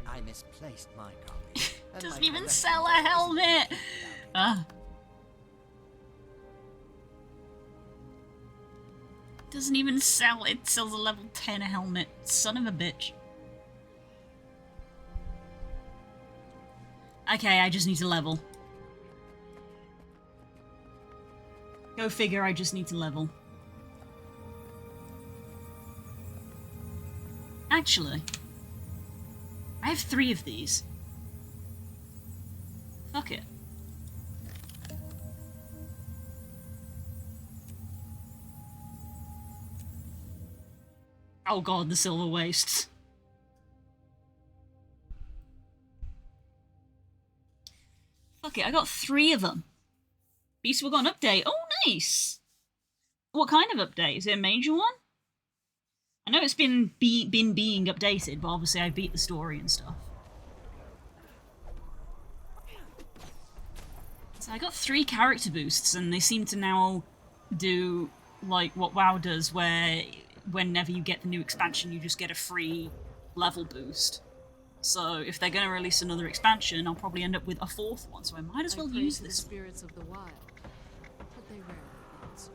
I misplaced my copy. and Doesn't my even collection sell a helmet! Doesn't even sell, it sells a level 10 helmet. Son of a bitch. Okay, I just need to level. Go figure, I just need to level. Actually, I have 3 of these. Fuck it. Oh god, the silver wastes. Fuck it, I got 3 of them. Beastable got an update. Oh, nice! What kind of update? Is it a major one? I know it's been being updated, but obviously I beat the story and stuff. So I got 3 character boosts, and they seem to now do like what WoW does, where whenever you get the new expansion, you just get a free level boost. So if they're going to release another expansion, I'll probably end up with a 4th one, so I might as well use this one. Spirits of the wild, but they rarely answer.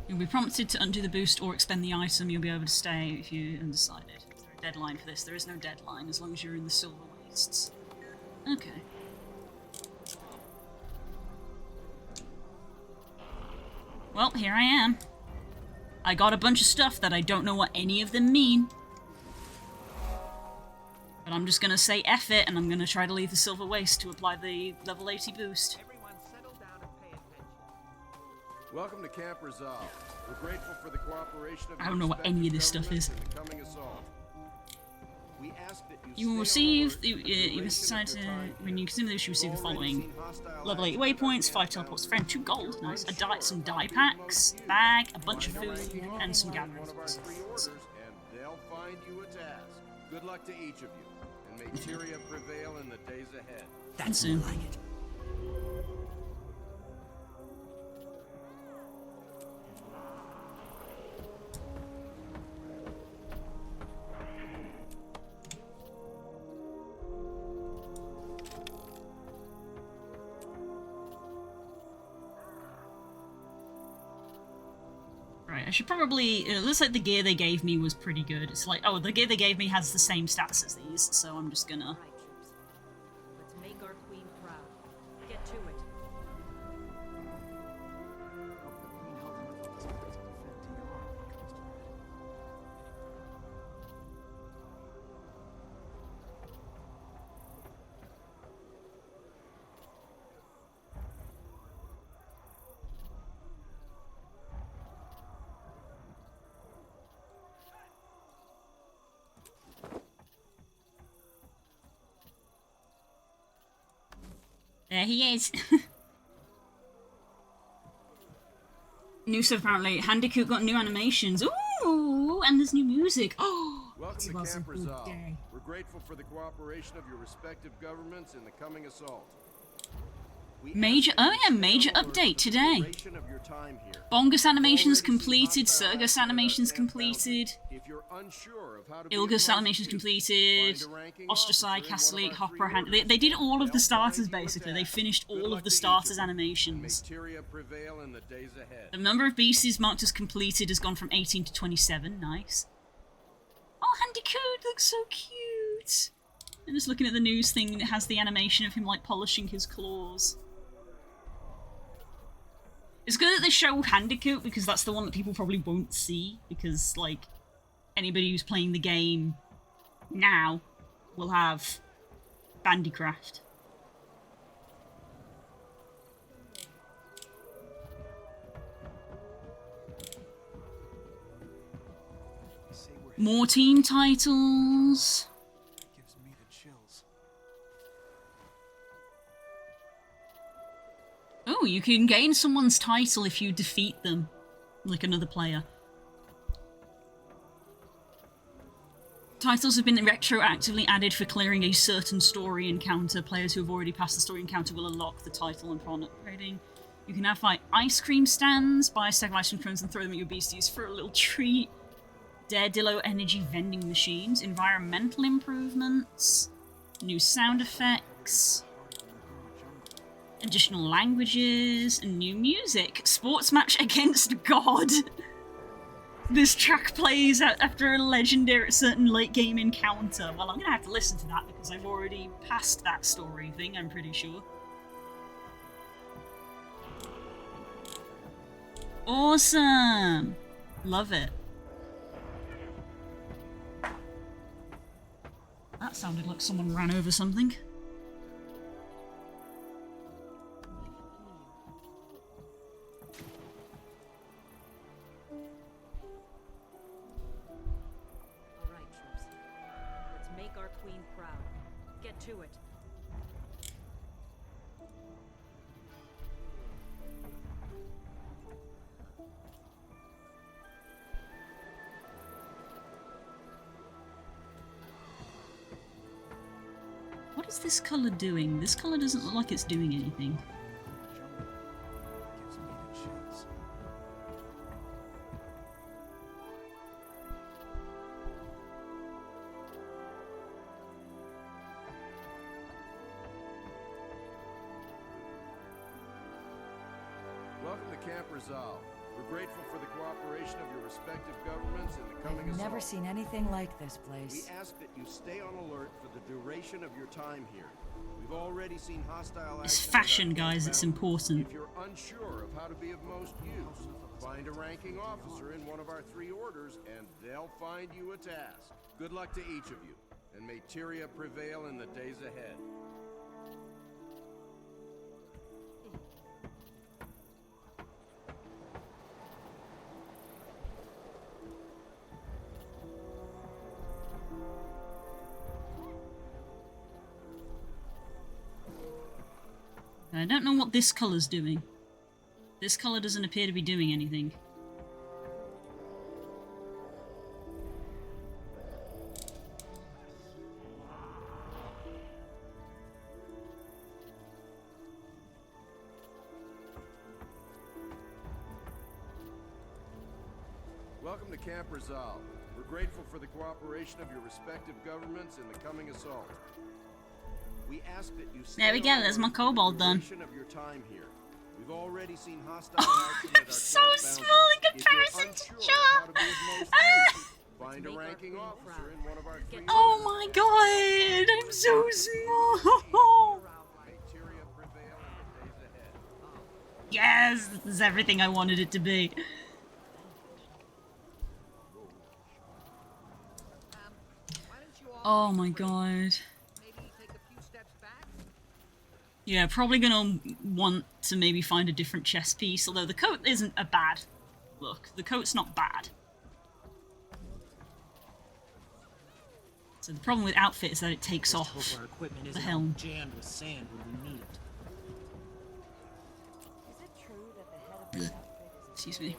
You'll be prompted to undo the boost or expend the item. You'll be able to stay if you undecided. Is there a deadline for this? There is no deadline as long as you're in the Silver Wastes. Okay. Well, here I am. I got a bunch of stuff that I don't know what any of them mean. But I'm just gonna say F it, and I'm gonna try to leave the Silver Waste to apply the level 80 boost. Welcome to Camp Resolve. We're grateful for the cooperation of I don't know what any of this stuff is. We ask that you will receive, you decide to, when you consume this, you receive the following. Level 8 waypoints, 5 teleports to friend, 2 gold, nice, some dye packs, bag, a bunch of food, and some gathering. They'll find you a task. Good luck to each of you, and may Tyria prevail in the days ahead. That's more like it. I should probably... It looks like the gear they gave me was pretty good. It's like, oh, the gear they gave me has the same stats as these, so I'm just gonna... Let's make our queen proud. Get to it. There he is. New stuff apparently. Handicoot got new animations. Ooh, and there's new music. Oh, Welcome it to was a Camp good Rizal. day. We're grateful for the cooperation of your respective governments in the coming assault. Major update today. Bongus animations completed, Surgus animations completed, Ilgus animations completed, Ostracide, Castle Hopper, they did all of the starters basically, they finished all of the starters animations. The number of beasties marked as completed has gone from 18 to 27, nice. Oh, Handicoot looks so cute! I'm just looking at the news thing and it has the animation of him like polishing his claws. It's good that they show Handicoot because that's the one that people probably won't see because, like, anybody who's playing the game now will have Bandycraft. More team titles. Oh, you can gain someone's title if you defeat them, like another player. Titles have been retroactively added for clearing a certain story encounter. Players who have already passed the story encounter will unlock the title upon upgrading. You can now fight ice cream stands, buy a stack of ice cream cones and throw them at your beasties for a little treat. Daredillo energy vending machines, environmental improvements, new sound effects, additional languages, and new music. Sports match against God. This track plays after a legendary certain late game encounter. Well, I'm gonna have to listen to that because I've already passed that story thing, I'm pretty sure. Awesome! Love it. That sounded like someone ran over something. Alright, troops. Let's make our queen proud. Get to it. What is this colour doing? This colour doesn't look like it's doing anything. Welcome to Camp Rizal. We're grateful for the cooperation of your respective governments in the coming assault. I've never seen anything like this We place. ask that you stay on alert for the duration of your time here. We've already seen hostile It's action fashion, at our guys, it's compound. important. If you're unsure of how to be of most use, find a ranking officer in one of our 3 orders, and they'll find you a task. Good luck to each of you, and may Tyria prevail in the days ahead. I don't know what this colour's doing. This colour doesn't appear to be doing anything. Welcome to Camp Rizal. We're grateful for the cooperation of your respective governments in the coming assault. We ask that you stay There we go, on there's my alert for the kobold done. duration of your time here. We've already seen hostile action at our So camp small boundaries. in comparison If to you're unsure of how to be of most use, find a Make our ranking queen officer in one of our 3 Oh my god, I'm so small! May Tyria prevail in the days ahead. Yes, this is everything I wanted it to be. Oh my god. Yeah, probably gonna want to maybe find a different chest piece, although the coat isn't a bad look. The coat's not bad. So the problem with outfit is that it takes off Hope our equipment the isn't helm. jammed with sand when we need it. Excuse me.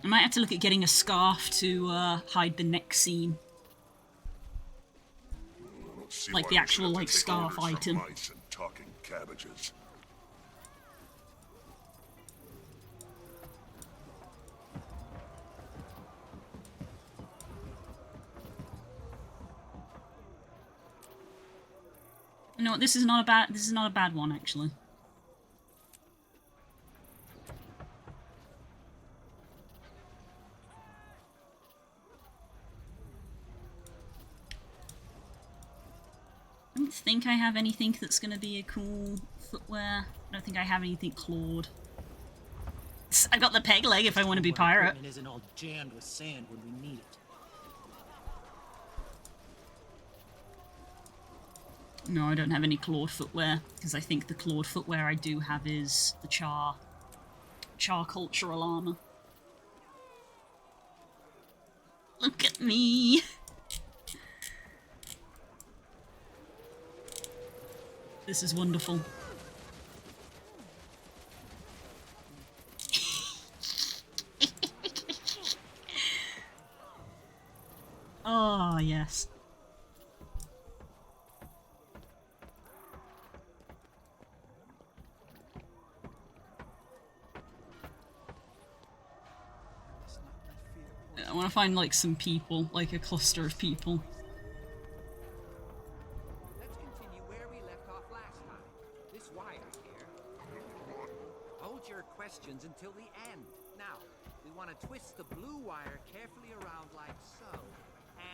I might have to look at getting a scarf to hide the neck seam. Like the actual like scarf item. Mice and talking cabbages. You know what? This is not a bad one actually. I don't think I have anything that's going to be a cool footwear. I don't think I have anything clawed. I got the peg leg if I want to be pirate. Equipment isn't all jammed with sand when we need it. No, I don't have any clawed footwear, because I think the clawed footwear I do have is the char cultural armor. Look at me! This is wonderful. Oh, yes. I want to find like some people, like a cluster of people. Let's continue where we left off last time. This wire here. Hold your questions until the end. Now, we want to twist the blue wire carefully around like so.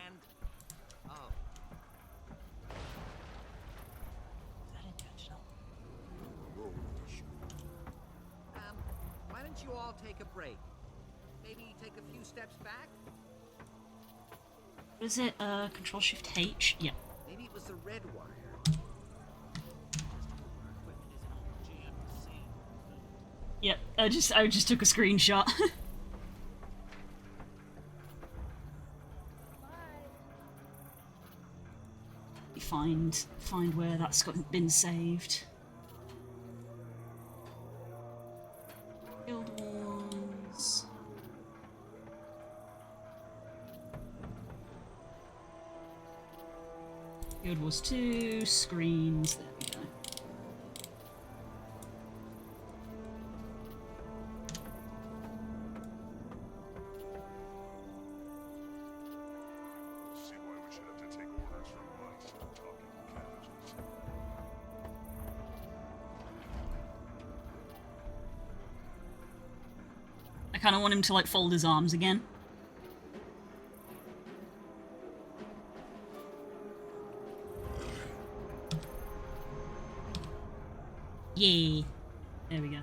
And... oh. Is that intentional? Why don't you all take a break? Maybe take a few steps back? What is it? Control Shift H? Yeah. Maybe it was the red wire. Yep, I just took a screenshot. Find where that's been saved. Guild Wars. Guild Wars 2 screens. There we go. See why we should have to take orders from mice and talking cabbages. I kind of want him to like fold his arms again. Yeah. There we go.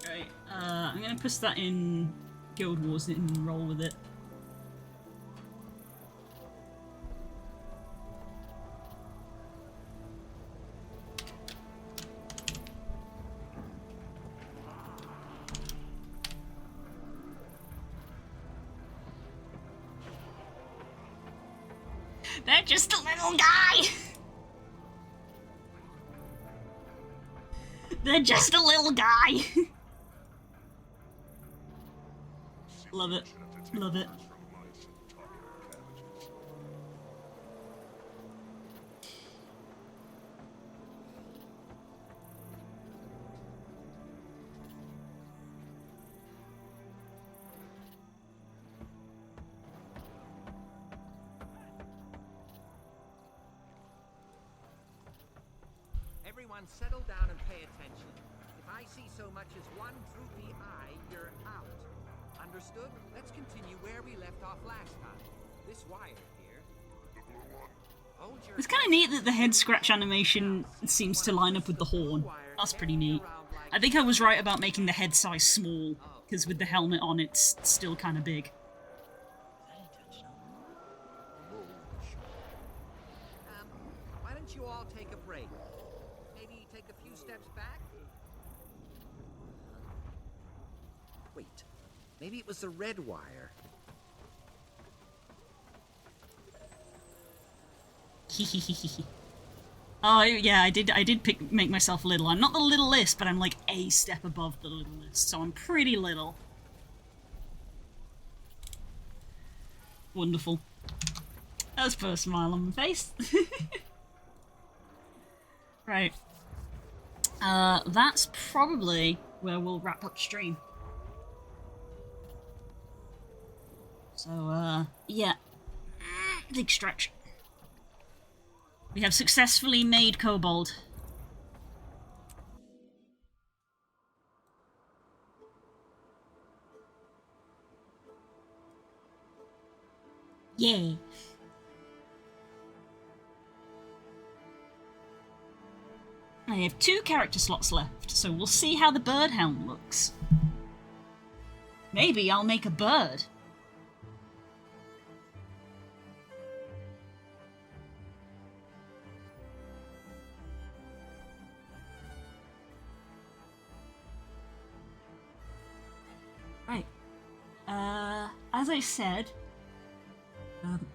Alright, I'm gonna push that in Guild Wars and roll with it. They're just a little guy! They're just a little guy! Love it. Love it. Everyone settle down and pay attention. If I see so much as one droopy eye, you're out. Understood? Let's continue where we left off last time. This wire here. It's kind of neat that the head scratch animation seems to line up with the horn. That's pretty neat. I think I was right about making the head size small, because with the helmet on it's still kind of big. Why don't you all take a break? Maybe take a few steps back? Wait, maybe it was the red wire. Oh yeah, I did make myself little. I'm not the littlest, but I'm like a step above the littlest, so I'm pretty little. Wonderful. Let's put a smile on my face. Right. That's probably where we'll wrap up stream. So, yeah. Big stretch. We have successfully made Kobold. Yay. I have 2 character slots left, so we'll see how the bird helm looks. Maybe I'll make a bird. Right. As I said,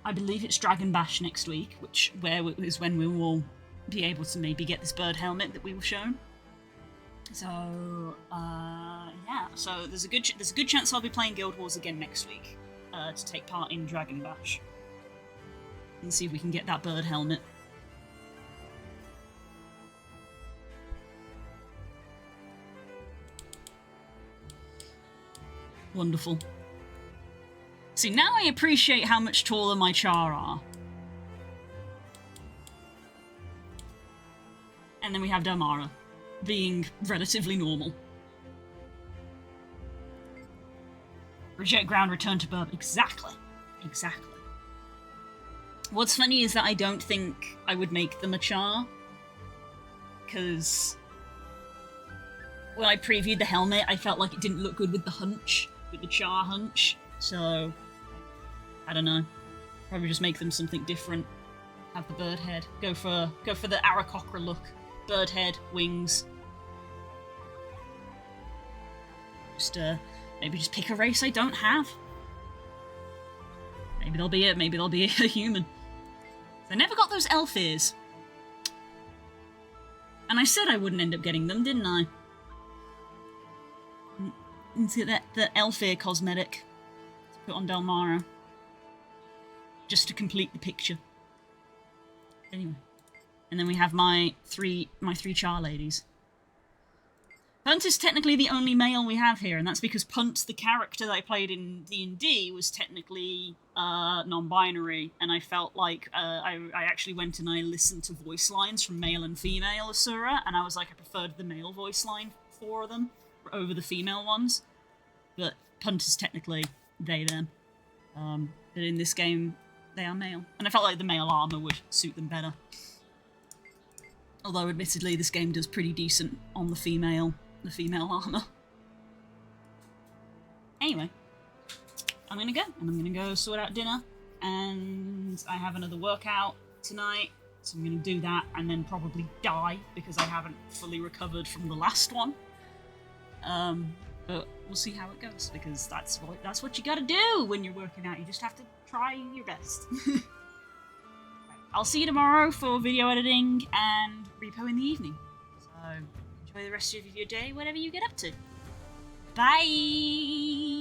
I believe it's Dragon Bash next week, is when we will be able to maybe get this bird helmet that we were shown. So, yeah. So there's a good chance I'll be playing Guild Wars again next week to take part in Dragon Bash and see if we can get that bird helmet. Wonderful. See, now I appreciate how much taller my Char are. And then we have Damara, being relatively normal. Reject ground, return to bird. Exactly. Exactly. What's funny is that I don't think I would make them a Char. Because when I previewed the helmet, I felt like it didn't look good with the hunch. With the Char hunch. So, I don't know. Probably just make them something different. Have the bird head. Go for the Aarakocra look. Bird head, wings. Just maybe just pick a race I don't have. Maybe they'll be it. Maybe they'll be a human. I never got those elf ears. And I said I wouldn't end up getting them, didn't I? Let's get the elf ear cosmetic to put on Delmara. Just to complete the picture. Anyway. And then we have my three Char ladies. Punt is technically the only male we have here, and that's because Punt, the character that I played in D&D, was technically non-binary, and I felt like I actually went and I listened to voice lines from male and female Asura, and I was like, I preferred the male voice line for them over the female ones. But Punt is technically they, them. But in this game, they are male. And I felt like the male armor would suit them better. Although, admittedly, this game does pretty decent on the female armor. Anyway, I'm gonna go, and I'm gonna go sort out dinner, and I have another workout tonight, so I'm gonna do that, and then probably die, because I haven't fully recovered from the last one. But we'll see how it goes, because that's what you gotta do when you're working out. You just have to try your best. I'll see you tomorrow for video editing and repo in the evening. So enjoy the rest of your day, whatever you get up to. Bye!